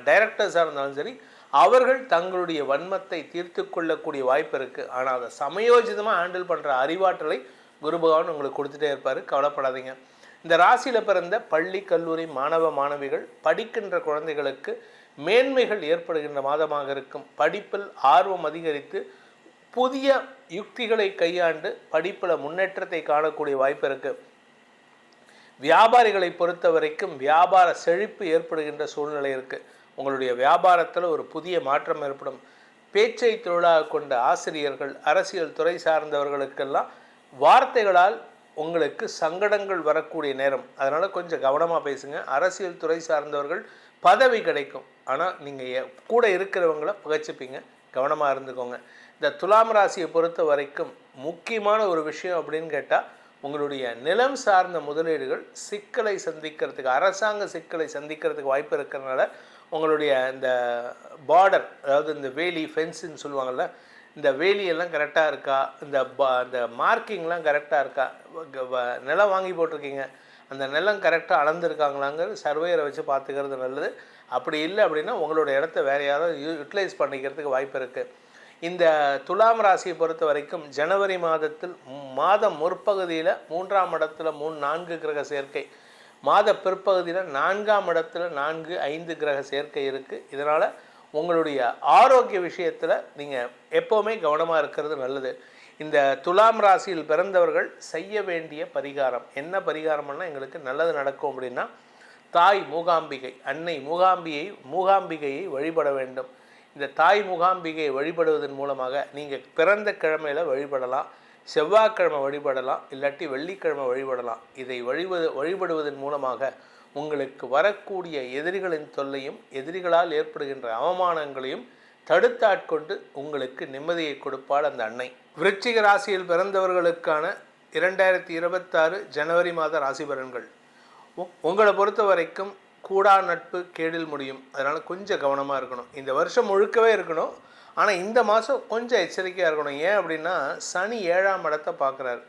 டைரக்டர்ஸாக இருந்தாலும் சரி, அவர்கள் தங்களுடைய வன்மத்தை தீர்த்து கொள்ளக்கூடிய வாய்ப்பு இருக்குது. ஆனால் அதை சமயோஜிதமாக ஹேண்டில் பண்ணுற அறிவாற்றலை குரு பகவான் உங்களுக்கு கொடுத்துட்டே இருப்பார், கவலைப்படாதீங்க. இந்த ராசியில் பிறந்த பள்ளி கல்லூரி மாணவ மாணவிகள் படிக்கின்ற குழந்தைகளுக்கு மேன்மைகள் ஏற்படுகின்ற மாதமாக இருக்கும். படிப்பில் ஆர்வம் அதிகரித்து புதிய யுக்திகளை கையாண்டு படிப்பில் முன்னேற்றத்தை காணக்கூடிய வாய்ப்பு இருக்குது. வியாபாரிகளை பொறுத்த வரைக்கும் வியாபார செழிப்பு ஏற்படுகின்ற சூழ்நிலை இருக்குது. உங்களுடைய வியாபாரத்தில் ஒரு புதிய மாற்றம் ஏற்படும். பேச்சை தொழிலாக கொண்ட ஆசிரியர்கள், அரசியல் துறை சார்ந்தவர்களுக்கெல்லாம் வார்த்தைகளால் உங்களுக்கு சங்கடங்கள் வரக்கூடிய நேரம். அதனால் கொஞ்சம் கவனமாக பேசுங்க. அரசியல் துறை சார்ந்தவர்கள் பதவி கிடைக்கும், ஆனால் நீங்கள் கூட இருக்கிறவங்கள புகைச்சிப்பீங்க, கவனமாக இருந்துக்கோங்க. இந்த துலாம் ராசியை பொறுத்த வரைக்கும் முக்கியமான ஒரு விஷயம் அப்படின்னு கேட்டால், உங்களுடைய நிலம் சார்ந்த முதலீடுகள் சிக்கலை சந்திக்கிறதுக்கு, அரசாங்க சிக்கலை சந்திக்கிறதுக்கு வாய்ப்பு இருக்கிறதுனால உங்களுடைய இந்த பார்டர், அதாவது இந்த வேலி ஃபென்ஸுன்னு சொல்லுவாங்கள்ல, இந்த வேலியெல்லாம் கரெக்டாக இருக்கா, இந்த மார்க்கிங்லாம் கரெக்டாக இருக்கா, நிலம் வாங்கி போட்டிருக்கீங்க, அந்த நிலம் கரெக்டாக அளந்துருக்காங்களாங்கிறது சர்வேயரை வச்சு பார்த்துக்கிறது நல்லது. அப்படி இல்லை அப்படின்னா உங்களோட இடத்த வேறு யாராவது யூட்டிலைஸ் பண்ணிக்கிறதுக்கு வாய்ப்பு இருக்குது. இந்த துலாம் ராசியை பொறுத்த வரைக்கும் ஜனவரி மாதத்தில் மாதம் முற்பகுதியில் 3ஆம் இடத்துல 4 கிரக சேர்க்கை, மாத பிற்பகுதியில் 4ஆம் இடத்துல 4, 5 கிரக சேர்க்கை இருக்குது. இதனால் உங்களுடைய ஆரோக்கிய விஷயத்தில் நீங்கள் எப்போவுமே கவனமாக இருக்கிறது நல்லது. இந்த துலாம் ராசியில் பிறந்தவர்கள் செய்ய வேண்டிய பரிகாரம் என்ன பரிகாரம்னா, எங்களுக்கு நல்லது நடக்கும் அப்படின்னா, தாய் மூகாம்பிகை, அன்னை மூகாம்பிகையை வழிபட வேண்டும். இந்த தாய் மூகாம்பிகையை வழிபடுவதன் மூலமாக நீங்கள் பிறந்த கிழமையில் வழிபடலாம், செவ்வாய்க்கிழமை வழிபடலாம், இல்லாட்டி வெள்ளிக்கிழமை வழிபடலாம். இதை வழிபடுவதன் மூலமாக உங்களுக்கு வரக்கூடிய எதிரிகளின் தொல்லையும் எதிரிகளால் ஏற்படுகின்ற அவமானங்களையும் தடுத்தாட்கொண்டு உங்களுக்கு நிம்மதியை கொடுப்பாள் அந்த அன்னை. விருச்சிக ராசியில் பிறந்தவர்களுக்கான 2026 ஜனவரி மாத ராசி பலன்கள். உங்களை பொறுத்த வரைக்கும் கூடா நட்பு கேடில் முடியும். அதனால் கொஞ்சம் கவனமாக இருக்கணும். இந்த வருஷம் முழுக்கவே இருக்கணும், ஆனால் இந்த மாதம் கொஞ்சம் எச்சரிக்கையாக இருக்கணும். ஏன் அப்படின்னா, சனி 7ஆம் இடத்தை பார்க்குறாரு.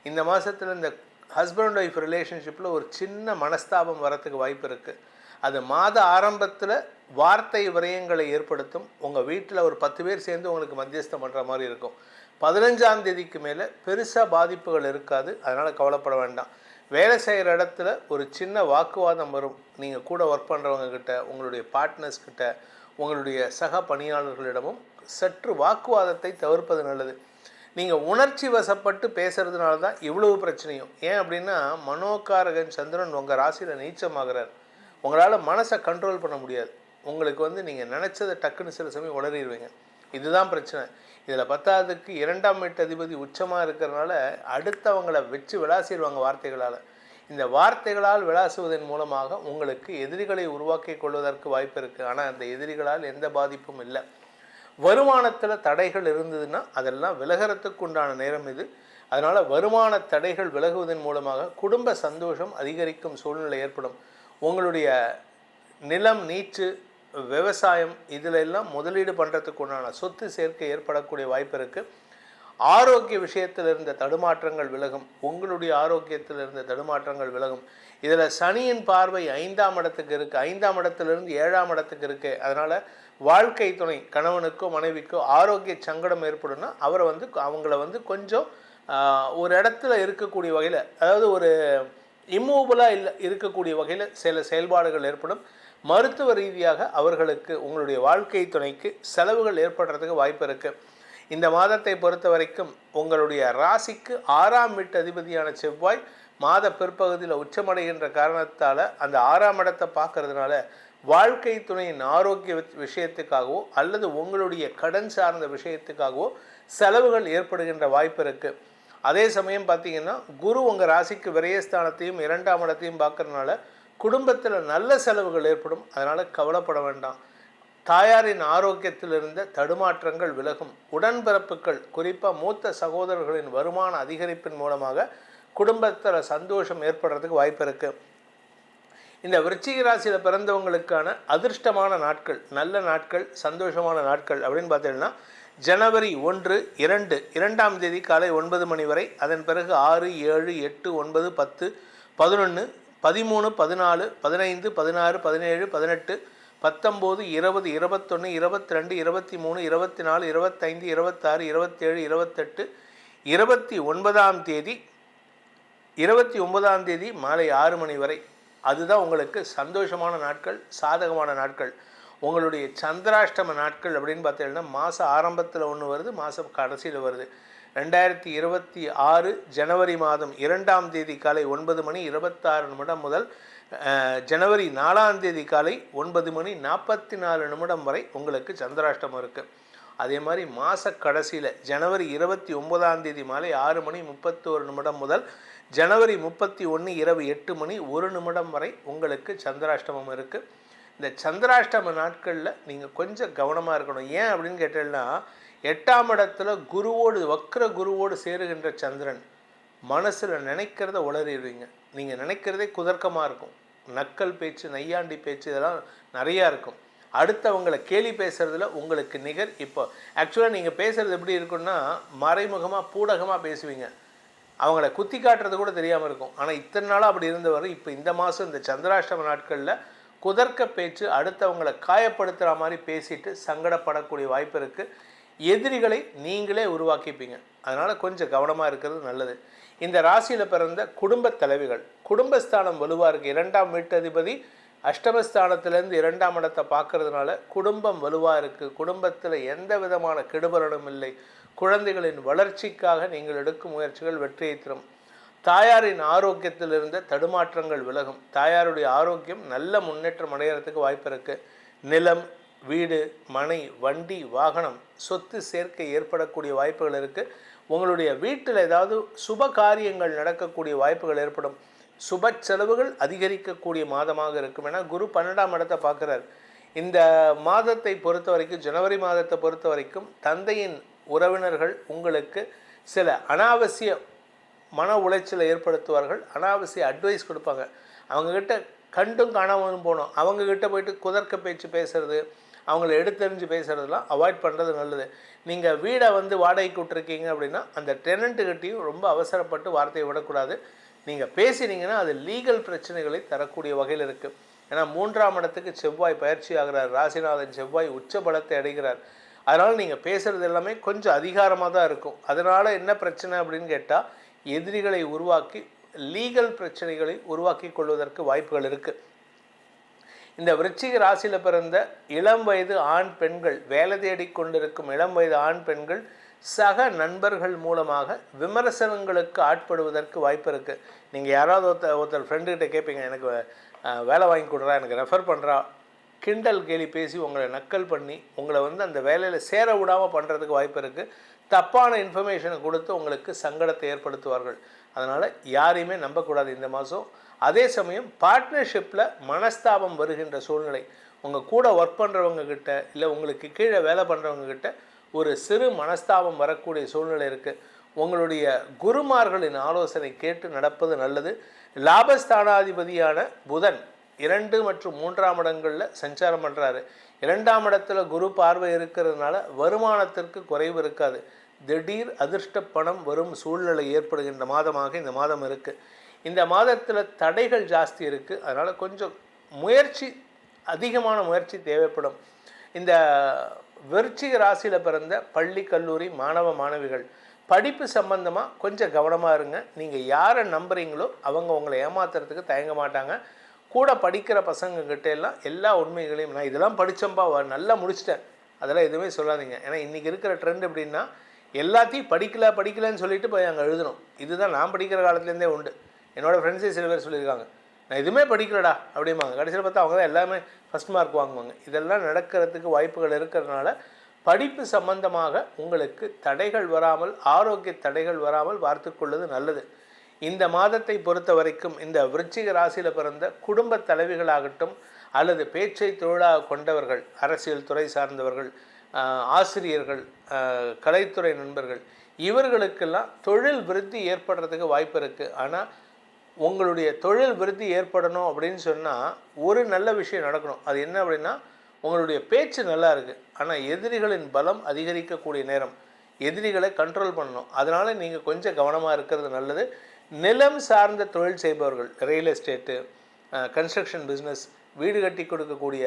இந்த மாதத்தில் இந்த ஹஸ்பண்ட் ஒய்ஃப் ரிலேஷன்ஷிப்பில் ஒரு சின்ன மனஸ்தாபம் வரத்துக்கு வாய்ப்பு இருக்குது. அது மாத ஆரம்பத்தில் வார்த்தை விரயங்களை ஏற்படுத்தும். உங்கள் வீட்டில் ஒரு 10 பேர் சேர்ந்து உங்களுக்கு மத்தியஸ்தம் பண்ணுற மாதிரி இருக்கும். 15ஆம் தேதிக்கு மேலே பெருசாக பாதிப்புகள் இருக்காது, அதனால் கவலைப்பட வேண்டாம். வேலை செய்கிற இடத்துல ஒரு சின்ன வாக்குவாதம் வரும். நீங்கள் கூட ஒர்க் பண்ணுறவங்கக்கிட்ட, உங்களுடைய பார்ட்னர்ஸ்கிட்ட, உங்களுடைய சக பணியாளர்களிடமும் சற்று வாக்குவாதத்தை தவிர்ப்பது நல்லது. நீங்கள் உணர்ச்சி வசப்பட்டு பேசுகிறதுனால தான் இவ்வளவு பிரச்சனையும். ஏன் அப்படின்னா, மனோகாரகன் சந்திரன் உங்கள் ராசியில் நீச்சமாகிறார். உங்களால் மனசை கண்ட்ரோல் பண்ண முடியாது. உங்களுக்கு நீங்கள் நினச்சதை டக்குன்னு சில சமயம் உளறிடுவீங்க. இதுதான் பிரச்சனை. இதில் 10ஆவதுக்கு 2ஆம் வீட்டு அதிபதி உச்சமாக இருக்கிறதுனால அடுத்தவங்களை வச்சு விளாசிடுவாங்க வார்த்தைகளால். இந்த வார்த்தைகளால் விளாசுவதன் மூலமாக உங்களுக்கு எதிரிகளை உருவாக்கி கொள்வதற்கு வாய்ப்பு இருக்குது. ஆனால் அந்த எதிரிகளால் எந்த பாதிப்பும் இல்லை. வருமானத்தில் தடைகள் இருந்ததுன்னா அதெல்லாம் விலகிறதுக்கு உண்டான நேரம் இது. அதனால் வருமான தடைகள் விலகுவதன் மூலமாக குடும்ப சந்தோஷம் அதிகரிக்கும் சூழ்நிலை ஏற்படும். உங்களுடைய நிலம், நீச்சு, விவசாயம் இதில் எல்லாம் முதலீடு பண்ணுறதுக்கு உண்டான சொத்து சேர்க்கை ஏற்படக்கூடிய வாய்ப்பு இருக்குது. ஆரோக்கிய விஷயத்தில் இருந்த தடுமாற்றங்கள் விலகும். உங்களுடைய ஆரோக்கியத்தில் இருந்த தடுமாற்றங்கள் விலகும். இதில் சனியின் பார்வை 5ஆம் இடத்துக்கு இருக்குது. 5ஆம் இடத்துலேருந்து 7ஆம் இடத்துக்கு இருக்குது. அதனால் வாழ்க்கை துணை கணவனுக்கோ மனைவிக்கோ ஆரோக்கிய சங்கடம் ஏற்படும்னா அவங்கள கொஞ்சம் ஒரு இடத்துல இருக்கக்கூடிய வகையில், அதாவது ஒரு இம்மூவலாக இருக்கக்கூடிய வகையில் சில செயல்பாடுகள் ஏற்படும். மருத்துவ ரீதியாக அவர்களுக்கு, உங்களுடைய வாழ்க்கை துணைக்கு செலவுகள் ஏற்படுறதுக்கு வாய்ப்பு இருக்குது. இந்த மாதத்தை பொறுத்த வரைக்கும் உங்களுடைய ராசிக்கு 6ஆம் வீட்டு அதிபதியான செவ்வாய் மாத பிற்பகுதியில் உச்சமடைகின்ற காரணத்தால் அந்த 6ஆம் இடத்தை பார்க்கறதுனால வாழ்க்கை துணையின் ஆரோக்கிய விஷயத்துக்காகவோ அல்லது உங்களுடைய கடன் சார்ந்த விஷயத்துக்காகவோ செலவுகள் ஏற்படுகின்ற வாய்ப்பு இருக்குது. அதே சமயம் பார்த்திங்கன்னா, குரு உங்கள் ராசிக்கு விரயஸ்தானத்தையும் 2ஆம் இடத்தையும் பார்க்கறதுனால குடும்பத்தில் நல்ல செலவுகள் ஏற்படும். அதனால் கவலைப்பட வேண்டாம். தாயாரின் ஆரோக்கியத்தில் இருந்த தடுமாற்றங்கள் விலகும். உடன்பிறப்புகள், குறிப்பாக மூத்த சகோதரர்களின் வருமான அதிகரிப்பின் மூலமாக குடும்பத்தில் சந்தோஷம் ஏற்படுறதுக்கு வாய்ப்பு இருக்குது. இந்த விருச்சிக ராசியில் பிறந்தவங்களுக்கான அதிர்ஷ்டமான நாட்கள், நல்ல நாட்கள், சந்தோஷமான நாட்கள் அப்படின்னு பார்த்தீங்கன்னா, ஜனவரி 1, 2, 2ஆம் தேதி காலை 9 மணி வரை, அதன் பிறகு 6, 7, 8, 9, 10, 11, 13, 14, 15, 16, 17, 18, 19, 20, 21, 22, 23, 24, 25, 26, 27, 28, 29ஆம் தேதி 29ஆம் தேதி மாலை 6 மணி வரை அதுதான் உங்களுக்கு சந்தோஷமான நாட்கள், சாதகமான நாட்கள். உங்களுடைய சந்திராஷ்டம நாட்கள் அப்படின்னு பார்த்தீங்கன்னா மாதம் ஆரம்பத்தில் ஒன்று வருது, மாதம் கடைசியில் வருது. 2026 ஜனவரி மாதம் 2ஆம் தேதி காலை 9 மணி 26 நிமிடம் முதல் ஜனவரி 4ஆம் தேதி காலை 9 மணி 44 நிமிடம் வரை உங்களுக்கு சந்திராஷ்டமம் இருக்குது. அதே மாதிரி மாத கடைசியில் ஜனவரி 29ஆம் தேதி மாலை 6 மணி 31 நிமிடம் முதல் ஜனவரி 31 இரவு 8 மணி 1 நிமிடம் வரை உங்களுக்கு சந்திராஷ்டமம் இருக்குது. இந்த சந்திராஷ்டம நாட்களில் நீங்கள் கொஞ்சம் கவனமாக இருக்கணும். ஏன் அப்படின்னு கேட்டீங்கன்னா 8ஆம் இடத்துல குருவோடு வக்ர குருவோடு சேருகின்ற சந்திரன் மனசில் நினைக்கிறத உளறிடுவீங்க. நீங்கள் நினைக்கிறதே குதர்க்கமாக இருக்கும். நக்கல் பேச்சு, நையாண்டி பேச்சு இதெல்லாம் நிறையா இருக்கும். அடுத்தவங்களை கேலி பேசுகிறதுல உங்களுக்கு நிகர். இப்போ ஆக்சுவலாக நீங்கள் பேசுகிறது எப்படி இருக்குன்னா மறைமுகமாக பூடகமாக பேசுவீங்க. அவங்கள குத்தி காட்டுறது கூட தெரியாமல் இருக்கும். ஆனால் இத்தனை நாளாக அப்படி இருந்தவர் இப்போ இந்த மாதம் இந்த சந்திராஷ்டம நாட்களில் குதர்க்க பேச்சு, அடுத்தவங்களை காயப்படுத்துகிற மாதிரி பேசிட்டு சங்கடப்படக்கூடிய வாய்ப்பு இருக்குது. எதிரிகளை நீங்களே உருவாக்கிப்பீங்க. அதனால் கொஞ்சம் கவனமாக இருக்கிறது நல்லது. இந்த ராசியில் பிறந்த குடும்ப தலைவிகள், குடும்பஸ்தானம் வலுவாக இருக்குது. 2ஆம் வீட்டதிபதி அஷ்டமஸ்தானத்திலேருந்து 2ஆம் இடத்தை பார்க்கறதுனால குடும்பம் வலுவாக இருக்குது. குடும்பத்தில் எந்த விதமான கெடுபலனும் இல்லை. குழந்தைகளின் வளர்ச்சிக்காக நீங்கள் எடுக்கும் முயற்சிகள் வெற்றியை தரும். தாயாரின் ஆரோக்கியத்தில் இருந்த தடுமாற்றங்கள் விலகும். தாயாருடைய ஆரோக்கியம் நல்ல முன்னேற்றம் அடைகிறதுக்கு வாய்ப்பு இருக்குது. நிலம், வீடு, மனை, வண்டி, வாகனம், சொத்து சேர்க்கை ஏற்படக்கூடிய வாய்ப்புகள் இருக்குது. உங்களுடைய வீட்டில் ஏதாவது சுப காரியங்கள் நடக்கக்கூடிய வாய்ப்புகள் ஏற்படும். சுப செலவுகள் அதிகரிக்கக்கூடிய மாதமாக இருக்கும். ஏன்னா குரு 12ஆம் இடத்தை பார்க்குறார். இந்த மாதத்தை பொறுத்த வரைக்கும், ஜனவரி மாதத்தை பொறுத்த வரைக்கும் தந்தையின் உறவினர்கள் உங்களுக்கு சில அனாவசிய மன உளைச்சலை ஏற்படுத்துவார்கள். அனாவசிய அட்வைஸ் கொடுப்பாங்க. அவங்கக்கிட்ட கண்டும் காணாமலும் போனோம். அவங்கக்கிட்ட போயிட்டு குதர்க்க பேச்சு பேசுகிறது, அவங்கள எடுத்தெறிஞ்சு பேசுகிறதுலாம் அவாய்ட் பண்ணுறது நல்லது. நீங்கள் வீடை வாடகைக்கு விட்டுருக்கீங்க அப்படின்னா அந்த டெனண்ட்டுக்கிட்டையும் ரொம்ப அவசரப்பட்டு வார்த்தையை விடக்கூடாது. நீங்கள் பேசினீங்கன்னா அது லீகல் பிரச்சனைகளை தரக்கூடிய வகையில் இருக்குது. ஏன்னா 3ஆம் இடத்துக்கு செவ்வாய் பயிற்சி ஆகிறார். ராசிநாதன் செவ்வாய் உச்ச பலத்தை அடைகிறார். அதனால் நீங்கள் பேசுகிறது எல்லாமே கொஞ்சம் அதிகாரமாக தான் இருக்கும். அதனால் என்ன பிரச்சனை அப்படின்னு கேட்டால் எதிரிகளை உருவாக்கி லீகல் பிரச்சனைகளை உருவாக்கி கொள்வதற்கு வாய்ப்புகள் இருக்குது. இந்த விருச்சிக ராசியில் பிறந்த இளம் வயது ஆண் பெண்கள், வேலை தேடி கொண்டிருக்கும் இளம் வயது ஆண் பெண்கள் சக நண்பர்கள் மூலமாக விமர்சனங்களுக்கு ஆட்படுவதற்கு வாய்ப்பு இருக்குது. நீங்கள் யாராவது ஒருத்தர் ஃப்ரெண்டுக்கிட்ட கேட்பீங்க, எனக்கு வேலை வாங்கி கொடுறா, எனக்கு ரெஃபர் பண்ணுறா, கிண்டல் கேலி பேசி உங்களை நக்கல் பண்ணி உங்களை அந்த வேலையில் சேர விடாமல் பண்ணுறதுக்கு வாய்ப்பு இருக்குது. தப்பான இன்ஃபர்மேஷனை கொடுத்து உங்களுக்கு சங்கடத்தை ஏற்படுத்துவார்கள். அதனால் யாரையுமே நம்பக்கூடாது இந்த மாதம். அதே சமயம் பார்ட்னர்ஷிப்பில் மனஸ்தாபம் வருகின்ற சூழ்நிலை, உங்கள் கூட ஒர்க் பண்ணுறவங்கக்கிட்ட இல்லை உங்களுக்கு கீழே வேலை பண்ணுறவங்கக்கிட்ட ஒரு சிறு மனஸ்தாபம் வரக்கூடிய சூழ்நிலை இருக்குது. உங்களுடைய குருமார்களின் ஆலோசனை கேட்டு நடப்பது நல்லது. லாபஸ்தானாதிபதியான புதன் 2 மற்றும் 3ஆம் இடங்களில் சஞ்சாரம் பண்ணுறாரு. 2ஆம் இடத்துல குரு பார்வை இருக்கிறதுனால வருமானத்திற்கு குறைவு இருக்காது. திடீர் அதிர்ஷ்ட பணம் வரும் சூழ்நிலை ஏற்படுகின்ற மாதமாக இந்த மாதம் இருக்குது. இந்த மாதத்தில் தடைகள் ஜாஸ்தி இருக்குது. அதனால் கொஞ்சம் அதிகமான முயற்சி தேவைப்படும். இந்த விருச்சிக ராசியில் பிறந்த பள்ளி கல்லூரி மாணவ மாணவிகள் படிப்பு சம்பந்தமாக கொஞ்சம் கவனமாக இருங்க. நீங்கள் யாரை நம்புகிறீங்களோ அவங்க உங்களை ஏமாத்துறதுக்கு தயங்க மாட்டாங்க. கூட படிக்கிற பசங்கக்கிட்ட எல்லாம் எல்லா உண்மைகளையும், நான் இதெல்லாம் படித்தேன்ப்பா, நல்லா முடிச்சிட்டேன், அதெல்லாம் எதுவுமே சொல்லாதீங்க. ஏன்னா இன்றைக்கி இருக்கிற ட்ரெண்ட் எப்படின்னா எல்லாத்தையும் படிக்கலைன்னு சொல்லிட்டு போய் அங்கே எழுதணும். இதுதான் நான் படிக்கிற காலத்துலேருந்தே உண்டு. என்னோடய ஃப்ரெண்ட்ஸே சில பேர் சொல்லியிருக்காங்க, நான் எதுவுமே படிக்கலடா அப்படிம்பாங்க. கடைசியில் பார்த்தா அவங்க தான் எல்லாமே ஃபஸ்ட் மார்க் வாங்குவாங்க. இதெல்லாம் நடக்கிறதுக்கு வாய்ப்புகள் இருக்கிறதுனால படிப்பு சம்பந்தமாக உங்களுக்கு தடைகள் வராமல், ஆரோக்கிய தடைகள் வராமல் பார்த்துக்கொள்வது நல்லது. இந்த மாதத்தை பொறுத்த வரைக்கும் இந்த விருச்சிக ராசியில் பிறந்த குடும்ப தலைவிகளாகட்டும் அல்லது பேச்சை தொழிலாக கொண்டவர்கள், அரசியல் துறை சார்ந்தவர்கள், ஆசிரியர்கள், கலைத்துறை நண்பர்கள், இவர்களுக்கெல்லாம் தொழில் விருத்தி ஏற்படுறதுக்கு வாய்ப்பு இருக்குது. ஆனால் உங்களுடைய தொழில் விருத்தி ஏற்படணும் அப்படின்னு சொன்னால் ஒரு நல்ல விஷயம் நடக்கணும். அது என்ன அப்படின்னா, உங்களுடைய பேச்சு நல்லா இருக்குது, ஆனால் எதிரிகளின் பலம் அதிகரிக்கக்கூடிய நேரம். எதிரிகளை கண்ட்ரோல் பண்ணணும். அதனால் நீங்கள் கொஞ்சம் கவனமாக இருக்கிறது நல்லது. நிலம் சார்ந்த தொழில் செய்பவர்கள், ரியல் எஸ்டேட்டு, கன்ஸ்ட்ரக்ஷன் பிஸ்னஸ், வீடு கட்டி கொடுக்கக்கூடிய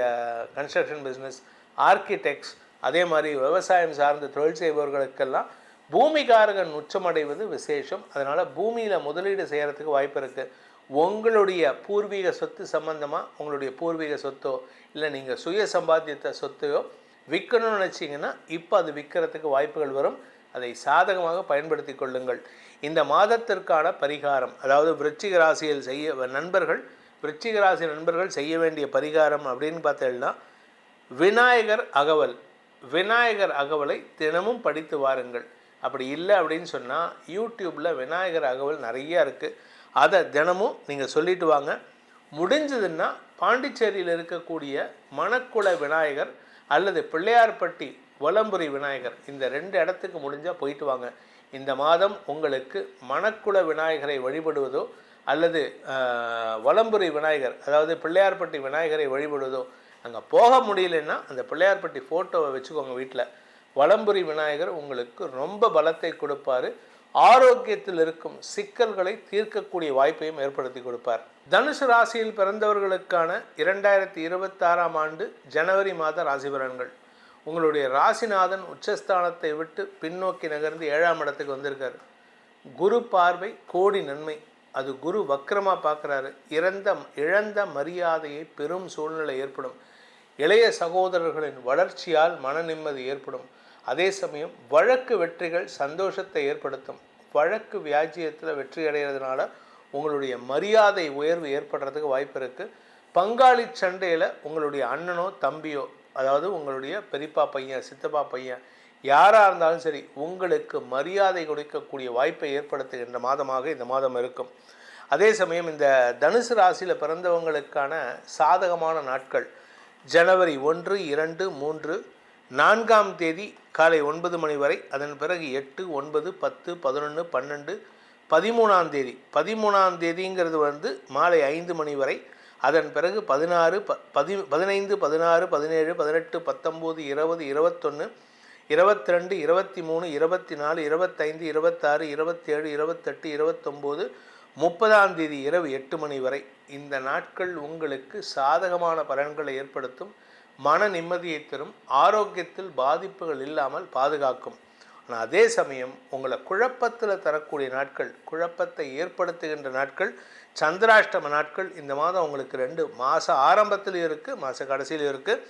கன்ஸ்ட்ரக்ஷன் பிஸ்னஸ், ஆர்கிடெக்ட்ஸ், அதே மாதிரி விவசாயம் சார்ந்த தொழில் செய்பவர்களுக்கெல்லாம் பூமிகாரகன் உச்சமடைவது விசேஷம். அதனால் பூமியில் முதலீடு செய்கிறதுக்கு வாய்ப்பு இருக்குது. உங்களுடைய பூர்வீக சொத்து சம்பந்தமாக உங்களுடைய பூர்வீக சொத்தோ இல்லை நீங்கள் சுய சம்பாத்தியத்தை சொத்தையோ விற்கணும்னு நினச்சிங்கன்னா இப்போ அது விற்கிறதுக்கு வாய்ப்புகள் வரும். அதை சாதகமாக பயன்படுத்தி கொள்ளுங்கள். இந்த மாதத்திற்கான பரிகாரம், அதாவது விருச்சிக ராசியில் விருச்சிக ராசி நண்பர்கள் செய்ய வேண்டிய பரிகாரம் அப்படின்னு பார்த்தீங்கன்னா விநாயகர் அகவலை தினமும் படித்து வாருங்கள். அப்படி இல்லை அப்படின்னு சொன்னால் யூடியூப்பில் விநாயகர் அகவல் நிறையா இருக்குது. அதை தினமும் நீங்கள் சொல்லிட்டு வாங்க. முடிஞ்சதுன்னா பாண்டிச்சேரியில் இருக்கக்கூடிய மணக்குள விநாயகர் அல்லது பிள்ளையார்பட்டி வலம்புரி விநாயகர், இந்த 2 இடத்துக்கு முடிஞ்சால் போயிட்டு வாங்க. இந்த மாதம் உங்களுக்கு மணக்குள விநாயகரை வழிபடுவதோ அல்லது வலம்புரி விநாயகர், அதாவது பிள்ளையார்பட்டி விநாயகரை வழிபடுவதோ, அங்கே போக முடியலன்னா அந்த பிள்ளையார்பட்டி ஃபோட்டோவை வச்சுக்கோங்க வீட்டில். வலம்புரி விநாயகர் உங்களுக்கு ரொம்ப பலத்தை கொடுப்பார். ஆரோக்கியத்தில் இருக்கும் சிக்கல்களை தீர்க்கக்கூடிய வாய்ப்பையும் ஏற்படுத்தி கொடுப்பார். தனுசு ராசியில் பிறந்தவர்களுக்கான 2026ஆம் ஆண்டு ஜனவரி மாத ராசி பலன்கள். உங்களுடைய ராசிநாதன் உச்சஸ்தானத்தை விட்டு பின்னோக்கி நகர்ந்து 7ஆம் இடத்துக்கு வந்திருக்காரு. குரு பார்வை கோடி நன்மை. அது குரு வக்ரமாக பார்க்குறாரு. இழந்த மரியாதையை பெரும் சூழ்நிலை ஏற்படும். இளைய சகோதரர்களின் வளர்ச்சியால் மன நிம்மதி ஏற்படும். அதே சமயம் வழக்கு வெற்றிகள் சந்தோஷத்தை ஏற்படுத்தும். வழக்கு வியாஜியத்தில் வெற்றி அடைகிறதுனால உங்களுடைய மரியாதை உயர்வு ஏற்படுறதுக்கு வாய்ப்பு இருக்குது. பங்காளி சண்டையில் உங்களுடைய அண்ணனோ தம்பியோ, அதாவது உங்களுடைய பெரியப்பா பையன் சித்தப்பா பையன் யாராக இருந்தாலும் சரி, உங்களுக்கு மரியாதை கொடுக்கக்கூடிய வாய்ப்பை ஏற்படுத்துகின்ற மாதமாக இந்த மாதம் இருக்கும். அதே சமயம் இந்த தனுசு ராசியில் பிறந்தவங்களுக்கான சாதகமான நாட்கள் ஜனவரி 1, 2, 3, 4ஆம் தேதி காலை 9 மணி வரை, அதன் பிறகு 8, 9, 10, 11, 12, 13ஆம் தேதி. 13ஆம் தேதிங்கிறது மாலை 5 மணி வரை. அதன் பிறகு 16, 15, 16, 17, 18, 19, 20, 21, 22, 23, 24, 25, 26, 27, 28, 29, 30ஆம் தேதி இரவு 8 மணி வரை. இந்த நாட்கள் உங்களுக்கு சாதகமான பலன்களை ஏற்படுத்தும். மன நிம்மதியை தரும். ஆரோக்கியத்தில் பாதிப்புகள் இல்லாமல் பாதுகாக்கும். ஆனால் அதே சமயம் உங்களை குழப்பத்தில் தரக்கூடிய நாட்கள், குழப்பத்தை ஏற்படுத்துகின்ற நாட்கள் சந்திராஷ்டம நாட்கள். இந்த மாதம் உங்களுக்கு 2 மாத ஆரம்பத்திலும் இருக்குது, மாத கடைசியிலும் இருக்குது.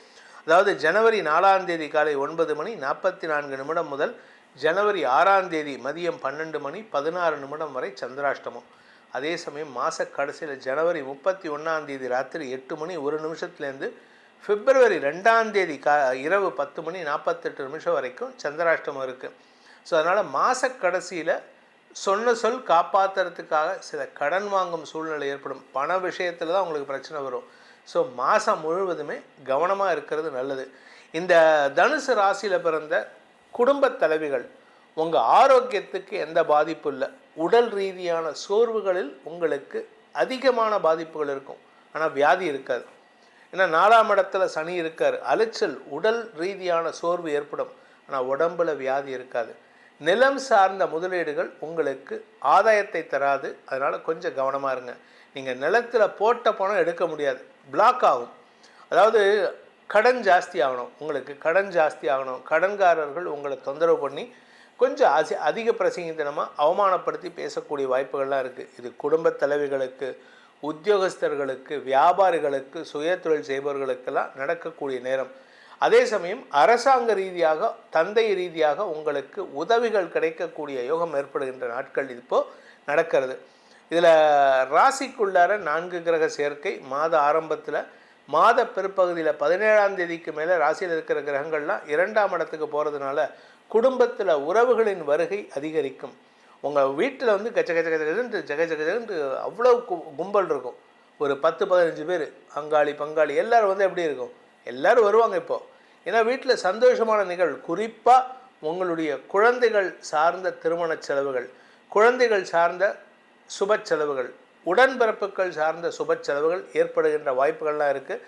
அதாவது ஜனவரி 4ஆம் தேதி காலை 9 மணி 44 நிமிடம் முதல் ஜனவரி 6ஆம் தேதி மதியம் 12 மணி 16 நிமிடம் வரை சந்திராஷ்டமம். அதே சமயம் மாத கடைசியில் ஜனவரி 31ஆம் தேதி ராத்திரி 8 மணி 1 நிமிஷத்துலேருந்து பிப்ரவரி 2ஆம் தேதி இரவு 10 மணி 48 நிமிஷம் வரைக்கும் சந்திராஷ்டமம் இருக்குது. ஸோ அதனால் மாத கடைசியில் சொன்ன சொல் காப்பாற்றுறதுக்காக சில கடன் வாங்கும் சூழ்நிலை ஏற்படும். பண விஷயத்தில் தான் உங்களுக்கு பிரச்சனை வரும். ஸோ மாதம் முழுவதுமே கவனமாக இருக்கிறது நல்லது. இந்த தனுசு ராசியில் பிறந்த குடும்ப தலைவிகள், உங்கள் ஆரோக்கியத்துக்கு எந்த பாதிப்பும் இல்லை. உடல் ரீதியான சோர்வுகளில் உங்களுக்கு அதிகமான பாதிப்புகள் இருக்கும், ஆனால் வியாதி இருக்காது. ஏன்னா 4ஆம் இடத்துல சனி இருக்கார். அலைச்சல், உடல் ரீதியான சோர்வு ஏற்படும், ஆனால் உடம்பில் வியாதி இருக்காது. நிலம் சார்ந்த முதலீடுகள் உங்களுக்கு ஆதாயத்தை தராது. அதனால் கொஞ்சம் கவனமாக இருங்க. நீங்கள் நிலத்தில் போட்ட பணம் எடுக்க முடியாது, பிளாக் ஆகும். அதாவது கடன் ஜாஸ்தி ஆகணும், உங்களுக்கு கடன் ஜாஸ்தி ஆகணும். கடன்காரர்கள் உங்களை தொந்தரவு பண்ணி கொஞ்சம் அதிக பிரசங்கித்தனமாக அவமானப்படுத்தி பேசக்கூடிய வாய்ப்புகள்லாம் இருக்குது. இது குடும்ப தலைவிகளுக்கு, உத்தியோகஸ்தர்களுக்கு, வியாபாரிகளுக்கு, சுய தொழில் செய்பவர்களுக்கெல்லாம் நடக்கக்கூடிய நேரம். அதே சமயம் அரசாங்க ரீதியாக, தந்தை ரீதியாக உங்களுக்கு உதவிகள் கிடைக்கக்கூடிய யோகம் ஏற்படுகின்ற நாட்கள் இப்போது நடக்கிறது. இதில் ராசிக்குள்ளார 4 கிரக சேர்க்கை மாத ஆரம்பத்தில், மாத பிற்பகுதியில் 17ஆம் தேதிக்கு மேலே ராசியில் இருக்கிற கிரகங்கள்லாம் 2ஆம் இடத்துக்கு போகிறதுனால குடும்பத்தில் உறவுகளின் வருகை அதிகரிக்கும். உங்கள் வீட்டில் கச்ச கச்ச கச்சன்னு ஜெகஜெகஜெகன்ட்டு அவ்வளோ கும்பல் இருக்கும். ஒரு 10-15 பேர், அங்காளி பங்காளி எல்லோரும் எப்படி இருக்கும், எல்லோரும் வருவாங்க இப்போது. ஏன்னா வீட்டில் சந்தோஷமான நிகழ்வு. குறிப்பாக உங்களுடைய குழந்தைகள் சார்ந்த திருமண செலவுகள், குழந்தைகள் சார்ந்த சுப செலவுகள், உடன்பிறப்புகள் சார்ந்த சுப செலவுகள் ஏற்படுகின்ற வாய்ப்புகள்லாம் இருக்குது.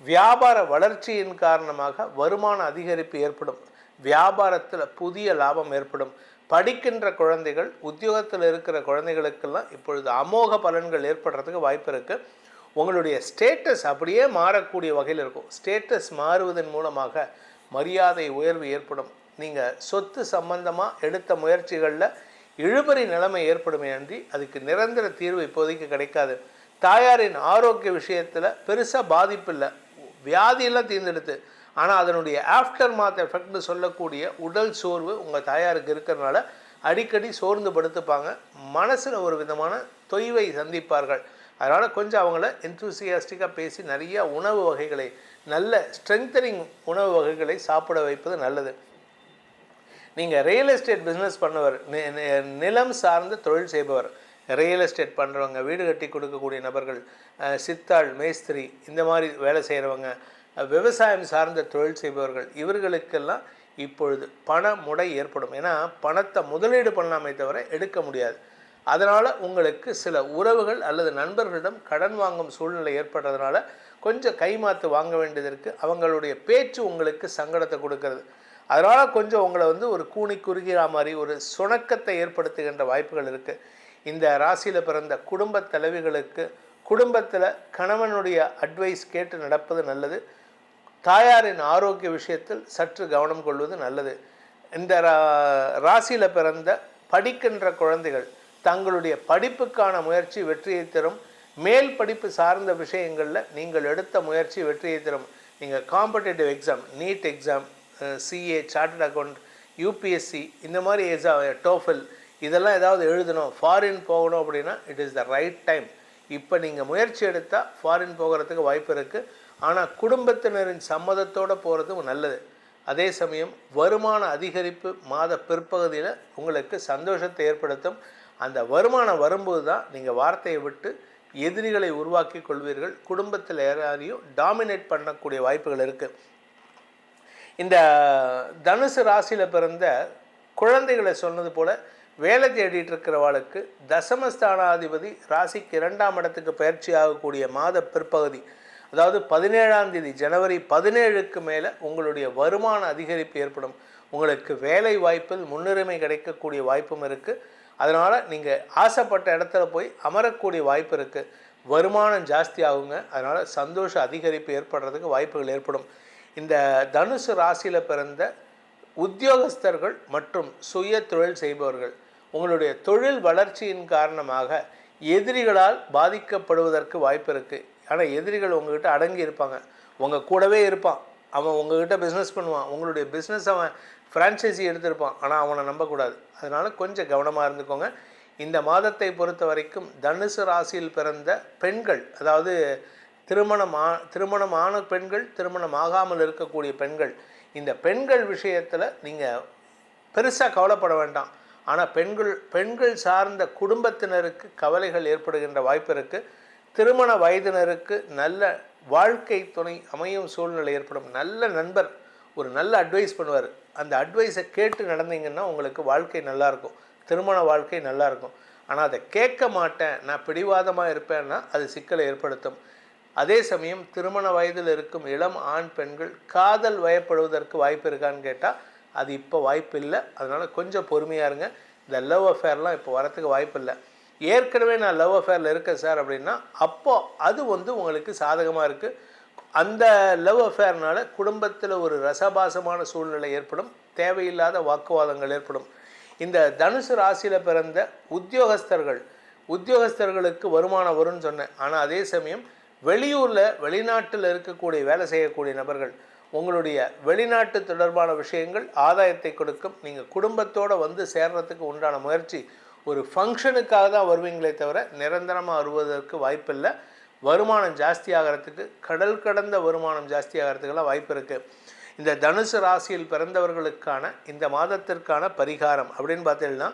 வியாபார வளர்ச்சியின் காரணமாக வருமான அதிகரிப்பு ஏற்படும். வியாபாரத்தில் புதிய லாபம் ஏற்படும். படிக்கின்ற குழந்தைகள், உத்தியோகத்தில் இருக்கிற குழந்தைகளுக்கெல்லாம் இப்பொழுது அமோக பலன்கள் ஏற்படுறதுக்கு வாய்ப்பு இருக்குது. உங்களுடைய ஸ்டேட்டஸ் அப்படியே மாறக்கூடிய வகையில் இருக்கும். ஸ்டேட்டஸ் மாறுவதன் மூலமாக மரியாதை உயர்வு ஏற்படும். நீங்கள் சொத்து சம்பந்தமாக எடுத்த முயற்சிகளில் இழுபறி நிலைமை ஏற்படுமே அன்றி அதுக்கு நிரந்தர தீர்வு இப்போதைக்கு கிடைக்காது. தாயாரின் ஆரோக்கிய விஷயத்தில் பெருசாக பாதிப்பு இல்லை, வியாதியெல்லாம் தீர்ந்தெடுத்து, ஆனால் அதனுடைய ஆஃப்டர் மாத் எஃபெக்ட்னு சொல்லக்கூடிய உடல் சோர்வு உங்கள் தாயாருக்கு இருக்கிறதுனால அடிக்கடி சோர்ந்து படுத்துப்பாங்க. மனசில் ஒரு விதமான தொய்வை சந்திப்பார்கள். அதனால் கொஞ்சம் அவங்கள என்தூசியாஸ்டிக்காக பேசி நிறைய உணவு வகைகளை, நல்ல ஸ்ட்ரெங்தனிங் உணவு வகைகளை சாப்பிட வைப்பது நல்லது. நீங்கள் ரியல் எஸ்டேட் பிஸ்னஸ் பண்ணவர், நிலம் சார்ந்த தொழில் செய்பவர், ரியல் எஸ்டேட் பண்ணுறவங்க, வீடு கட்டி கொடுக்கக்கூடிய நபர்கள், சித்தாள், மேஸ்திரி, இந்த மாதிரி வேலை செய்கிறவங்க, விவசாயம் சார்ந்த தொழில் செய்பவர்கள், இவர்களுக்கெல்லாம் இப்பொழுது பண முடை ஏற்படும். ஏன்னா பணத்தை முதலீடு பண்ணாமே தவிர எடுக்க முடியாது. அதனால் உங்களுக்கு சில உறவுகள் அல்லது நண்பர்களிடம் கடன் வாங்கும் சூழ்நிலை ஏற்படுறதுனால கொஞ்சம் கைமாற்று வாங்க வேண்டியதற்கு அவங்களுடைய பேச்சு உங்களுக்கு சங்கடத்தை கொடுக்கறது. அதனால் கொஞ்சம் உங்களை ஒரு கூனி குறுகிற மாதிரி ஒரு சுணக்கத்தை ஏற்படுத்துகின்ற வாய்ப்புகள் இருக்குது. இந்த ராசியில் பிறந்த குடும்ப தலைவிகளுக்கு குடும்பத்தில் கணவனுடைய அட்வைஸ் கேட்டு நடப்பது நல்லது. தாயாரின் ஆரோக்கிய விஷயத்தில் சற்று கவனம் கொள்வது நல்லது. இந்த ராசியில் பிறந்த படிக்கின்ற குழந்தைகள் தங்களுடைய படிப்புக்கான முயற்சி வெற்றியை தரும். மேல் படிப்பு சார்ந்த விஷயங்களில் நீங்கள் எடுத்த முயற்சி வெற்றியை தரும். நீங்கள் competitive exam, NEET exam, CA, chartered account, UPSC, இந்த மாதிரி எக்ஸாம், டோஃபல், இதெல்லாம் ஏதாவது எழுதணும், ஃபாரின் போகணும் அப்படின்னா it is the right time. இப்போ நீங்கள் முயற்சி எடுத்தால் ஃபாரின் போகிறதுக்கு வாய்ப்பு இருக்குது. ஆனால் குடும்பத்தினரின் சம்மதத்தோடு போகிறதும் நல்லது. அதே சமயம் வருமான அதிகரிப்பு மாத பிற்பகுதியில் உங்களுக்கு சந்தோஷத்தை ஏற்படுத்தும். அந்த வருமானம் வரும்போது தான் நீங்கள் வார்த்தையை விட்டு எதிரிகளை உருவாக்கி கொள்வீர்கள். குடும்பத்தில் யாரையும் டாமினேட் பண்ணக்கூடிய வாய்ப்புகள் இருக்குது. இந்த தனுசு ராசியில் பிறந்த குழந்தைகளை சொன்னது போல் வேலை தேடிட்டு இருக்கிறவாளுக்கு தசமஸ்தானாதிபதி ராசிக்கு 2ஆம் இடத்துக்கு பயிற்சி ஆகக்கூடிய மாத பிற்பகுதி, அதாவது 17ஆம் தேதி ஜனவரி 17க்கு மேலே உங்களுடைய வருமான அதிகரிப்பு ஏற்படும். உங்களுக்கு வேலை வாய்ப்பில் முன்னுரிமை கிடைக்கக்கூடிய வாய்ப்பும் இருக்குது. அதனால் நீங்கள் ஆசைப்பட்ட இடத்துல போய் அமரக்கூடிய வாய்ப்பு இருக்குது. வருமானம் ஜாஸ்தி ஆகுங்க. அதனால் சந்தோஷ அதிகரிப்பு ஏற்படுறதுக்கு வாய்ப்புகள் ஏற்படும். இந்த தனுசு ராசியில் பிறந்த உத்தியோகஸ்தர்கள் மற்றும் சுய தொழில் செய்பவர்கள், உங்களுடைய தொழில் வளர்ச்சியின் காரணமாக எதிரிகளால் பாதிக்கப்படுவதற்கு வாய்ப்பு இருக்குது. ஆனால் எதிரிகள் உங்கள்கிட்ட அடங்கி இருப்பாங்க, உங்கள் கூடவே இருப்பான். அவன் உங்கள்கிட்ட பிஸ்னஸ் பண்ணுவான், உங்களுடைய பிஸ்னஸ் அவன் ஃப்ரான்ச்சைசி எடுத்திருப்பான், ஆனால் அவனை நம்பக்கூடாது. அதனால் கொஞ்சம் கவனமாக இருந்துக்கோங்க. இந்த மாதத்தை பொறுத்த வரைக்கும் தனுசு ராசியில் பிறந்த பெண்கள், அதாவது திருமணமான பெண்கள், திருமணம் ஆகாமல் இருக்கக்கூடிய பெண்கள், இந்த பெண்கள் விஷயத்தில் நீங்கள் பெருசாக கவலைப்பட வேண்டாம். ஆனால் பெண்கள் சார்ந்த குடும்பத்தினருக்கு கவலைகள் ஏற்படுகின்ற வாய்ப்பு இருக்குது. திருமண வயதினருக்கு நல்ல வாழ்க்கை துணை அமையும் சூழ்நிலை ஏற்படும். நல்ல நண்பர் ஒரு நல்ல அட்வைஸ் பண்ணுவார். அந்த அட்வைஸை கேட்டு நடந்தீங்கன்னா உங்களுக்கு வாழ்க்கை நல்லாயிருக்கும், திருமண வாழ்க்கை நல்லாயிருக்கும். ஆனால் அதை கேட்க மாட்டேன், நான் பிடிவாதமாக இருப்பேன்னா அது சிக்கலை ஏற்படுத்தும். அதே சமயம் திருமண வயதில் இருக்கும் இளம் ஆண் பெண்கள் காதல் வயப்படுவதற்கு வாய்ப்பு இருக்கான்னு கேட்டால் அது இப்போ வாய்ப்பு இல்லை. அதனால் கொஞ்சம் பொறுமையாக இருங்க. இந்த லவ் அஃபேர்லாம் இப்போ வரத்துக்கு வாய்ப்பு இல்லை. ஏற்கனவே நான் லவ் அஃபேரில் இருக்கேன் சார் அப்படின்னா அப்போது அது உங்களுக்கு சாதகமாக இருக்குது. அந்த லவ் அஃபேர்னால் குடும்பத்தில் ஒரு ரசபாசமான சூழ்நிலை ஏற்படும், தேவையில்லாத வாக்குவாதங்கள் ஏற்படும். இந்த தனுசு ராசியில் பிறந்த உத்தியோகஸ்தர்களுக்கு வருமானம் வரும்னு சொன்னேன். ஆனால் அதே சமயம் வெளிநாட்டில் இருக்கக்கூடிய வேலை செய்யக்கூடிய நபர்கள், உங்களுடைய வெளிநாட்டு தொடர்பான விஷயங்கள் ஆதாயத்தை கொடுக்கும். நீங்கள் குடும்பத்தோடு வந்து சேர்றதுக்கு உண்டான முயற்சி ஒரு ஃபங்க்ஷனுக்காக தான் வருவீங்களே தவிர நிரந்தரமாக வருவதற்கு வாய்ப்பில்லை. வருமானம் ஜாஸ்தி ஆகிறதுக்கு, கடல் கடந்த வருமானம் ஜாஸ்தி ஆகிறதுக்கெல்லாம் வாய்ப்பு இருக்குது. இந்த தனுசு ராசியில் பிறந்தவர்களுக்கான இந்த மாதத்திற்கான பரிகாரம் அப்படின்னு பார்த்தீங்கன்னா,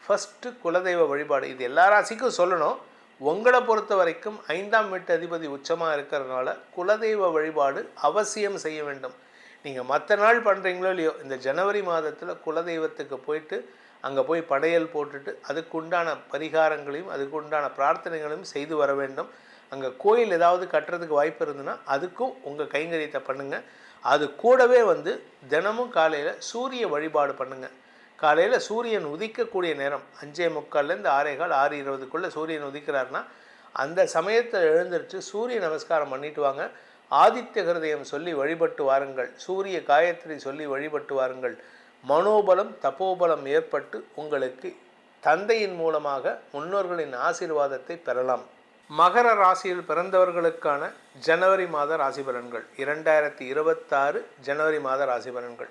ஃபஸ்ட்டு குலதெய்வ வழிபாடு. இது எல்லா ராசிக்கும் சொல்லணும். உங்களை பொறுத்த வரைக்கும் 5ஆம் வீட்டு அதிபதி உச்சமாக இருக்கிறதுனால குலதெய்வ வழிபாடு அவசியம் செய்ய வேண்டும். நீங்கள் மற்ற நாள் பண்ணுறீங்களோ இல்லையோ, இந்த ஜனவரி மாதத்தில் குலதெய்வத்துக்கு போயிட்டு அங்கே போய் படையல் போட்டுட்டு அதுக்குண்டான பரிகாரங்களையும் அதுக்குண்டான பிரார்த்தனைகளையும் செய்து வர வேண்டும். அங்கே கோயில் ஏதாவது கட்டுறதுக்கு வாய்ப்பு இருந்ததுன்னா அதுக்கும் உங்கள் கைங்கரியத்தை பண்ணுங்கள். அது கூடவே தினமும் காலையில் சூரிய வழிபாடு பண்ணுங்கள். காலையில் சூரியன் உதிக்கக்கூடிய நேரம் 5:45 6:20 6:20 சூரியன் உதிக்கிறாருன்னா அந்த சமயத்தில் எழுந்திரிச்சு சூரிய நமஸ்காரம் பண்ணிட்டு வாங்க. ஆதித்ய ஹிருதயம் சொல்லி வழிபட்டு வாருங்கள். சூரிய காயத்ரி சொல்லி வழிபட்டு வாருங்கள். மனோபலம் தபோபலம் ஏற்பட்டு உங்களுக்கு தந்தையின் மூலமாக முன்னோர்களின் ஆசீர்வாதத்தை பெறலாம். மகர ராசியில் பிறந்தவர்களுக்கான ஜனவரி மாத ராசி பலன்கள் 2026 ஜனவரி மாத ராசி பலன்கள்.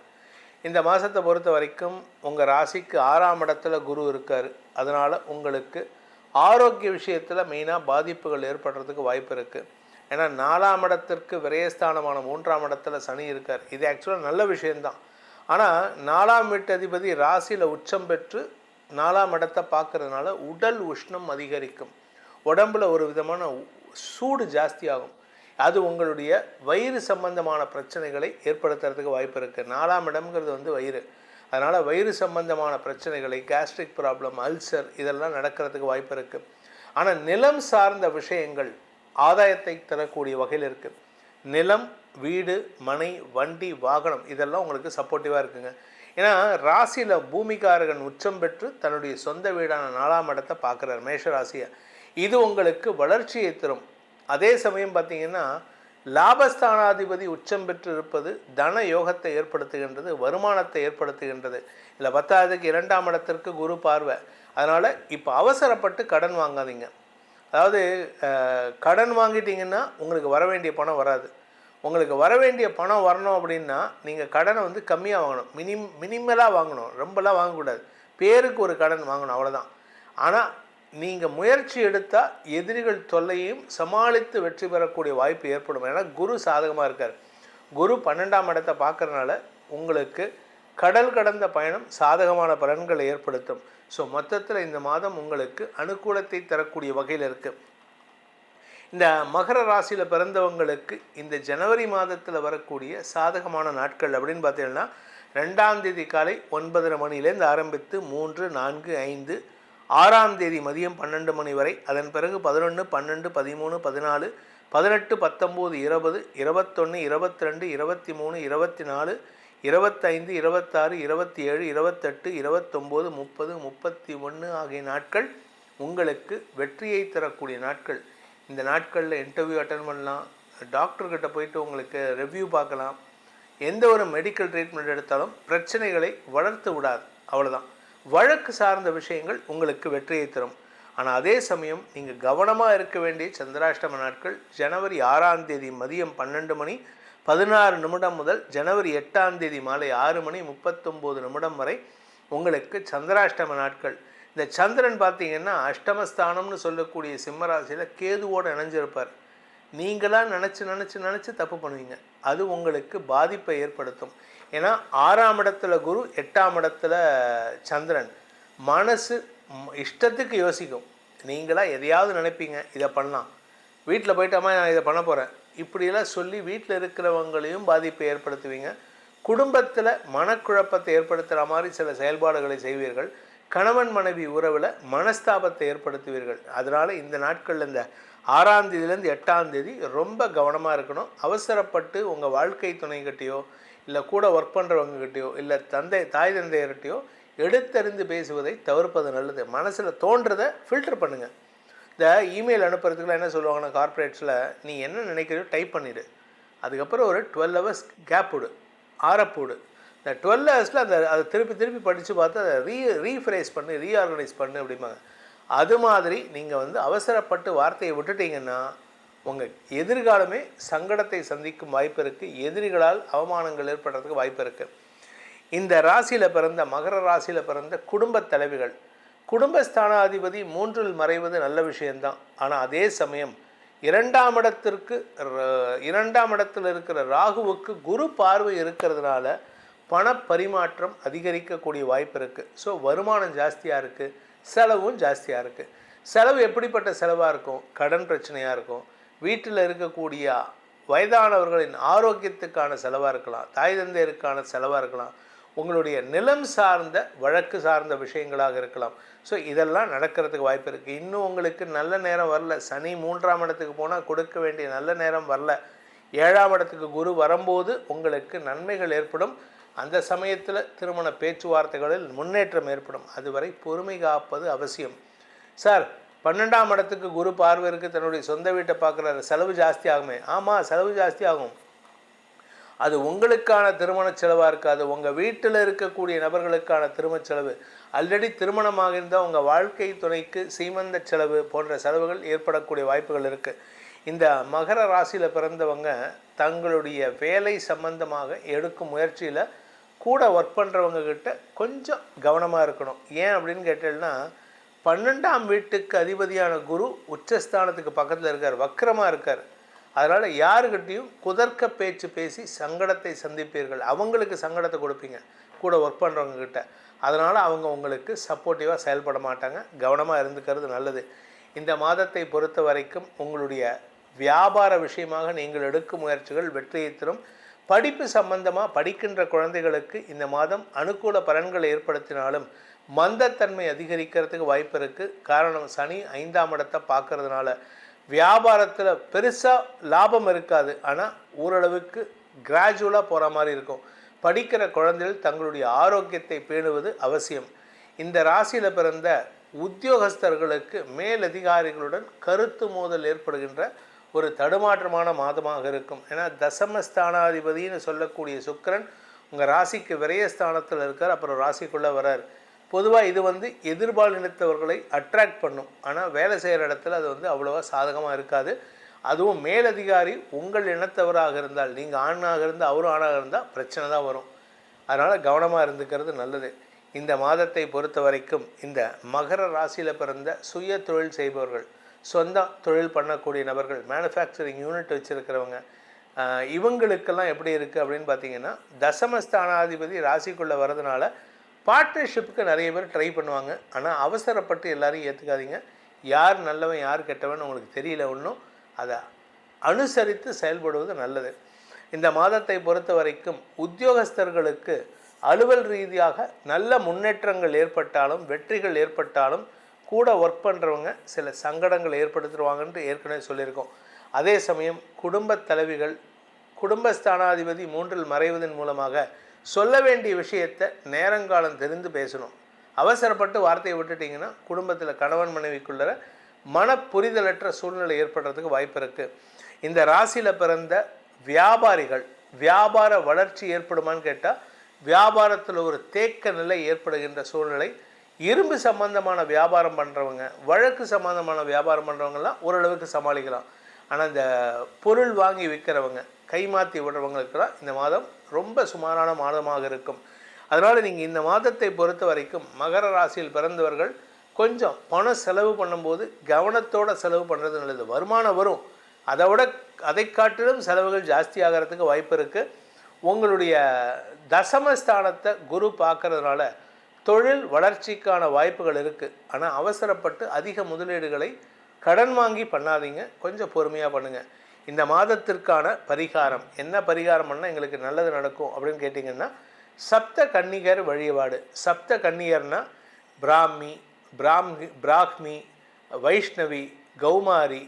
இந்த மாதத்தை பொறுத்த வரைக்கும் உங்கள் ராசிக்கு 6ஆம் இடத்துல குரு இருக்கார். அதனால் உங்களுக்கு ஆரோக்கிய விஷயத்தில் மெயினாக பாதிப்புகள் ஏற்படுறதுக்கு வாய்ப்பு இருக்குது. ஏன்னா 4ஆம் இடத்திற்கு விரயஸ்தானமான 3ஆம் இடத்துல சனி இருக்கார். இது ஆக்சுவலாக நல்ல விஷயந்தான். ஆனால் 4ஆம் வீட்டு அதிபதி ராசியில் உச்சம் பெற்று 4ஆம் இடத்தை பார்க்கறதுனால உடல் உஷ்ணம் அதிகரிக்கும். உடம்பில் ஒரு விதமான சூடு ஜாஸ்தியாகும். அது உங்களுடைய வயிறு சம்பந்தமான பிரச்சனைகளை ஏற்படுத்துறதுக்கு வாய்ப்பு இருக்குது. 4ஆம் இடம்ங்கிறது வந்து வயிறு. அதனால் வயிறு சம்பந்தமான பிரச்சனைகளை, கேஸ்ட்ரிக் ப்ராப்ளம், அல்சர் இதெல்லாம் நடக்கிறதுக்கு வாய்ப்பு இருக்குது. ஆனால் நிலம் சார்ந்த விஷயங்கள் ஆதாயத்தை தரக்கூடிய வகையில் இருக்குது. நிலம், வீடு, மனை, வண்டி, வாகனம் இதெல்லாம் உங்களுக்கு சப்போர்ட்டிவாக இருக்குங்க. ஏன்னா ராசியில் பூமிகாரகன் உச்சம் பெற்று தன்னுடைய சொந்த வீடான 4ஆம் இடத்தை பார்க்குறார், மேஷ ராசியை. இது உங்களுக்கு வளர்ச்சியை தரும். அதே சமயம் பார்த்திங்கன்னா லாபஸ்தானாதிபதி உச்சம் பெற்று இருப்பது தன யோகத்தை ஏற்படுத்துகின்றது, வருமானத்தை ஏற்படுத்துகின்றது. இல்லை 10ஆவதுக்கு 2ஆம் இடத்திற்கு குரு பார்வை. அதனால் இப்போ அவசரப்பட்டு கடன் வாங்காதீங்க. அதாவது கடன் வாங்கிட்டீங்கன்னா உங்களுக்கு வர வேண்டிய பணம் வராது. உங்களுக்கு வர வேண்டிய பணம் வரணும் அப்படின்னா நீங்கள் கடனை வந்து கம்மியாக வாங்கணும், மினிமலாக வாங்கணும், ரொம்பலாம் வாங்கக்கூடாது. பேருக்கு ஒரு கடன் வாங்கணும், அவ்வளோதான். ஆனால் நீங்கள் முயற்சி எடுத்தால் எதிரிகள் தொல்லையும் சமாளித்து வெற்றி பெறக்கூடிய வாய்ப்பு ஏற்படும். ஏன்னா குரு சாதகமாக இருக்கார். குரு 12ஆம் இடத்தை பார்க்குறதுனால உங்களுக்கு கடல் கடந்த பயணம் சாதகமான பலன்களை ஏற்படுத்தும். ஸோ மொத்தத்தில் இந்த மாதம் உங்களுக்கு அனுகூலத்தை தரக்கூடிய வகையில் இருக்குது. இந்த மகர ராசியில் பிறந்தவங்களுக்கு இந்த ஜனவரி மாதத்தில் வரக்கூடிய சாதகமான நாட்கள் அப்படின்னு பார்த்தீங்கன்னா 2ஆம் தேதி காலை 9:30 மணிலேருந்து ஆரம்பித்து 3, 4, 5, 6ஆம் தேதி மதியம் 12 மணி வரை. அதன் பிறகு 11, 12, 13, 14, 18, 19, 20, 21, 22, 23, 24, 25, 26, 27, 28, 29, 30, 31 ஆகிய நாட்கள் உங்களுக்கு வெற்றியை தரக்கூடிய நாட்கள். இந்த நாட்களில் இன்டர்வியூ அட்டன் பண்ணலாம், டாக்டர்கிட்ட போயிட்டு உங்களுக்கு ரிவ்யூ பார்க்கலாம். எந்த ஒரு மெடிக்கல் ட்ரீட்மெண்ட் எடுத்தாலும் பிரச்சனைகளை வளர்த்து விடாது, அவ்வளோதான். வழக்கு சார்ந்த விஷயங்கள் உங்களுக்கு வெற்றியை தரும். ஆனால் அதே சமயம் நீங்கள் கவனமாக இருக்க வேண்டிய சந்திராஷ்டம நாட்கள் ஜனவரி 6ஆம் தேதி மதியம் 12 மணி 16 நிமிடம் முதல் ஜனவரி 8ஆம் தேதி மாலை 6 மணி 39 நிமிடம் வரை உங்களுக்கு சந்திராஷ்டம நாட்கள். இந்த சந்திரன் பார்த்தீங்கன்னா அஷ்டமஸ்தானம்னு சொல்லக்கூடிய சிம்மராசியில் கேதுவோடு இணைஞ்சிருப்பார். நீங்களாக நினச்சி தப்பு பண்ணுவீங்க. அது உங்களுக்கு பாதிப்பை ஏற்படுத்தும். ஏன்னா 6ஆம் இடத்துல குரு, 8ஆம் இடத்துல சந்திரன். மனசு இஷ்டத்துக்கு யோசிக்கும். நீங்களாக எதையாவது நினைப்பீங்க, இதை பண்ணலாம், வீட்டில் போயிட்டாமா நான் இதை பண்ண போகிறேன், இப்படியெல்லாம் சொல்லி வீட்டில் இருக்கிறவங்களையும் பாதிப்பை ஏற்படுத்துவீங்க. குடும்பத்தில் மனக்குழப்பத்தை ஏற்படுத்துகிற மாதிரி சில செயல்பாடுகளை செய்வீர்கள். கணவன் மனைவி உறவில் மனஸ்தாபத்தை ஏற்படுத்துவீர்கள். அதனால் இந்த நாட்களில் இந்த 6ஆம் தேதியிலேருந்து 8ஆம் தேதி ரொம்ப கவனமாக இருக்கணும். அவசரப்பட்டு உங்கள் வாழ்க்கை துணைகிட்டையோ இல்லை கூட ஒர்க் பண்ணுறவங்ககிட்டையோ இல்லை தாய் தந்தையர்கிட்டையோ எடுத்தறிந்து பேசுவதை தவிர்ப்பது நல்லது. மனசில் தோன்றதை ஃபில்டர் பண்ணுங்கள். இந்த இமெயில் அனுப்புறதுக்குலாம் என்ன சொல்லுவாங்கன்னா கார்ப்பரேட்ஸில், நீ என்ன நினைக்கிறியோ டைப் பண்ணிவிடு, அதுக்கப்புறம் ஒரு 12 hours கேப் விடு, ஆரப்போடு. இந்த 12 ஹவர்ஸில் அதை திருப்பி படித்து பார்த்து அதை ரீஃப்ரேஸ் பண்ணு, ரீஆர்கனைஸ் பண்ணு அப்படிம்பாங்க. அது மாதிரி நீங்கள் அவசரப்பட்டு வார்த்தையை விட்டுட்டிங்கன்னா உங்கள் எதிர்காலமே சங்கடத்தை சந்திக்கும் வாய்ப்பு இருக்குது. எதிரிகளால் அவமானங்கள் ஏற்படுறதுக்கு வாய்ப்பு இருக்குது. இந்த ராசியில் பிறந்த மகர ராசியில் பிறந்த குடும்பத் தலைவிகள், குடும்பஸ்தானாதிபதி 3இல் மறைவது நல்ல விஷயந்தான். ஆனால் அதே சமயம் 2ஆம் இடத்தில் இருக்கிற ராகுவுக்கு குரு பார்வை இருக்கிறதுனால பணப்பரிமாற்றம் அதிகரிக்கக்கூடிய வாய்ப்பு இருக்குது. ஸோ வருமானம் ஜாஸ்தியாக இருக்குது, செலவும் ஜாஸ்தியாக இருக்குது. செலவு எப்படிப்பட்ட செலவாக இருக்கும்? கடன் பிரச்சனையாக இருக்கும், வீட்டில் இருக்கக்கூடிய வயதானவர்களின் ஆரோக்கியத்துக்கான செலவாக இருக்கலாம், தாய் தந்தையருக்கான செலவாக இருக்கலாம், உங்களுடைய நிலம் சார்ந்த வழக்கு சார்ந்த விஷயங்களாக இருக்கலாம். ஸோ இதெல்லாம் நடக்கிறதுக்கு வாய்ப்பு இருக்குது. இன்னும் உங்களுக்கு நல்ல நேரம் வரல. சனி 3ஆம் இடத்துக்கு போனால் கொடுக்க வேண்டிய நல்ல நேரம் வரல. 7ஆம் இடத்துக்கு குரு வரும்போது உங்களுக்கு நன்மைகள் ஏற்படும். அந்த சமயத்தில் திருமண பேச்சுவார்த்தைகளில் முன்னேற்றம் ஏற்படும். அதுவரை பொறுமை காப்பது அவசியம். சார், 12ஆம் இடத்துக்கு குரு பார்வை இருக்குது, தன்னுடைய சொந்த வீட்டை பார்க்குறாரு, செலவு ஜாஸ்தி ஆகுமே. ஆமாம், செலவு ஜாஸ்தி ஆகும். அது உங்களுக்கான திருமண செலவாக இருக்காது, உங்கள் வீட்டில் இருக்கக்கூடிய நபர்களுக்கான திருமண செலவு. ஆல்ரெடி திருமணமாக இருந்தால் உங்கள் வாழ்க்கை துணைக்கு சீமந்த செலவு போன்ற செலவுகள் ஏற்படக்கூடிய வாய்ப்புகள் இருக்குது. இந்த மகர ராசியில் பிறந்தவங்க தங்களுடைய வேலை சம்பந்தமாக எடுக்கும் முயற்சியில் கூட ஒர்க் பண்ணுறவங்க கிட்ட கொஞ்சம் கவனமாக இருக்கணும். ஏன் அப்படின்னு கேட்டீங்கன்னா, 12ஆம் வீட்டுக்கு அதிபதியான குரு உச்சஸ்தானத்துக்கு பக்கத்தில் இருக்கார், வக்கரமாக இருக்கார். அதனால் யாருக்கிட்டையும் குதர்க்க பேச்சு பேசி சங்கடத்தை சந்திப்பீர்கள், அவங்களுக்கு சங்கடத்தை கொடுப்பீங்க கூட ஒர்க் பண்ணுறவங்கக்கிட்ட. அதனால் அவங்க உங்களுக்கு சப்போர்ட்டிவாக செயல்பட மாட்டாங்க. கவனமாக இருந்துக்கிறது நல்லது. இந்த மாதத்தை பொறுத்த வரைக்கும் உங்களுடைய வியாபார விஷயமாக நீங்கள் எடுக்கும் முயற்சிகள் வெற்றியை தரும். படிப்பு சம்பந்தமாக படிக்கின்ற குழந்தைகளுக்கு இந்த மாதம் அனுகூல பலன்களை ஏற்படுத்தினாலும் மந்தத்தன்மை அதிகரிக்கிறதுக்கு வாய்ப்பு இருக்குது. காரணம், சனி 5ஆம் இடத்தை பார்க்கறதுனால வியாபாரத்தில் பெருசாக லாபம் இருக்காது, ஆனால் ஓரளவுக்கு கிராஜுவலாக போகிற மாதிரி இருக்கும். படிக்கிற குழந்தைகள் தங்களுடைய ஆரோக்கியத்தை பேணுவது அவசியம். இந்த ராசியில் பிறந்த உத்தியோகஸ்தர்களுக்கு மேலதிகாரிகளுடன் கருத்து மோதல் ஏற்படுகின்ற ஒரு தடுமாற்றமான மாதமாக இருக்கும். ஏன்னா தசமஸ்தானாதிபதினு சொல்லக்கூடிய சுக்கிரன் உங்கள் ராசிக்கு விரயஸ்தானத்தில் இருக்கார், அப்புறம் ராசிக்குள்ளே வரார். பொதுவாக இது எதிர்பாலினத்தவர்களை அட்ராக்ட் பண்ணும், ஆனால் வேலை செய்கிற இடத்துல அது அவ்வளோவா சாதகமாக இருக்காது. அதுவும் மேலதிகாரி உங்கள் இனத்தவராக இருந்தால், நீங்கள் ஆணாக இருந்தால் அவரும் ஆணாக இருந்தால் பிரச்சனை தான் வரும். அதனால் கவனமாக இருந்துக்கிறது நல்லது. இந்த மாதத்தை பொறுத்த வரைக்கும் இந்த மகர ராசியில் பிறந்த சுய தொழில் செய்பவர்கள், சொந்த தொழில் பண்ணக்கூடிய நபர்கள், மேனுஃபேக்சரிங் யூனிட் வச்சுருக்கிறவங்க, இவங்களுக்கெல்லாம் எப்படி இருக்குது அப்படின்னு பார்த்தீங்கன்னா, தசமஸ்தானாதிபதி ராசிக்குள்ளே வரதுனால பார்ட்னர்ஷிப்புக்கு நிறைய பேர் ட்ரை பண்ணுவாங்க. ஆனால் அவசரப்பட்டு எல்லாரையும் ஏற்றுக்காதீங்க. யார் நல்லவன் யார் கெட்டவன் உங்களுக்கு தெரியல ஒன்றும், அதை அனுசரித்து செயல்படுவது நல்லது. இந்த மாதத்தை பொறுத்த வரைக்கும் உத்தியோகஸ்தர்களுக்கு அலுவல் ரீதியாக நல்ல முன்னேற்றங்கள் ஏற்பட்டாலும் வெற்றிகள் ஏற்பட்டாலும் கூட ஒர்க் பண்ணுறவங்க சில சங்கடங்கள் ஏற்படுத்துருவாங்கன்ட்டு ஏற்கனவே சொல்லியிருக்கோம். அதே சமயம் குடும்ப தலைவிகள், குடும்பஸ்தானாதிபதி 3இல் மறைவதன் மூலமாக சொல்ல வேண்டிய விஷயத்தை நேரங்காலம் தெரிந்து பேசணும். அவசரப்பட்டு வார்த்தையை விட்டுட்டிங்கன்னா குடும்பத்தில் கணவன் மனைவிக்குள்ள மன புரிதலற்ற சூழ்நிலை ஏற்படுறதுக்கு வாய்ப்பு இருக்குது. இந்த ராசியில் பிறந்த வியாபாரிகள் வியாபார வளர்ச்சி ஏற்படுமான்னு கேட்டால், வியாபாரத்தில் ஒரு தேக்க நிலை ஏற்படுகின்ற சூழ்நிலை. இரும்பு சம்பந்தமான வியாபாரம் பண்ணுறவங்க, வழக்கு சம்பந்தமான வியாபாரம் பண்ணுறவங்கலாம் ஓரளவுக்கு சமாளிக்கலாம். ஆனால் இந்த பொருள் வாங்கி விற்கிறவங்க, கைமாற்றி விடுறவங்களுக்கெல்லாம் இந்த மாதம் ரொம்ப சுமாரான மாதமாக இருக்கும். அதனால் நீங்கள் இந்த மாதத்தை பொறுத்த வரைக்கும் மகர ராசியில் பிறந்தவர்கள் கொஞ்சம் பணம் செலவு பண்ணும்போது கவனத்தோடு செலவு பண்ணுறது நல்லது. வருமானம் வரும், அதை காட்டிலும் செலவுகள் ஜாஸ்தி ஆகிறதுக்கு வாய்ப்பு இருக்குது. உங்களுடைய தசமஸ்தானத்தை குரு பார்க்கறதுனால தொழில் வளர்ச்சிக்கான வாய்ப்புகள் இருக்குது. ஆனால் அவசரப்பட்டு அதிக முதலீடுகளை கடன் வாங்கி பண்ணாதீங்க, கொஞ்சம் பொறுமையாக பண்ணுங்கள். இந்த மாதத்திற்கான பரிகாரம் என்ன பரிகாரம் பண்ணால் எங்களுக்கு நல்லது நடக்கும் அப்படின்னு கேட்டிங்கன்னா, சப்த கன்னிகர் வழிபாடு. சப்த கன்னிகர்னா பிராஹ்மி, வைஷ்ணவி, கௌமாரி,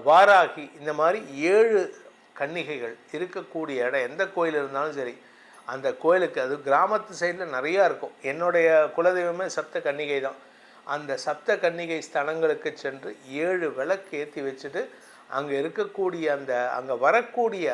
வாராகி, இந்த மாதிரி 7 கன்னிகைகள் இருக்கக்கூடிய இடம் எந்த கோயில் இருந்தாலும் சரி, அந்த கோயிலுக்கு, அது கிராமத்து சைடில் நிறையா இருக்கும். என்னுடைய குலதெய்வமே சப்த கன்னிகை தான். அந்த சப்த கன்னிகை ஸ்தலங்களுக்கு சென்று 7 விளக்கு ஏற்றி வச்சுட்டு அங்கே இருக்கக்கூடிய அங்கே வரக்கூடிய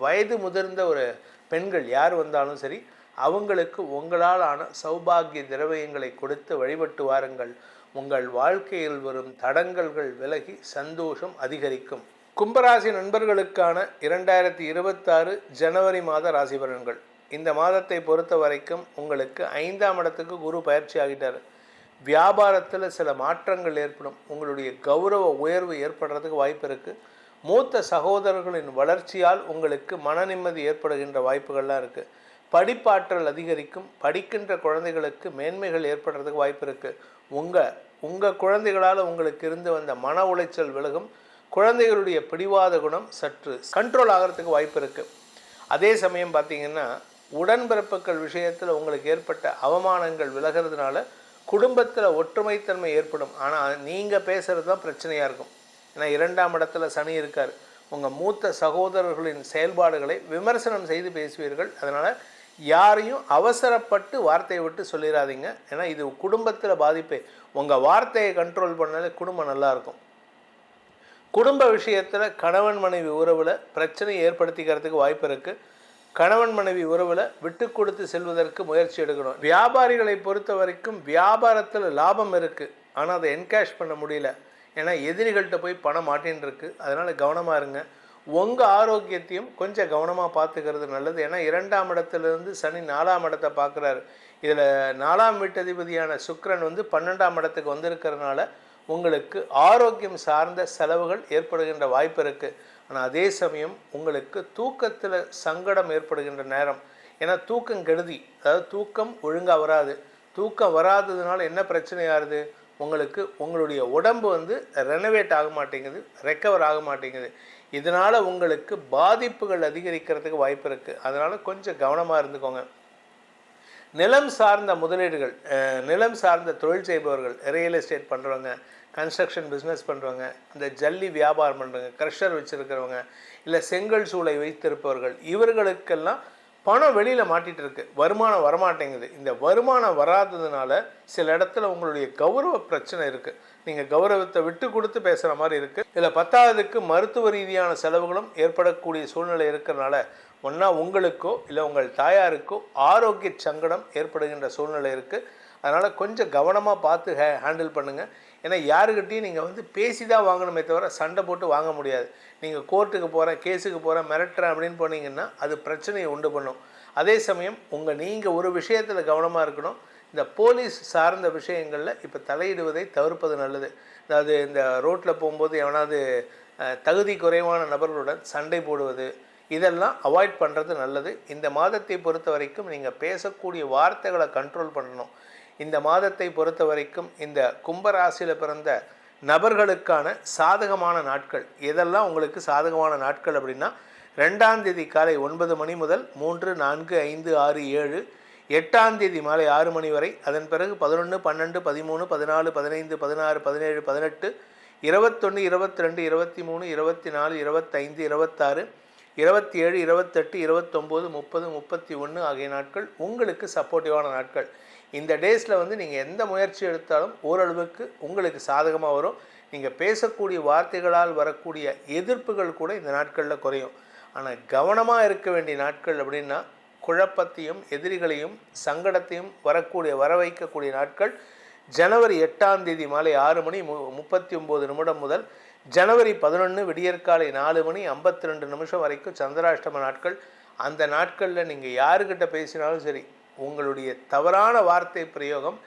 வயது முதிர்ந்த ஒரு பெண்கள் யார் வந்தாலும் சரி, அவங்களுக்கு உங்களால் ஆன சௌபாகிய திரவியங்களை கொடுத்து வழிபட்டு வாருங்கள். உங்கள் வாழ்க்கையில் வரும் தடங்கல்கள் விலகி சந்தோஷம் அதிகரிக்கும். கும்பராசி நண்பர்களுக்கான 2026 ஜனவரி மாத ராசி பலன்கள். இந்த மாதத்தை பொறுத்த வரைக்கும் உங்களுக்கு 5ஆம் இடத்துக்கு குரு பயிற்சி ஆகிட்டார். வியாபாரத்தில் சில மாற்றங்கள் ஏற்படும். உங்களுடைய கௌரவ உயர்வு ஏற்படுறதுக்கு வாய்ப்பு இருக்குது. மூத்த சகோதரர்களின் வளர்ச்சியால் உங்களுக்கு மன நிம்மதி ஏற்படுகின்ற வாய்ப்புகள்லாம் இருக்குது. படிப்பாற்றல் அதிகரிக்கும். படிக்கின்ற குழந்தைகளுக்கு மேன்மைகள் ஏற்படுறதுக்கு வாய்ப்பு இருக்குது. உங்கள் குழந்தைகளால் உங்களுக்கு இருந்து வந்த மன உளைச்சல் விலகும். குழந்தைகளுடைய பிடிவாத குணம் சற்று கண்ட்ரோல் ஆகிறதுக்கு வாய்ப்பு இருக்குது. அதே சமயம் பார்த்திங்கன்னா, உடன்பிறப்புகள் விஷயத்தில் உங்களுக்கு ஏற்பட்ட அவமானங்கள் விலகிறதுனால குடும்பத்தில் ஒற்றுமைத்தன்மை ஏற்படும். ஆனால் நீங்கள் பேசுகிறது தான் பிரச்சனையாக இருக்கும். ஏன்னா 2ஆம் இடத்துல சனி இருக்கார். உங்கள் மூத்த சகோதரர்களின் செயல்பாடுகளை விமர்சனம் செய்து பேசுவீர்கள். அதனால் யாரையும் அவசரப்பட்டு வார்த்தையை விட்டு சொல்லிடாதீங்க. ஏன்னா இது குடும்பத்தில் பாதிப்பை, உங்கள் வார்த்தையை கண்ட்ரோல் பண்ணாலே குடும்பம் நல்லாயிருக்கும். குடும்ப விஷயத்தில் கணவன் மனைவி உறவில் பிரச்சனையை ஏற்படுத்திக்கிறதுக்கு வாய்ப்பு இருக்குது. கணவன் மனைவி உறவில் விட்டு கொடுத்து செல்வதற்கு முயற்சி எடுக்கணும். வியாபாரிகளை பொறுத்த வரைக்கும் வியாபாரத்தில் லாபம் இருக்குது, ஆனால் அதை என்கேஷ் பண்ண முடியல. ஏன்னா எதிரிகள்கிட்ட போய் பணம் மாட்டின்னு இருக்குது. அதனால் கவனமாக இருங்க. உங்கள் ஆரோக்கியத்தையும் கொஞ்சம் கவனமாக பார்த்துக்கிறது நல்லது. ஏன்னா 2ஆம் இடத்துலேருந்து சனி 4ஆம் இடத்தை பார்க்குறாரு. இதில் 4ஆம் வீட்டதிபதியான சுக்கிரன் 12ஆம் இடத்துக்கு வந்திருக்கிறதுனால உங்களுக்கு ஆரோக்கியம் சார்ந்த செலவுகள் ஏற்படுகின்ற வாய்ப்பு இருக்குது. ஆனால் அதே சமயம் உங்களுக்கு தூக்கத்தில் சங்கடம் ஏற்படுகின்ற நேரம். ஏன்னா தூக்கம் கெடுதி, அதாவது தூக்கம் ஒழுங்காக வராது. தூக்கம் வராததுனால என்ன பிரச்சனை ஆகுது, உங்களுக்கு உங்களுடைய உடம்பு ரெனோவேட் ஆக மாட்டேங்குது, ரெக்கவர் ஆக மாட்டேங்குது. இதனால் உங்களுக்கு பாதிப்புகள் அதிகரிக்கிறதுக்கு வாய்ப்பு இருக்குது. அதனால் கொஞ்சம் கவனமாக இருந்துக்கோங்க. நிலம் சார்ந்த முதலீடுகள், நிலம் சார்ந்த தொழில் செய்பவர்கள், ரியல் எஸ்டேட் பண்ணுறவங்க, கன்ஸ்ட்ரக்ஷன் பிஸ்னஸ் பண்ணுறவங்க, இந்த ஜல்லி வியாபாரம் பண்ணுறவங்க, க்ரஷர் வச்சுருக்கிறவங்க, இல்லை செங்கல் சூளை வைத்திருப்பவர்கள், இவர்களுக்கெல்லாம் பணம் வெளியில் மாட்டிகிட்டு இருக்கு, வருமானம் வரமாட்டேங்குது. இந்த வருமானம் வராததுனால சில இடத்துல உங்களுடைய கௌரவ பிரச்சனை இருக்குது. நீங்கள் கௌரவத்தை விட்டு கொடுத்து பேசுகிற மாதிரி இருக்குது. இதில் 10ஆவதுக்கு மருத்துவ ரீதியான செலவுகளும் ஏற்படக்கூடிய சூழ்நிலை இருக்கிறனால ஒன்றா உங்களுக்கோ இல்லை உங்கள் தாயாருக்கோ ஆரோக்கிய சங்கடம் ஏற்படுகின்ற சூழ்நிலை இருக்குது. அதனால் கொஞ்சம் கவனமாக பார்த்து ஹேண்டில் பண்ணுங்கள். ஏன்னா யாருக்கிட்டையும் நீங்கள் பேசி தான் வாங்கணுமே தவிர சண்டை போட்டு வாங்க முடியாது. நீங்கள் கோர்ட்டுக்கு போகிறேன், கேஸுக்கு போகிறேன், மிரட்டுறேன் அப்படின்னு போனீங்கன்னா அது பிரச்சனையை உண்டு பண்ணும். அதே சமயம் நீங்கள் ஒரு விஷயத்தில் கவனமாக இருக்கணும். இந்த போலீஸ் சார்ந்த விஷயங்களில் இப்போ தலையிடுவதை தவிர்ப்பது நல்லது. அதாவது இந்த ரோட்டில் போகும்போது எவனாவது தகுதி குறைவான நபர்களுடன் சண்டை போடுவது, இதெல்லாம் அவாய்ட் பண்ணுறது நல்லது. இந்த மாதத்தை பொறுத்த வரைக்கும் நீங்கள் பேசக்கூடிய வார்த்தைகளை கண்ட்ரோல் பண்ணணும். இந்த மாதத்தை பொறுத்த வரைக்கும் இந்த கும்பராசியில் பிறந்த நபர்களுக்கான சாதகமான நாட்கள் எதெல்லாம் உங்களுக்கு சாதகமான நாட்கள் அப்படின்னா, 2ஆம் தேதி காலை 9 மணி முதல் 3, 4, 5, 6, 7, 8ஆம் தேதி மாலை 6 மணி வரை, அதன் பிறகு 11, 12, 13, 14, 15, 16, 17, 18, 21, 22, 23, 24, 25, 26, 27, 28, 29, 30, 31 ஆகிய நாட்கள் உங்களுக்கு சப்போர்ட்டிவான நாட்கள். இந்த டேஸில் நீங்கள் எந்த முயற்சி எடுத்தாலும் ஓரளவுக்கு உங்களுக்கு சாதகமாக வரும். நீங்கள் பேசக்கூடிய வார்த்தைகளால் வரக்கூடிய எதிர்ப்புகள் கூட இந்த நாட்களில் குறையும். ஆனால் கவனமாக இருக்க வேண்டிய நாட்கள் அப்படின்னா, குழப்பத்தையும் எதிரிகளையும் சங்கடத்தையும் வர வைக்கக்கூடிய நாட்கள் ஜனவரி 8ஆம் தேதி மாலை 6 மணி 39 நிமிடம் முதல் ஜனவரி 11 விடியற்காலை 4 மணி 52 நிமிஷம் வரைக்கும் சந்திராஷ்டம நாட்கள். அந்த நாட்களில் நீங்கள் யாருக்கிட்ட பேசினாலும் சரி, உங்களுடைய தவறான வார்த்தை பிரயோகம்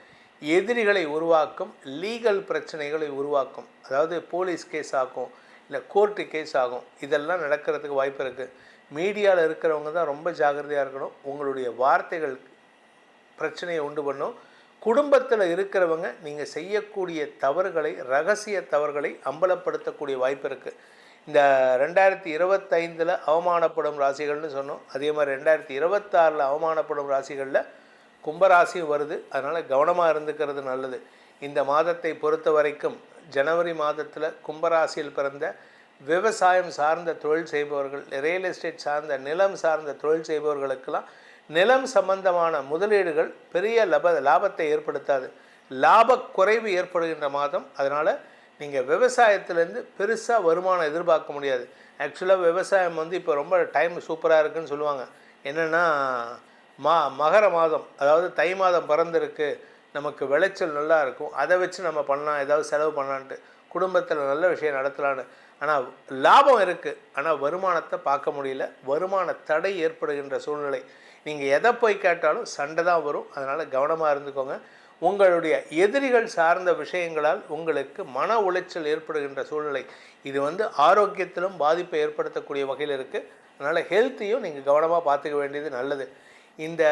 எதிரிகளை உருவாக்கும், லீகல் பிரச்சனைகளை உருவாக்கும். அதாவது போலீஸ் கேஸ் ஆகும், இல்லை கோர்ட்டு கேஸ் ஆகும். இதெல்லாம் நடக்கிறதுக்கு வாய்ப்பு இருக்குது. மீடியாவில் இருக்கிறவங்க தான் ரொம்ப ஜாக்கிரதையாக இருக்கணும். உங்களுடைய வார்த்தைகள் பிரச்சனையை உண்டு பண்ணும். குடும்பத்தில் இருக்கிறவங்க நீங்கள் செய்யக்கூடிய தவறுகளை, ரகசிய தவறுகளை அம்பலப்படுத்தக்கூடிய வாய்ப்பு இருக்குது. இந்த 2025 அவமானப்படும் ராசிகள்னு சொன்னோம். அதே மாதிரி 2026 அவமானப்படும் ராசிகளில் கும்பராசியும் வருது. அதனால் கவனமாக இருந்துக்கிறது நல்லது. இந்த மாதத்தை பொறுத்த வரைக்கும் ஜனவரி மாதத்தில் கும்பராசியில் பிறந்த விவசாயம் சார்ந்த தொழில் செய்பவர்கள், ரியல் எஸ்டேட் சார்ந்த நிலம் சார்ந்த தொழில் செய்பவர்களுக்கெல்லாம் நிலம் சம்பந்தமான முதலீடுகள் பெரிய லாபத்தை ஏற்படுத்தாது. லாப குறைவு ஏற்படுகின்ற மாதம். அதனால் நீங்கள் விவசாயத்திலேருந்து பெருசாக வருமானம் எதிர்பார்க்க முடியாது. ஆக்சுவலாக விவசாயம் இப்போ ரொம்ப டைம் சூப்பராக இருக்குதுன்னு சொல்லுவாங்க. என்னென்னா மகர மாதம், அதாவது தை மாதம் பிறந்திருக்கு, நமக்கு விளைச்சல் நல்லா இருக்கும், அதை வச்சு நம்ம பண்ணலாம், ஏதாவது செலவு பண்ணலான்ட்டு குடும்பத்தில் நல்ல விஷயம் நடத்தலான்னு. ஆனால் லாபம் இருக்குது, ஆனால் வருமானத்தை பார்க்க முடியல. வருமான தடை ஏற்படுகின்ற சூழ்நிலை. நீங்கள் எதை போய் கேட்டாலும் சண்டை தான் வரும். அதனால் கவனமாக இருந்துக்கோங்க. உங்களுடைய எதிரிகள் சார்ந்த விஷயங்களால் உங்களுக்கு மன உளைச்சல் ஏற்படுகின்ற சூழ்நிலை. இது ஆரோக்கியத்திலும் பாதிப்பை ஏற்படுத்தக்கூடிய வகையில் இருக்குது. அதனால் ஹெல்த்தையும் நீங்கள் கவனமாக பார்த்துக்க வேண்டியது நல்லது. இந்த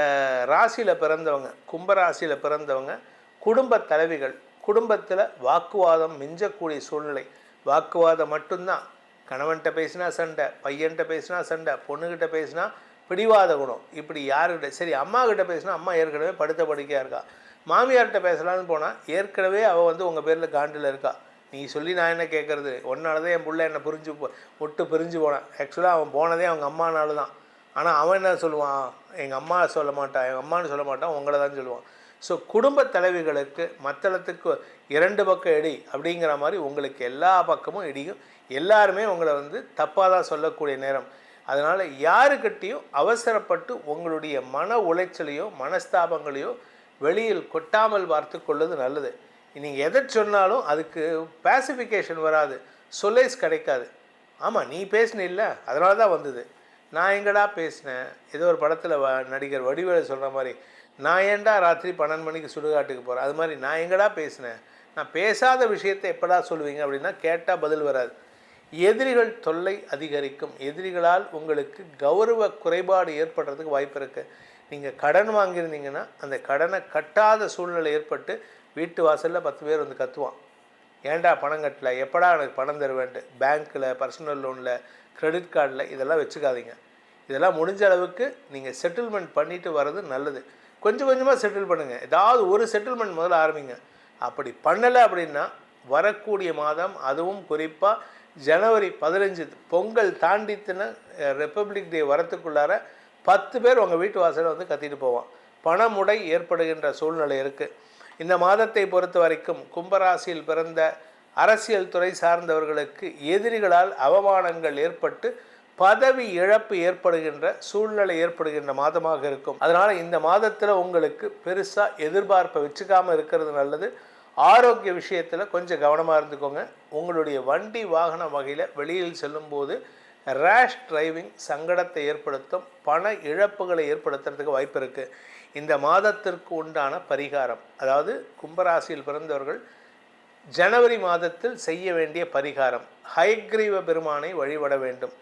ராசியில் பிறந்தவங்க, கும்பராசியில் பிறந்தவங்க குடும்ப தலைவிகள், குடும்பத்தில் வாக்குவாதம் மிஞ்சக்கூடிய சூழ்நிலை. வாக்குவாதம் மட்டும்தான். கணவன்கிட்ட பேசினா சண்டை, பையன்கிட்ட பேசினா சண்டை, பொண்ணுக்கிட்ட பேசினா பிடிவாத குணம். இப்படி யாருக்கிட்ட, சரி அம்மாக்கிட்ட பேசினா அம்மா ஏற்கனவே படுத்த படுக்கையாக இருக்கா, மாமியார்கிட்ட பேசலான்னு போனால் ஏற்கனவே அவள் உங்கள் பேரில் காண்டில் இருக்கா. நீ சொல்லி நான் என்ன கேட்குறது, ஒன்னால தான் என் பிள்ளை என்னை பிரிஞ்சு போனேன். ஆக்சுவலாக அவன் போனதே அவங்க அம்மானால தான். ஆனால் அவன் என்ன சொல்லுவான், எங்கள் அம்மா சொல்ல மாட்டான், எங்கள் அம்மானு சொல்ல மாட்டான், உங்களை தான் சொல்லுவான். ஸோ குடும்ப தலைவிகளுக்கு மத்தளத்துக்கு 2 பக்கம் இடி அப்படிங்கிற மாதிரி உங்களுக்கு எல்லா பக்கமும் இடியும். எல்லாருமே உங்களை தப்பாக தான் சொல்லக்கூடிய நேரம். அதனால் யாருக்கிட்டையும் அவசரப்பட்டு உங்களுடைய மன உளைச்சலையோ மனஸ்தாபங்களையோ வெளியில் கொட்டாமல் பார்த்து கொள்வது நல்லது. நீங்கள் எதை சொன்னாலும் அதுக்கு பேசிஃபிகேஷன் வராது, சொலேஸ் கிடைக்காது. ஆமாம் நீ பேசினில்ல அதனால தான் வந்தது, நான் எங்கடா பேசினேன். ஏதோ ஒரு படத்தில் நடிகர் வடிவேலு சொல்கிற மாதிரி, நான் ஏன்டா ராத்திரி 12 மணிக்கு சுடுகாட்டுக்கு போகிறேன், அது மாதிரி நான் எங்கடா பேசினேன். நான் பேசாத விஷயத்தை எப்படா சொல்லுவீங்க அப்படின்னா கேட்டால் பதில் வராது. எதிரிகள் தொல்லை அதிகரிக்கும். எதிரிகளால் உங்களுக்கு கௌரவ குறைபாடு ஏற்படுறதுக்கு வாய்ப்பு இருக்குது. நீங்கள் கடன் வாங்கியிருந்தீங்கன்னா அந்த கடனை கட்டாத சூழ்நிலை ஏற்பட்டு வீட்டு வாசலில் 10 பேர் கத்துவான், ஏன்டா பணம் கட்டல, எப்படா எனக்கு பணம் தருவேன்ட்டு. பேங்க்கில், பர்சனல் லோனில், கிரெடிட் கார்டில் இதெல்லாம் வச்சுக்காதீங்க. இதெல்லாம் முடிஞ்ச அளவுக்கு நீங்கள் செட்டில்மெண்ட் பண்ணிவிட்டு வர்றது நல்லது. கொஞ்சம் கொஞ்சமாக செட்டில் பண்ணுங்கள். ஏதாவது ஒரு செட்டில்மெண்ட் முதல்ல ஆரம்பிங்க. அப்படி பண்ணலை அப்படின்னா வரக்கூடிய மாதம், அதுவும் குறிப்பாக ஜனவரி 15 பொங்கல் தாண்டித்துன்னு ரிப்பப்ளிக் டே வரத்துக்குள்ளார 10 பேர் உங்கள் வீட்டு வாசலில் கத்திட்டு போவான். பணமுடை ஏற்படுகின்ற சூழ்நிலை இருக்குது. இந்த மாதத்தை பொறுத்த வரைக்கும் கும்பராசியில் பிறந்த அரசியல் துறை சார்ந்தவர்களுக்கு எதிரிகளால் அவமானங்கள் ஏற்பட்டு பதவி இழப்பு ஏற்படுகின்ற சூழ்நிலை ஏற்படுகின்ற மாதமாக இருக்கும். அதனால் இந்த மாதத்தில் உங்களுக்கு பெருசாக எதிர்பார்ப்பை வச்சுக்காமல் இருக்கிறது நல்லது. ஆரோக்கிய விஷயத்தில் கொஞ்சம் கவனமாக இருந்துக்கோங்க. உங்களுடைய வண்டி வாகன வகையில் வெளியில் செல்லும்போது ரேஷ் டிரைவிங் சங்கடத்தை ஏற்படுத்தும், பண இழப்புகளை ஏற்படுத்துறதுக்கு வாய்ப்பு இருக்குது. இந்த மாதத்திற்கு உண்டான பரிகாரம், அதாவது கும்பராசியில் பிறந்தவர்கள் ஜனவரி மாதத்தில் செய்ய வேண்டிய பரிகாரம், ஹயக்ரீவ பெருமானை வழிபட வேண்டும்.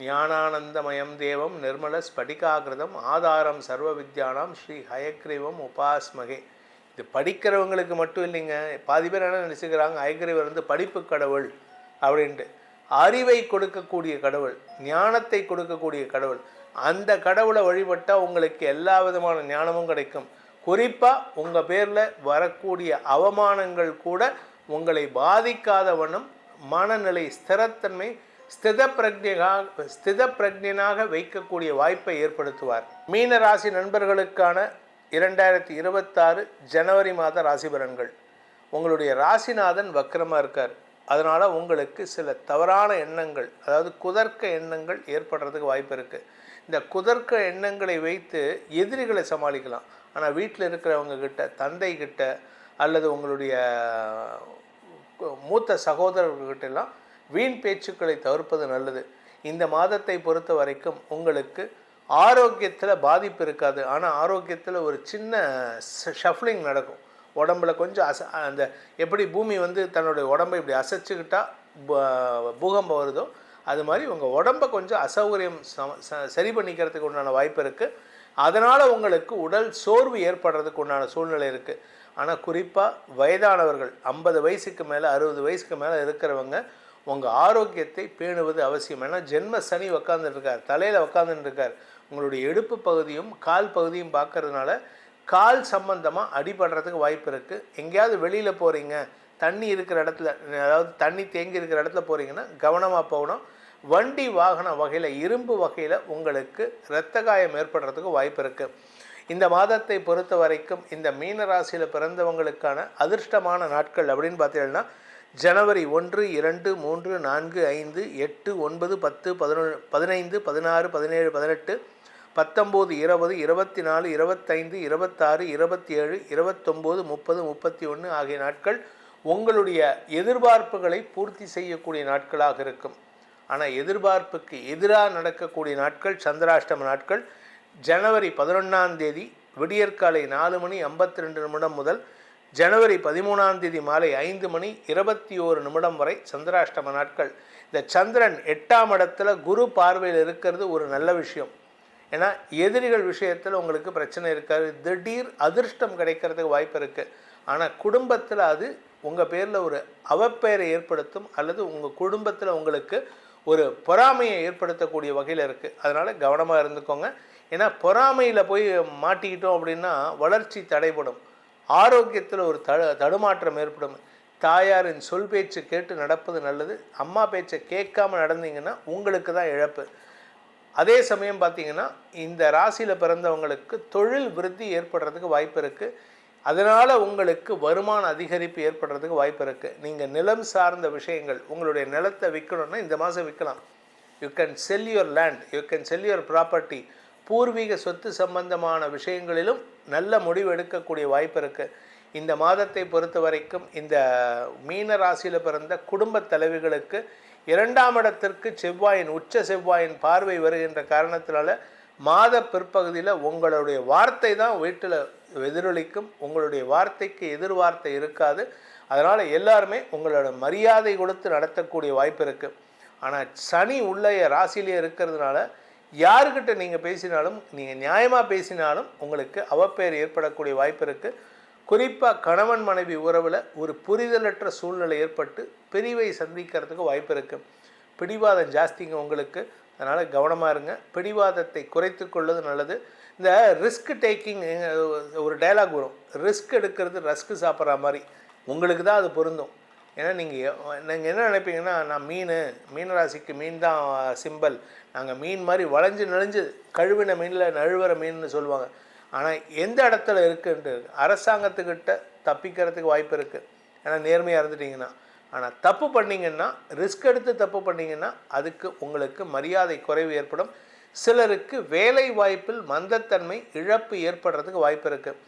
ஞானானந்தமயம் தேவம் நிர்மல ஸ்படிகாகிருதம் ஆதாரம் சர்வ வித்யானாம் ஸ்ரீ ஹயக்ரீவம் உபாஸ்மகே. இது படிக்கிறவங்களுக்கு மட்டும் இல்லைங்க. பாதி பேர் என்ன நினச்சிக்கிறாங்க, ஹயக்ரீவர் படிப்பு கடவுள் அப்படின்ட்டு. அறிவை கொடுக்கக்கூடிய கடவுள், ஞானத்தை கொடுக்கக்கூடிய கடவுள். அந்த கடவுளை வழிபட்டால் உங்களுக்கு எல்லா விதமான ஞானமும் கிடைக்கும். குறிப்பாக உங்கள் பேரில் வரக்கூடிய அவமானங்கள் கூட உங்களை பாதிக்காத வண்ணம் மனநிலை ஸ்திரத்தன்மை ஸ்தித பிரஜனாக வைக்கக்கூடிய வாய்ப்பை ஏற்படுத்துவார். மீன ராசி நண்பர்களுக்கான 2026 ஜனவரி மாத ராசி பலன்கள். உங்களுடைய ராசிநாதன் வக்ரமாக இருக்கார். அதனால் உங்களுக்கு சில தவறான எண்ணங்கள், அதாவது குதர்க்க எண்ணங்கள் ஏற்படுறதுக்கு வாய்ப்பு இருக்குது. இந்த குதர்க்க எண்ணங்களை வைத்து எதிரிகளை சமாளிக்கலாம். ஆனால் வீட்டில் இருக்கிறவங்க கிட்ட, தந்தை கிட்ட அல்லது உங்களுடைய மூத்த சகோதரர்கள்கிட்டெல்லாம் வீண் பேச்சுக்களை தவிர்ப்பது நல்லது. இந்த மாதத்தை பொறுத்த வரைக்கும் உங்களுக்கு ஆரோக்கியத்தில் பாதிப்பு இருக்காது. ஆனால் ஆரோக்கியத்தில் ஒரு சின்ன ஷஃப்லிங் நடக்கும். உடம்புல கொஞ்சம் அந்த எப்படி பூமி தன்னுடைய உடம்பை இப்படி அசைச்சிக்கிட்டால் பூகம்பம் வருதோ அது மாதிரி உங்கள் உடம்பை கொஞ்சம் அசௌகரியம் சரி பண்ணிக்கிறதுக்கு உண்டான வாய்ப்பு இருக்குது. அதனால் உங்களுக்கு உடல் சோர்வு ஏற்படுறதுக்கு உண்டான சூழ்நிலை இருக்குது. ஆனால் குறிப்பாக வயதானவர்கள் 50 வயசுக்கு மேலே 60 வயசுக்கு மேலே இருக்கிறவங்க உங்கள் ஆரோக்கியத்தை பேணுவது அவசியம். ஏன்னா ஜென்ம சனி உக்காந்துட்டுருக்கார், தலையில் உக்காந்துட்டுருக்கார். உங்களுடைய இடுப்பு பகுதியும் கால் பகுதியும் பார்க்கறதுனால கால் சம்பந்தமாக அடிபடுறதுக்கு வாய்ப்பு இருக்குது. எங்கேயாவது வெளியில் போகிறீங்க, தண்ணி இருக்கிற இடத்துல, அதாவது தண்ணி தேங்கி இருக்கிற இடத்துல போகிறீங்கன்னா கவனமாக போகணும். வண்டி வாகன வகையில், இரும்பு வகையில் உங்களுக்கு இரத்த காயம் ஏற்படுறதுக்கு வாய்ப்பு இருக்குது. இந்த மாதத்தை பொறுத்த வரைக்கும் இந்த மீன ராசியில் பிறந்தவங்களுக்கான அதிர்ஷ்டமான நாட்கள் அப்படின்னு பார்த்தீங்கன்னா ஜனவரி 1, 2, 3, 4, 5, 8, 9, 10, 11, 15, 16, 17, 18, 19, 20, 24, 25, 26, 27, 29, 30, 31 ஆகிய நாட்கள் உங்களுடைய எதிர்பார்ப்புகளை பூர்த்தி செய்யக்கூடிய நாட்களாக இருக்கும். ஆனால் எதிர்பார்ப்புக்கு எதிராக நடக்கக்கூடிய நாட்கள் சந்திராஷ்டம நாட்கள். ஜனவரி 11ஆம் தேதி விடியற்காலை 4:52 முதல் ஜனவரி 13ஆம் மாலை 5:21 வரை சந்திராஷ்டம நாட்கள். இந்த சந்திரன் 8ஆம் இடத்துல குரு பார்வையில் இருக்கிறது ஒரு நல்ல விஷயம். ஏன்னா எதிரிகள் விஷயத்தில் உங்களுக்கு பிரச்சனை இருக்காது, திடீர் அதிர்ஷ்டம் கிடைக்கிறதுக்கு வாய்ப்பு இருக்குது. ஆனால் குடும்பத்தில் அது உங்கள் பேரில் ஒரு அவப்பெயரை ஏற்படுத்தும் அல்லது உங்கள் குடும்பத்தில் உங்களுக்கு ஒரு பொறாமையை ஏற்படுத்தக்கூடிய வகையில் இருக்குது. அதனால் கவனமாக இருந்துக்கோங்க. ஏன்னா பொறாமையில் போய் மாட்டிக்கிட்டோம் அப்படின்னா வளர்ச்சி தடைபடும், ஆரோக்கியத்தில் ஒரு தடுமாற்றம் ஏற்படும். தாயாரின் சொல் பேச்சு கேட்டு நடப்பது நல்லது. அம்மா பேச்சை கேட்காம நடந்தீங்கன்னா உங்களுக்கு தான் இழப்பு. அதே சமயம் பார்த்திங்கன்னா இந்த ராசியில் பிறந்தவங்களுக்கு தொழில் விருத்தி ஏற்படுறதுக்கு வாய்ப்பு இருக்குது. அதனால் உங்களுக்கு வருமான அதிகரிப்பு ஏற்படுறதுக்கு வாய்ப்பு இருக்குது. நீங்கள் நிலம் சார்ந்த விஷயங்கள், உங்களுடைய நிலத்தை விற்கணுன்னா இந்த மாதம் விற்கலாம். You can sell your land, you can sell your property. பூர்வீக சொத்து சம்பந்தமான விஷயங்களிலும் நல்ல முடிவு எடுக்கக்கூடிய வாய்ப்பு இருக்குது. இந்த மாதத்தை பொறுத்த வரைக்கும் இந்த மீன ராசியில் பிறந்த குடும்ப தலைவிகளுக்கு 2ஆம் இடத்திற்கு செவ்வாயின் உச்ச செவ்வாயின் பார்வை வருகின்ற காரணத்தினால மாத பிற்பகுதியில் உங்களுடைய வார்த்தை தான் வீட்டில் எதிரொலிக்கும். உங்களுடைய வார்த்தைக்கு எதிர்வார்த்தை இருக்காது. அதனால் எல்லாருமே உங்களோட மரியாதை கொடுத்து நடத்தக்கூடிய வாய்ப்பு இருக்குது. ஆனால் சனி உள்ளே ராசியிலே இருக்கிறதுனால யாருக்கிட்ட நீங்கள் பேசினாலும், நீங்கள் நியாயமாக பேசினாலும் உங்களுக்கு அவப்பெயர் ஏற்படக்கூடிய வாய்ப்பு இருக்குது. குறிப்பாக கணவன் மனைவி உறவில் ஒரு புரிதலற்ற சூழ்நிலை ஏற்பட்டு பிரிவை சந்திக்கிறதுக்கு வாய்ப்பு இருக்குது. பிடிவாதம் ஜாஸ்திங்க உங்களுக்கு, அதனால் கவனமாக இருங்க. பிடிவாதத்தை குறைத்து கொள்வது நல்லது. இந்த ரிஸ்க் டேக்கிங் ஒரு டைலாக் வரும், ரிஸ்க் எடுக்கிறது ரஸ்க்கு சாப்பிட்ற மாதிரி. உங்களுக்கு தான் அது பொருந்தும். ஏன்னா நீங்கள் என்ன நினைப்பீங்கன்னா, நான் மீனராசிக்கு மீன் தான் சிம்பல், நாங்கள் மீன் மாதிரி வளைஞ்சு நெளிஞ்சு கழுவின மீனில் நழுவுற மீன்னு சொல்லுவாங்க. ஆனால் எந்த இடத்துல இருக்குன்ட்டு அரசாங்கத்துக்கிட்ட தப்பிக்கிறதுக்கு வாய்ப்பு இருக்குது, ஏன்னா நேர்மையாக இருந்துட்டிங்கன்னா. ஆனால் தப்பு பண்ணிங்கன்னா, ரிஸ்க் எடுத்து தப்பு பண்ணிங்கன்னா அதுக்கு உங்களுக்கு மரியாதை குறைவு ஏற்படும். சிலருக்கு வேலை வாய்ப்பில் மந்தத்தன்மை இழப்பு ஏற்படுறதுக்கு வாய்ப்பு இருக்குது.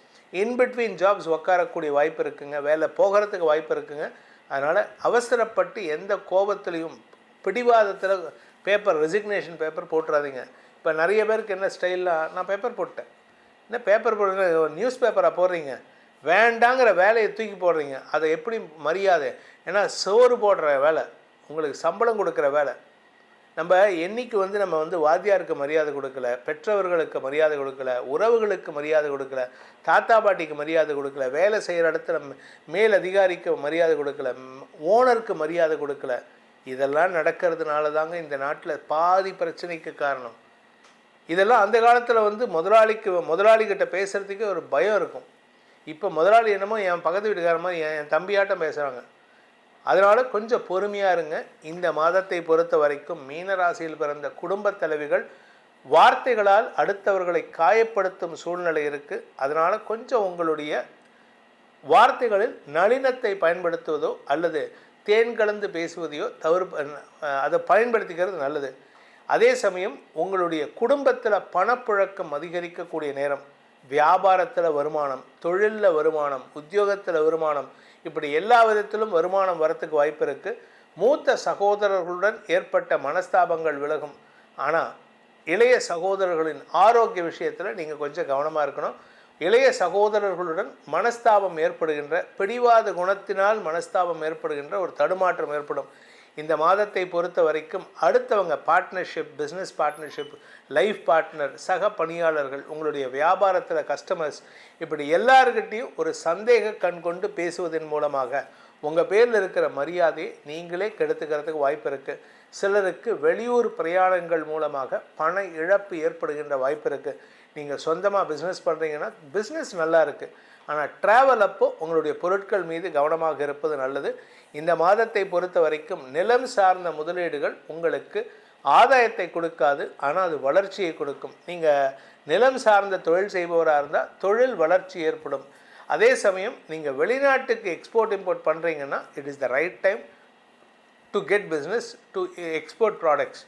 இன்பிட்வீன் ஜாப்ஸ் உட்காரக்கூடிய வாய்ப்பு இருக்குங்க, வேலை போகிறதுக்கு வாய்ப்பு இருக்குங்க. அதனால் அவசரப்பட்டு எந்த கோபத்துலேயும் பிடிவாதத்தில் பேப்பர் ரெசிக்னேஷன் பேப்பர் போட்டுறாதீங்க. இப்போ நிறைய பேருக்கு என்ன ஸ்டைலாக, நான் பேப்பர் போட்டேன், என்ன பேப்பர் போடுறீங்க, நியூஸ் பேப்பராக போடுறீங்க, வேண்டாங்கிற வேலையை தூக்கி போடுறீங்க. அதை எப்படி மரியாதை? ஏன்னா சோறு போடுற வேலை, உங்களுக்கு சம்பளம் கொடுக்குற வேலை. நம்ம என்றைக்கு நம்ம வாத்தியாருக்கு மரியாதை கொடுக்கல, பெற்றவர்களுக்கு மரியாதை கொடுக்கல, உறவுகளுக்கு மரியாதை கொடுக்கல, தாத்தா பாட்டிக்கு மரியாதை கொடுக்கல, வேலை செய்கிற இடத்துல மேல் அதிகாரிக்கு மரியாதை கொடுக்கல, ஓனருக்கு மரியாதை கொடுக்கல, இதெல்லாம் நடக்கிறதுனால தாங்க இந்த நாட்டில் பாதி பிரச்சனைக்கு காரணம். இதெல்லாம் அந்த காலத்தில் முதலாளிகிட்ட பேசுகிறதுக்கே ஒரு பயம் இருக்கும். இப்போ முதலாளி என்னமோ என் பக்கத்து வீட்டுக்கார மாதிரி என் தம்பியாட்டம் பேசுகிறாங்க. அதனால் கொஞ்சம் பொறுமையாக இருங்க. இந்த மாதத்தை பொறுத்த வரைக்கும் மீனராசியில் பிறந்த குடும்பத் தலைவிகள் வார்த்தைகளால் அடுத்தவர்களை காயப்படுத்தும் சூழ்நிலை இருக்குது. அதனால் கொஞ்சம் உங்களுடைய வார்த்தைகளில் நளினத்தை பயன்படுத்துவதோ அல்லது தேன் கலந்து பேசுவதையோ அதை பயன்படுத்திக்கிறது நல்லது. அதே சமயம் உங்களுடைய குடும்பத்தில் பணப்புழக்கம் அதிகரிக்கக்கூடிய நேரம், வியாபாரத்தில் வருமானம், தொழிலில் வருமானம், உத்தியோகத்தில் வருமானம், இப்படி எல்லா விதத்திலும் வருமானம் வரத்துக்கு வாய்ப்பு இருக்குது. மூத்த சகோதரர்களுடன் ஏற்பட்ட மனஸ்தாபங்கள் விலகும். ஆனால் இளைய சகோதரர்களின் ஆரோக்கிய விஷயத்தில் நீங்கள் கொஞ்சம் கவனமாக இருக்கணும். இளைய சகோதரர்களுடன் மனஸ்தாபம் ஏற்படுகின்ற, பிடிவாத குணத்தினால் மனஸ்தாபம் ஏற்படுகின்ற ஒரு தடுமாற்றம் ஏற்படும். இந்த மாதத்தை பொறுத்த வரைக்கும் அடுத்தவங்க partnership, business partnership, life partner, சக பணியாளர்கள், உங்களுடைய வியாபாரத்தில் கஸ்டமர்ஸ், இப்படி எல்லாருக்கிட்டையும் ஒரு சந்தேக கண் கொண்டு பேசுவதன் மூலமாக உங்கள் பேரில் இருக்கிற மரியாதையை நீங்களே கெடுத்துக்கிறதுக்கு வாய்ப்பு இருக்குது. சிலருக்கு வெளியூர் பிரயாணங்கள் மூலமாக பண இழப்பு ஏற்படுகின்ற வாய்ப்பு இருக்குது. நீங்கள் சொந்தமாக பிஸ்னஸ் பண்ணுறீங்கன்னா பிஸ்னஸ் நல்லா இருக்குது, ஆனால் ட்ராவல் அப்போ உங்களுடைய பொருட்கள் மீது கவனமாக இருப்பது நல்லது. இந்த மாதத்தை பொறுத்த வரைக்கும் நிலம் சார்ந்த முதலீடுகள் உங்களுக்கு ஆதாயத்தை கொடுக்காது, ஆனால் அது வளர்ச்சியை கொடுக்கும். நீங்கள் நிலம் சார்ந்த தொழில் செய்பவராக இருந்தால் தொழில் வளர்ச்சி ஏற்படும். அதே சமயம் நீங்கள் வெளிநாட்டுக்கு எக்ஸ்போர்ட் இம்போர்ட் பண்ணுறீங்கன்னா it is the right time to get business to export products.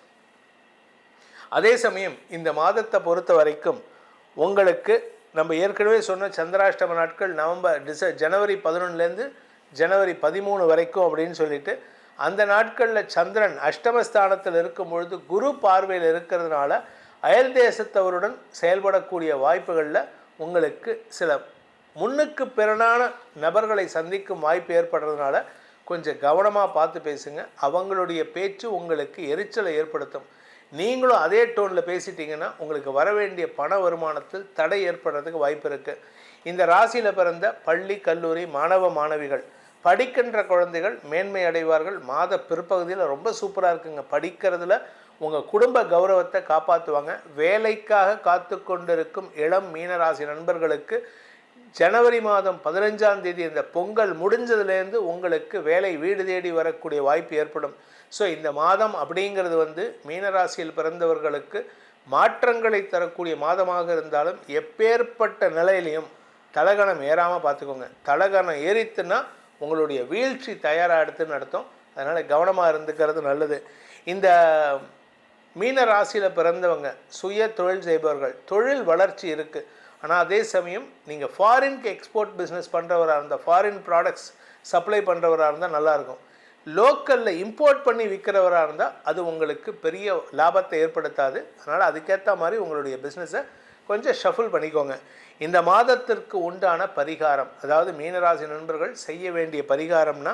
அதே சமயம் இந்த மாதத்தை பொறுத்த வரைக்கும் உங்களுக்கு நம்ம ஏற்கனவே சொன்ன சந்திராஷ்டம நாட்கள் ஜனவரி 11லேருந்து ஜனவரி 13 வரைக்கும் அப்படின்னு சொல்லிட்டு, அந்த நாட்களில் சந்திரன் அஷ்டமஸ்தானத்தில் இருக்கும் பொழுது குரு பார்வையில் இருக்கிறதுனால அயல் தேசத்தவருடன் செயல்படக்கூடிய வாய்ப்புகளில் உங்களுக்கு சில முன்னுக்கு பிறனான நபர்களை சந்திக்கும் வாய்ப்பு ஏற்படுறதுனால கொஞ்சம் கவனமாக பார்த்து பேசுங்க. அவங்களுடைய பேச்சு உங்களுக்கு எரிச்சலை ஏற்படுத்தும். நீங்களும் அதே டோனில் பேசிட்டீங்கன்னா உங்களுக்கு வர வேண்டிய பண வருமானத்தில் தடை ஏற்படுறதுக்கு வாய்ப்பு இருக்குது. இந்த ராசியில் பிறந்த பள்ளி, கல்லூரி மாணவ மாணவிகள், படிக்கின்ற குழந்தைகள் மேன்மை அடைவார்கள். மாத பிற்பகுதியில் ரொம்ப சூப்பராக இருக்குங்க. படிக்கிறதுல உங்கள் குடும்ப கௌரவத்தை காப்பாற்றுவாங்க. வேலைக்காக காத்து கொண்டிருக்கும் இளம் மீனராசி நண்பர்களுக்கு ஜனவரி மாதம் 15ஆம் தேதி இந்த பொங்கல் முடிஞ்சதுலேருந்து உங்களுக்கு வேலை வீடு தேடி வரக்கூடிய வாய்ப்பு ஏற்படும். ஸோ இந்த மாதம் அப்படிங்கிறது மீனராசியில் பிறந்தவர்களுக்கு மாற்றங்களை தரக்கூடிய மாதமாக இருந்தாலும் எப்பேற்பட்ட நிலையிலையும் தலகணம் ஏறாமல் பார்த்துக்கோங்க. தலகணம் ஏறித்துன்னா உங்களுடைய வீழ்ச்சி தயாராகிடுதுன்னு அர்த்தம். அதனால் கவனமாக இருந்துக்கிறது நல்லது. இந்த மீன ராசியில் பிறந்தவங்க சுய தொழில் செய்பவர்கள், தொழில் வளர்ச்சி இருக்குது. ஆனால் அதே சமயம் நீங்கள் ஃபாரின்க்கு எக்ஸ்போர்ட் பிஸ்னஸ் பண்ணுறவராக இருந்தால், ஃபாரின் ப்ராடக்ட்ஸ் சப்ளை பண்ணுறவராக இருந்தால் நல்லாயிருக்கும். லோக்கலில் இம்போர்ட் பண்ணி விற்கிறவராக இருந்தால் அது உங்களுக்கு பெரிய லாபத்தை ஏற்படுத்தாது. அதனால் அதுக்கேற்ற மாதிரி உங்களுடைய பிஸ்னஸை கொஞ்சம் ஷஃபிள் பண்ணிக்கோங்க. இந்த மாதத்திற்கு உண்டான பரிகாரம், அதாவது மீனராசி நண்பர்கள் செய்ய வேண்டிய பரிகாரம்னா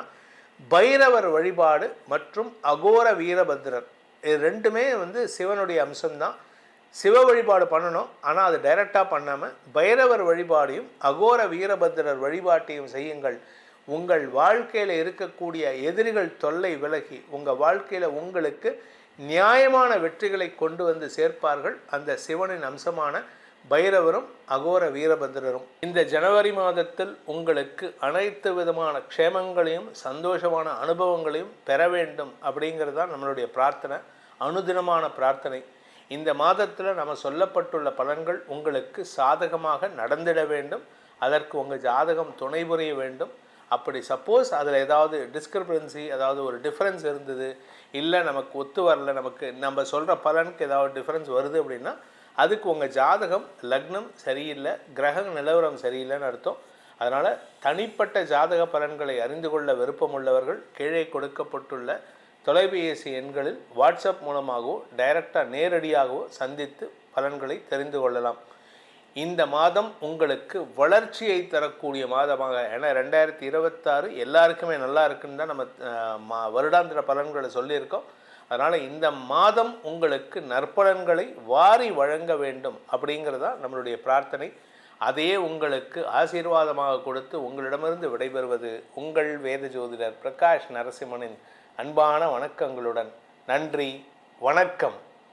பைரவர் வழிபாடு மற்றும் அகோர வீரபத்ரர். இது ரெண்டுமே சிவனுடைய அம்சம்தான். சிவ வழிபாடு பண்ணணும், ஆனால் அது டைரெக்டாக பண்ணாமல் பைரவர் வழிபாடையும் அகோர வீரபத்ரர் வழிபாட்டையும் செய்யுங்கள். உங்கள் வாழ்க்கையில் இருக்கக்கூடிய எதிரிகள் தொல்லை விலகி உங்கள் வாழ்க்கையில் உங்களுக்கு நியாயமான வெற்றிகளை கொண்டு வந்து சேர்ப்பார்கள் அந்த சிவனின் அம்சமான பைரவரும் அகோர வீரபத்ரரும். இந்த ஜனவரி மாதத்தில் உங்களுக்கு அனைத்து விதமான க்ஷேமங்களையும் சந்தோஷமான அனுபவங்களையும் பெற வேண்டும் அப்படிங்கிறது தான் நம்மளுடைய பிரார்த்தனை, அனுதினமான பிரார்த்தனை. இந்த மாதத்தில் நம்ம சொல்லப்பட்டுள்ள பலன்கள் உங்களுக்கு சாதகமாக நடந்திட வேண்டும். அதற்கு உங்கள் ஜாதகம் துணை புரிய வேண்டும். அப்படி சப்போஸ் அதில் ஏதாவது டிஸ்கிரிபன்சி, அதாவது ஒரு டிஃப்ரென்ஸ் இருந்தது, இல்லை நமக்கு ஒத்து வரல, நமக்கு நம்ம சொல்கிற பலனுக்கு ஏதாவது டிஃப்ரென்ஸ் வருது அப்படின்னா அதுக்கு உங்கள் ஜாதகம் லக்னம் சரியில்லை, கிரக நிலவரம் சரியில்லைன்னு அர்த்தம். அதனால் தனிப்பட்ட ஜாதக பலன்களை அறிந்து கொள்ள விருப்பமுள்ளவர்கள் கீழே கொடுக்கப்பட்டுள்ள தொலைபேசி எண்களில் வாட்ஸ்அப் மூலமாகவோ டைரெக்டாக நேரடியாகவோ சந்தித்து பலன்களை தெரிந்து கொள்ளலாம். இந்த மாதம் உங்களுக்கு வளர்ச்சியை தரக்கூடிய மாதமாக, ஏன்னா 2026 எல்லாருக்குமே நல்லா இருக்குன்னு தான் நம்ம வருடாந்திர பலன்களை சொல்லியிருக்கோம். அதனால் இந்த மாதம் உங்களுக்கு நற்பலன்களை வாரி வழங்க வேண்டும் அப்படிங்கிறது தான் நம்மளுடைய பிரார்த்தனை. அதையே உங்களுக்கு ஆசீர்வாதமாக கொடுத்து உங்களிடமிருந்து விடைபெறுவது உங்கள் வேத ஜோதிடர் பிரகாஷ் நரசிம்மனின் அன்பான வணக்கங்களுடன். நன்றி, வணக்கம்.